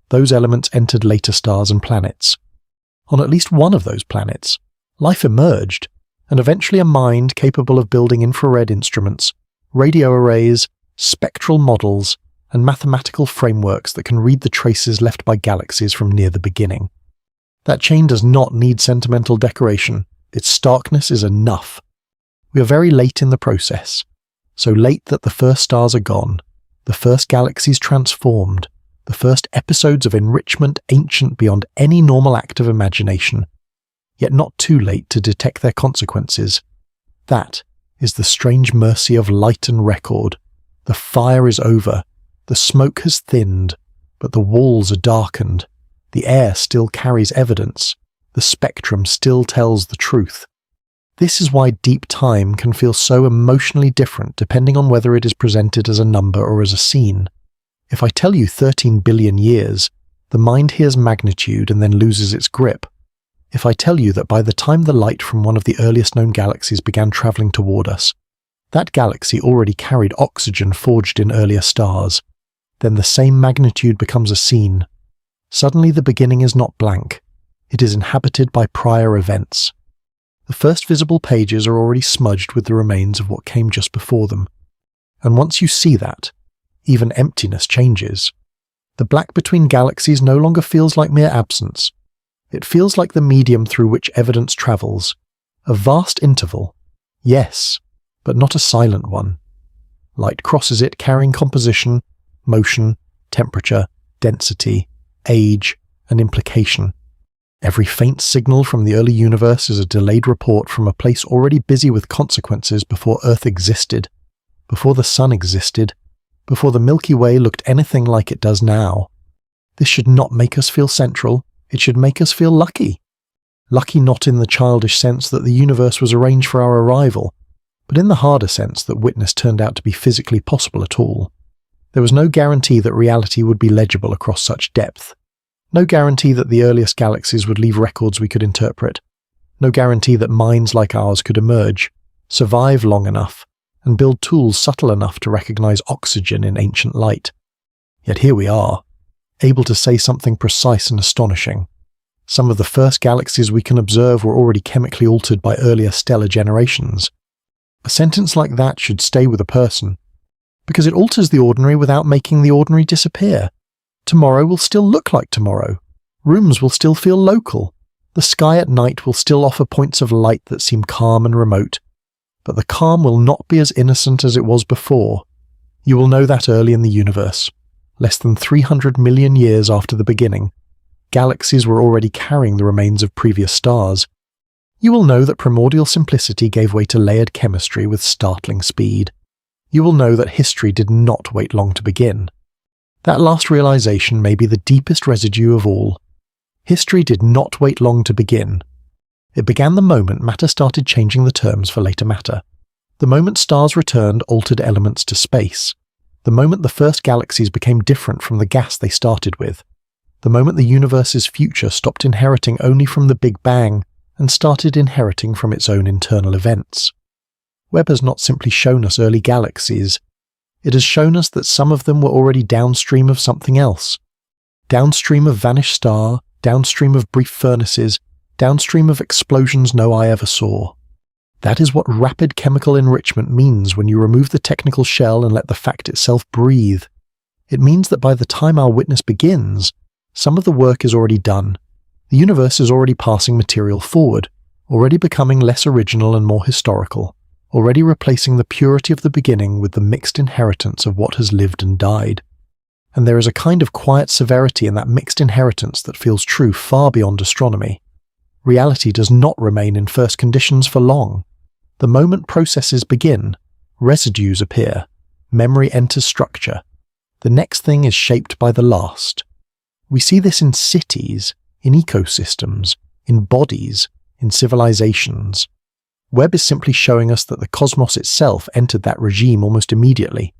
Those elements entered later stars and planets. On at least one of those planets, life emerged, and eventually a mind capable of building infrared instruments, radio arrays, spectral models, and mathematical frameworks that can read the traces left by galaxies from near the beginning. That chain does not need sentimental decoration. Its starkness is enough. We are very late in the process. So late that the first stars are gone, the first galaxies transformed, the first episodes of enrichment ancient beyond any normal act of imagination, yet not too late to detect their consequences. That is the strange mercy of light and record. The fire is over, the smoke has thinned, but the walls are darkened. The air still carries evidence, the spectrum still tells the truth. This is why deep time can feel so emotionally different depending on whether it is presented as a number or as a scene. If I tell you 13 billion years, the mind hears magnitude and then loses its grip. If I tell you that by the time the light from one of the earliest known galaxies began travelling toward us, that galaxy already carried oxygen forged in earlier stars, then the same magnitude becomes a scene. Suddenly the beginning is not blank. It is inhabited by prior events. The first visible pages are already smudged with the remains of what came just before them. And once you see that, even emptiness changes. The black between galaxies no longer feels like mere absence. It feels like the medium through which evidence travels. A vast interval, yes, but not a silent one. Light crosses it carrying composition, motion, temperature, density, age, and implication. Every faint signal from the early universe is a delayed report from a place already busy with consequences before Earth existed, before the Sun existed, before the Milky Way looked anything like it does now. This should not make us feel central, it should make us feel lucky. Lucky not in the childish sense that the universe was arranged for our arrival, but in the harder sense that witness turned out to be physically possible at all. There was no guarantee that reality would be legible across such depth. No guarantee that the earliest galaxies would leave records we could interpret. No guarantee that minds like ours could emerge, survive long enough, and build tools subtle enough to recognize oxygen in ancient light. Yet here we are, able to say something precise and astonishing. Some of the first galaxies we can observe were already chemically altered by earlier stellar generations. A sentence like that should stay with a person, because it alters the ordinary without making the ordinary disappear. Tomorrow will still look like tomorrow. Rooms will still feel local. The sky at night will still offer points of light that seem calm and remote. But the calm will not be as innocent as it was before. You will know that early in the universe, less than 300 million years after the beginning, galaxies were already carrying the remains of previous stars. You will know that primordial simplicity gave way to layered chemistry with startling speed. You will know that history did not wait long to begin. That last realization may be the deepest residue of all. History did not wait long to begin. It began the moment matter started changing the terms for later matter. The moment stars returned altered elements to space. The moment the first galaxies became different from the gas they started with. The moment the universe's future stopped inheriting only from the Big Bang and started inheriting from its own internal events. Webb has not simply shown us early galaxies. It has shown us that some of them were already downstream of something else. Downstream of vanished star, downstream of brief furnaces, downstream of explosions no eye ever saw. That is what rapid chemical enrichment means when you remove the technical shell and let the fact itself breathe. It means that by the time our witness begins, some of the work is already done. The universe is already passing material forward, already becoming less original and more historical, already replacing the purity of the beginning with the mixed inheritance of what has lived and died. And there is a kind of quiet severity in that mixed inheritance that feels true far beyond astronomy. Reality does not remain in first conditions for long. The moment processes begin, residues appear, memory enters structure. The next thing is shaped by the last. We see this in cities, in ecosystems, in bodies, in civilizations. Webb is simply showing us that the cosmos itself entered that regime almost immediately.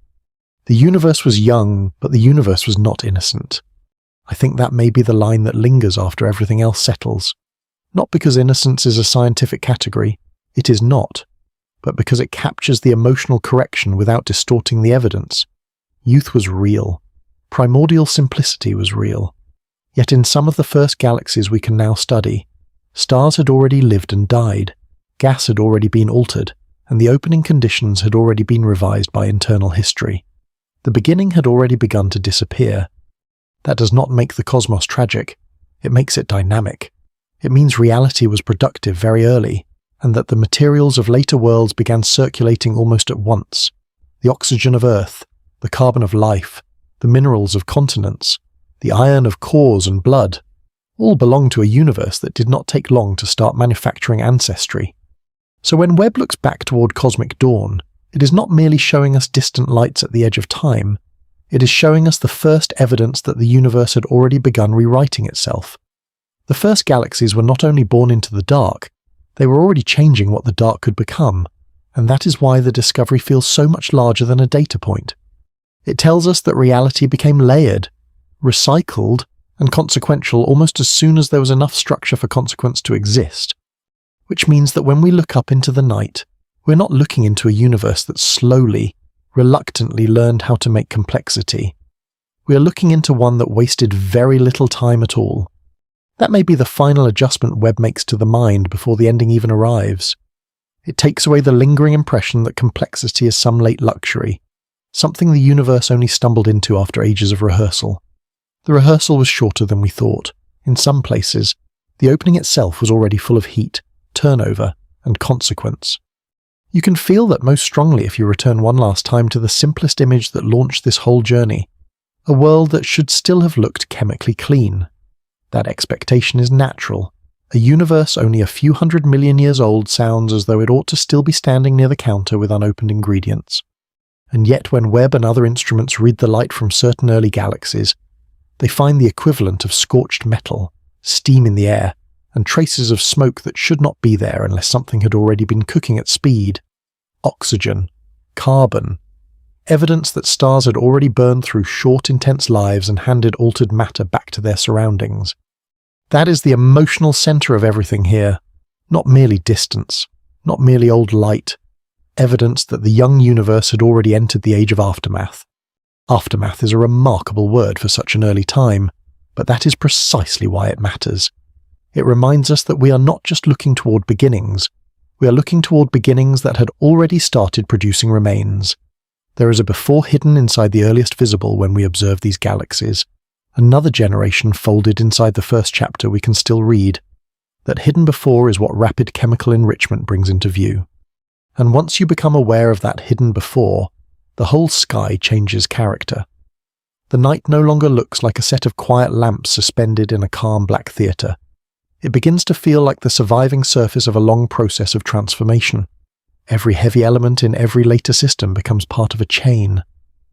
The universe was young, but the universe was not innocent. I think that may be the line that lingers after everything else settles. Not because innocence is a scientific category, it is not, but because it captures the emotional correction without distorting the evidence. Youth was real. Primordial simplicity was real. Yet in some of the first galaxies we can now study, stars had already lived and died. Gas had already been altered, and the opening conditions had already been revised by internal history. The beginning had already begun to disappear. That does not make the cosmos tragic. It makes it dynamic. It means reality was productive very early, and that the materials of later worlds began circulating almost at once. The oxygen of Earth, the carbon of life, the minerals of continents, the iron of cores and blood, all belong to a universe that did not take long to start manufacturing ancestry. So when Webb looks back toward cosmic dawn, it is not merely showing us distant lights at the edge of time, it is showing us the first evidence that the universe had already begun rewriting itself. The first galaxies were not only born into the dark, they were already changing what the dark could become, and that is why the discovery feels so much larger than a data point. It tells us that reality became layered, recycled, and consequential almost as soon as there was enough structure for consequence to exist, which means that when we look up into the night, we're not looking into a universe that slowly, reluctantly learned how to make complexity. We are looking into one that wasted very little time at all. That may be the final adjustment Webb makes to the mind before the ending even arrives. It takes away the lingering impression that complexity is some late luxury, something the universe only stumbled into after ages of rehearsal. The rehearsal was shorter than we thought. In some places, the opening itself was already full of heat, turnover, and consequence. You can feel that most strongly if you return one last time to the simplest image that launched this whole journey, a world that should still have looked chemically clean. That expectation is natural. A universe only a few 100 million years old sounds as though it ought to still be standing near the counter with unopened ingredients. And yet when Webb and other instruments read the light from certain early galaxies, they find the equivalent of scorched metal, steam in the air, and traces of smoke that should not be there unless something had already been cooking at speed. Oxygen, carbon, evidence that stars had already burned through short, intense lives and handed altered matter back to their surroundings. That is the emotional center of everything here, not merely distance, not merely old light, evidence that the young universe had already entered the age of aftermath. Aftermath is a remarkable word for such an early time, but that is precisely why it matters. It reminds us that we are not just looking toward beginnings, we are looking toward beginnings that had already started producing remains. There is a before hidden inside the earliest visible when we observe these galaxies, another generation folded inside the first chapter we can still read. That hidden before is what rapid chemical enrichment brings into view. And once you become aware of that hidden before, the whole sky changes character. The night no longer looks like a set of quiet lamps suspended in a calm black theatre. It begins to feel like the surviving surface of a long process of transformation. Every heavy element in every later system becomes part of a chain.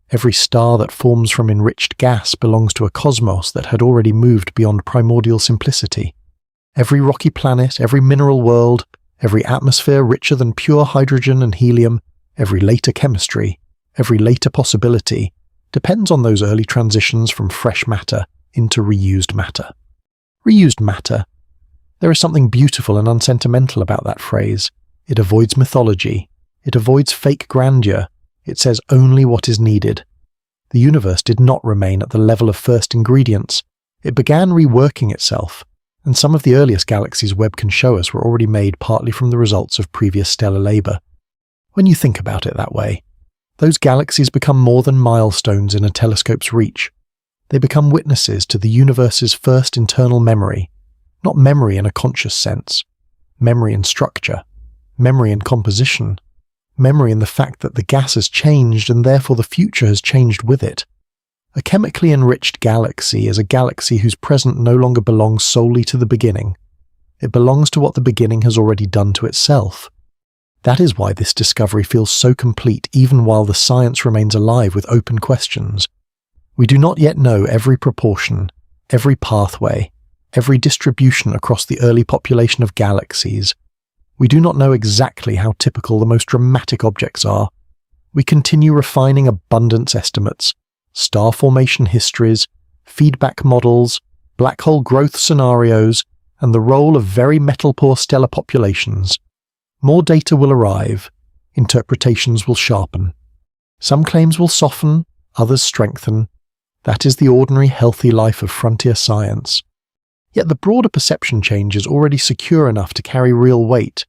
Every star that forms from enriched gas belongs to a cosmos that had already moved beyond primordial simplicity. Every rocky planet, every mineral world, every atmosphere richer than pure hydrogen and helium, every later chemistry, every later possibility, depends on those early transitions from fresh matter into reused matter. Reused matter. There is something beautiful and unsentimental about that phrase. It avoids mythology. It avoids fake grandeur. It says only what is needed. The universe did not remain at the level of first ingredients. It began reworking itself, and some of the earliest galaxies Webb can show us were already made partly from the results of previous stellar labor. When you think about it that way, those galaxies become more than milestones in a telescope's reach. They become witnesses to the universe's first internal memory, not memory in a conscious sense, memory in structure, memory in composition, memory in the fact that the gas has changed and therefore the future has changed with it. A chemically enriched galaxy is a galaxy whose present no longer belongs solely to the beginning. It belongs to what the beginning has already done to itself. That is why this discovery feels so complete even while the science remains alive with open questions. We do not yet know every proportion, every pathway, every distribution across the early population of galaxies. We do not know exactly how typical the most dramatic objects are. We continue refining abundance estimates, star formation histories, feedback models, black hole growth scenarios, and the role of very metal-poor stellar populations. More data will arrive, interpretations will sharpen. Some claims will soften, others strengthen. That is the ordinary healthy life of frontier science. Yet the broader perception change is already secure enough to carry real weight.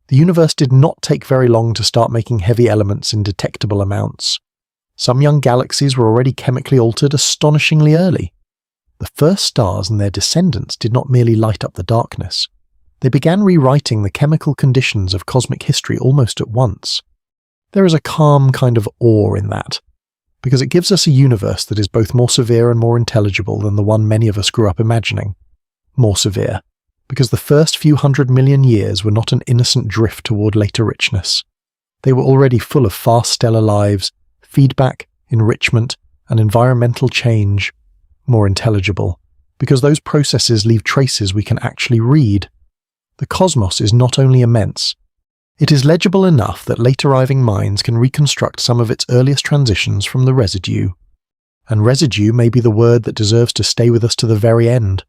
The universe did not take very long to start making heavy elements in detectable amounts. Some young galaxies were already chemically altered astonishingly early. The first stars and their descendants did not merely light up the darkness. They began rewriting the chemical conditions of cosmic history almost at once. There is a calm kind of awe in that, because it gives us a universe that is both more severe and more intelligible than the one many of us grew up imagining. More severe, because the first few 100 million years were not an innocent drift toward later richness. They were already full of fast stellar lives, feedback, enrichment, and environmental change, more intelligible, because those processes leave traces we can actually read. The cosmos is not only immense, it is legible enough that late-arriving minds can reconstruct some of its earliest transitions from the residue. And residue may be the word that deserves to stay with us to the very end.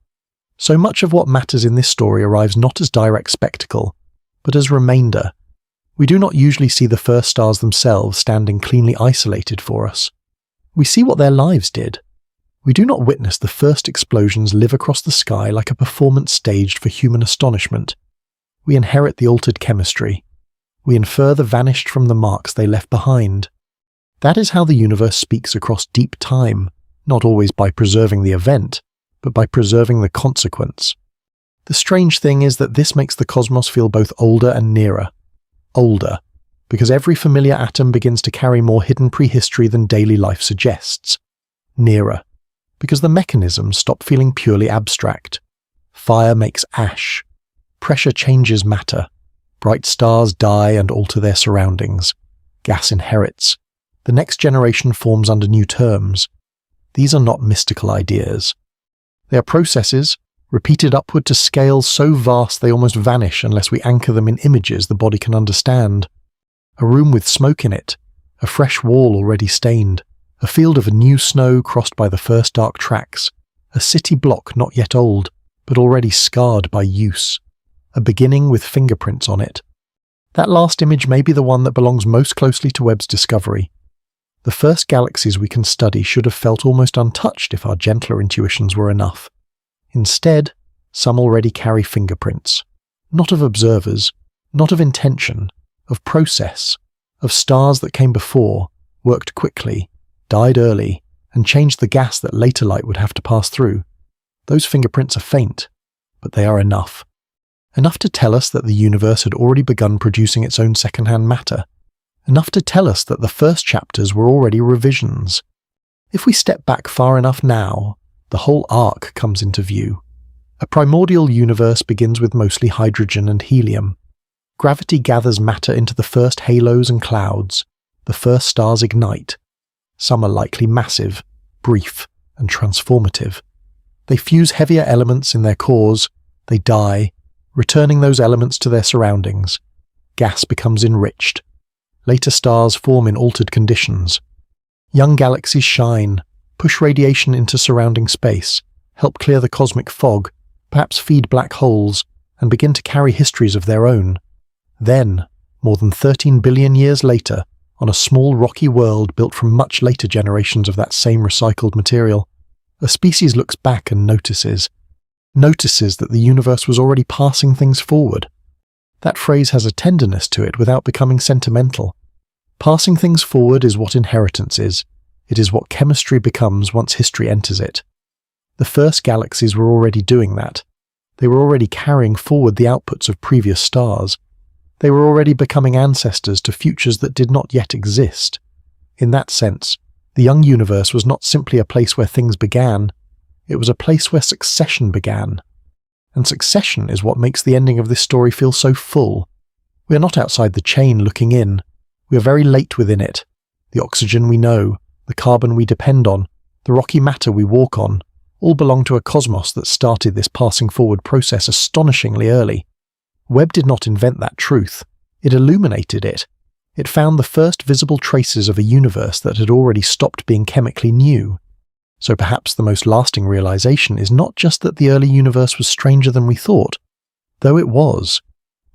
So much of what matters in this story arrives not as direct spectacle, but as remainder. We do not usually see the first stars themselves standing cleanly isolated for us. We see what their lives did. We do not witness the first explosions live across the sky like a performance staged for human astonishment. We inherit the altered chemistry. We infer the vanished from the marks they left behind. That is how the universe speaks across deep time, not always by preserving the event, but by preserving the consequence. The strange thing is that this makes the cosmos feel both older and nearer. Older, because every familiar atom begins to carry more hidden prehistory than daily life suggests. Nearer, because the mechanisms stop feeling purely abstract. Fire makes ash. Pressure changes matter. Bright stars die and alter their surroundings. Gas inherits. The next generation forms under new terms. These are not mystical ideas. They are processes, repeated upward to scales so vast they almost vanish unless we anchor them in images the body can understand. A room with smoke in it, a fresh wall already stained, a field of new snow crossed by the first dark tracks, a city block not yet old, but already scarred by use, a beginning with fingerprints on it. That last image may be the one that belongs most closely to Webb's discovery. The first galaxies we can study should have felt almost untouched if our gentler intuitions were enough. Instead, some already carry fingerprints, not of observers, not of intention, of process, of stars that came before, worked quickly, died early, and changed the gas that later light would have to pass through. Those fingerprints are faint, but they are enough. Enough to tell us that the universe had already begun producing its own second-hand matter. Enough to tell us that the first chapters were already revisions. If we step back far enough now, the whole arc comes into view. A primordial universe begins with mostly hydrogen and helium. Gravity gathers matter into the first halos and clouds. The first stars ignite. Some are likely massive, brief, and transformative. They fuse heavier elements in their cores. They die, returning those elements to their surroundings. Gas becomes enriched. Later stars form in altered conditions. Young galaxies shine, push radiation into surrounding space, help clear the cosmic fog, perhaps feed black holes, and begin to carry histories of their own. Then, more than 13 billion years later, on a small rocky world built from much later generations of that same recycled material, a species looks back and notices that the universe was already passing things forward. That phrase has a tenderness to it without becoming sentimental. Passing things forward is what inheritance is. It is what chemistry becomes once history enters it. The first galaxies were already doing that. They were already carrying forward the outputs of previous stars. They were already becoming ancestors to futures that did not yet exist. In that sense, the young universe was not simply a place where things began. It was a place where succession began. And succession is what makes the ending of this story feel so full. We are not outside the chain looking in. We are very late within it. The oxygen we know, the carbon we depend on, the rocky matter we walk on, all belong to a cosmos that started this passing forward process astonishingly early. Webb did not invent that truth. It illuminated it. It found the first visible traces of a universe that had already stopped being chemically new. So perhaps the most lasting realization is not just that the early universe was stranger than we thought, though it was.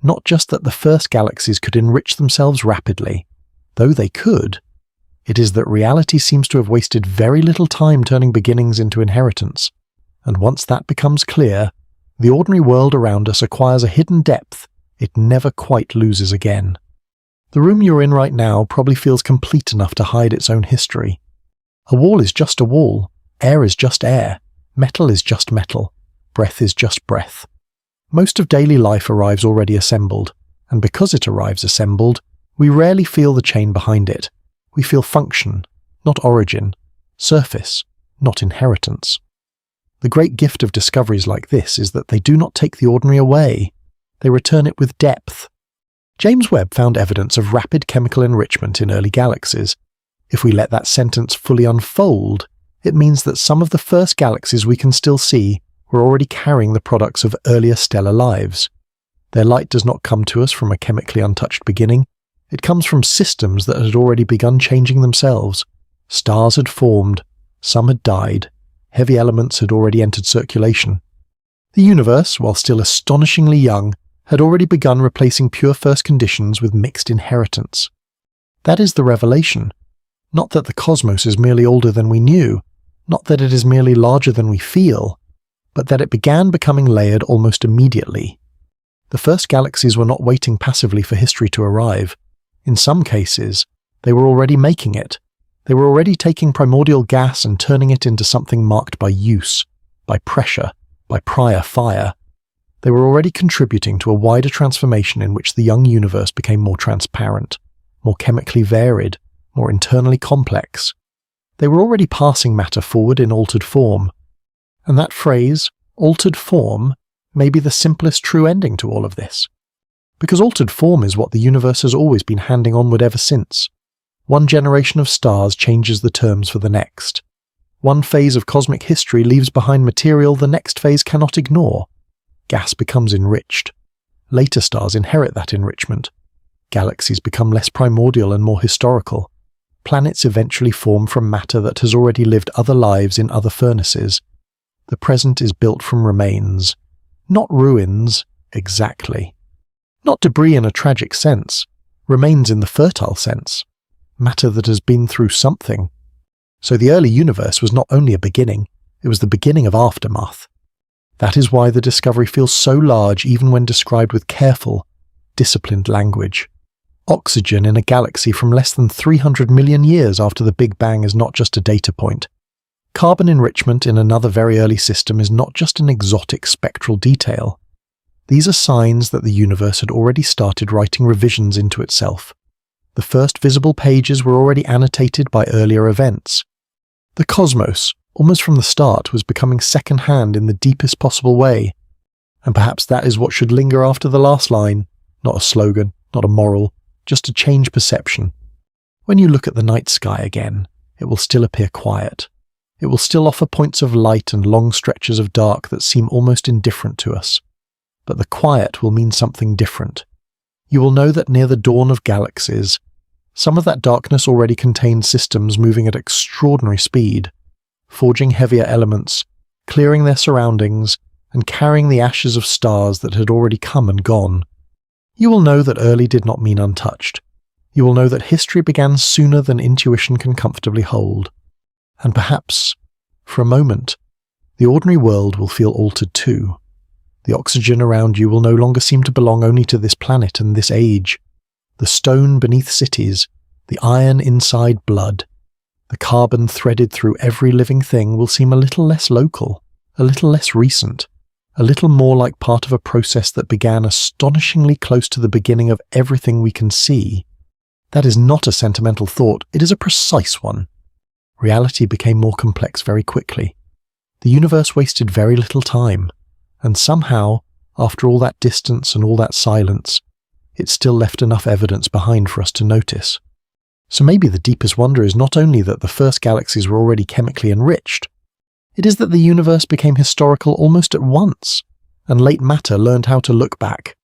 Not just that the first galaxies could enrich themselves rapidly, though they could. It is that reality seems to have wasted very little time turning beginnings into inheritance. And once that becomes clear, the ordinary world around us acquires a hidden depth it never quite loses again. The room you're in right now probably feels complete enough to hide its own history. A wall is just a wall, air is just air, metal is just metal, breath is just breath. Most of daily life arrives already assembled, and because it arrives assembled, we rarely feel the chain behind it. We feel function, not origin, surface, not inheritance. The great gift of discoveries like this is that they do not take the ordinary away. They return it with depth. James Webb found evidence of rapid chemical enrichment in early galaxies. If we let that sentence fully unfold, it means that some of the first galaxies we can still see were already carrying the products of earlier stellar lives. Their light does not come to us from a chemically untouched beginning. It comes from systems that had already begun changing themselves. Stars had formed, some had died, heavy elements had already entered circulation. The universe, while still astonishingly young, had already begun replacing pure first conditions with mixed inheritance. That is the revelation. Not that the cosmos is merely older than we knew, not that it is merely larger than we feel, but that it began becoming layered almost immediately. The first galaxies were not waiting passively for history to arrive. In some cases, they were already making it. They were already taking primordial gas and turning it into something marked by use, by pressure, by prior fire. They were already contributing to a wider transformation in which the young universe became more transparent, more chemically varied, more internally complex. They were already passing matter forward in altered form. And that phrase, altered form, may be the simplest true ending to all of this. Because altered form is what the universe has always been handing onward ever since. One generation of stars changes the terms for the next. One phase of cosmic history leaves behind material the next phase cannot ignore. Gas becomes enriched. Later stars inherit that enrichment. Galaxies become less primordial and more historical. Planets eventually form from matter that has already lived other lives in other furnaces. The present is built from remains. Not ruins, exactly. Not debris in a tragic sense. Remains in the fertile sense. Matter that has been through something. So the early universe was not only a beginning, it was the beginning of aftermath. That is why the discovery feels so large even when described with careful, disciplined language. Oxygen in a galaxy from less than 300 million years after the Big Bang is not just a data point. Carbon enrichment in another very early system is not just an exotic spectral detail. These are signs that the universe had already started writing revisions into itself. The first visible pages were already annotated by earlier events. The cosmos, almost from the start, was becoming second-hand in the deepest possible way. And perhaps that is what should linger after the last line, not a slogan, not a moral, just a change perception. When you look at the night sky again, it will still appear quiet. It will still offer points of light and long stretches of dark that seem almost indifferent to us. But the quiet will mean something different. You will know that near the dawn of galaxies, some of that darkness already contained systems moving at extraordinary speed, forging heavier elements, clearing their surroundings, and carrying the ashes of stars that had already come and gone. You will know that early did not mean untouched. You will know that history began sooner than intuition can comfortably hold. And perhaps, for a moment, the ordinary world will feel altered too. The oxygen around you will no longer seem to belong only to this planet and this age. The stone beneath cities, the iron inside blood, the carbon threaded through every living thing will seem a little less local, a little less recent, a little more like part of a process that began astonishingly close to the beginning of everything we can see. That is not a sentimental thought, it is a precise one. Reality became more complex very quickly. The universe wasted very little time, and somehow, after all that distance and all that silence, it still left enough evidence behind for us to notice. So maybe the deepest wonder is not only that the first galaxies were already chemically enriched, it is that the universe became historical almost at once, and late matter learned how to look back,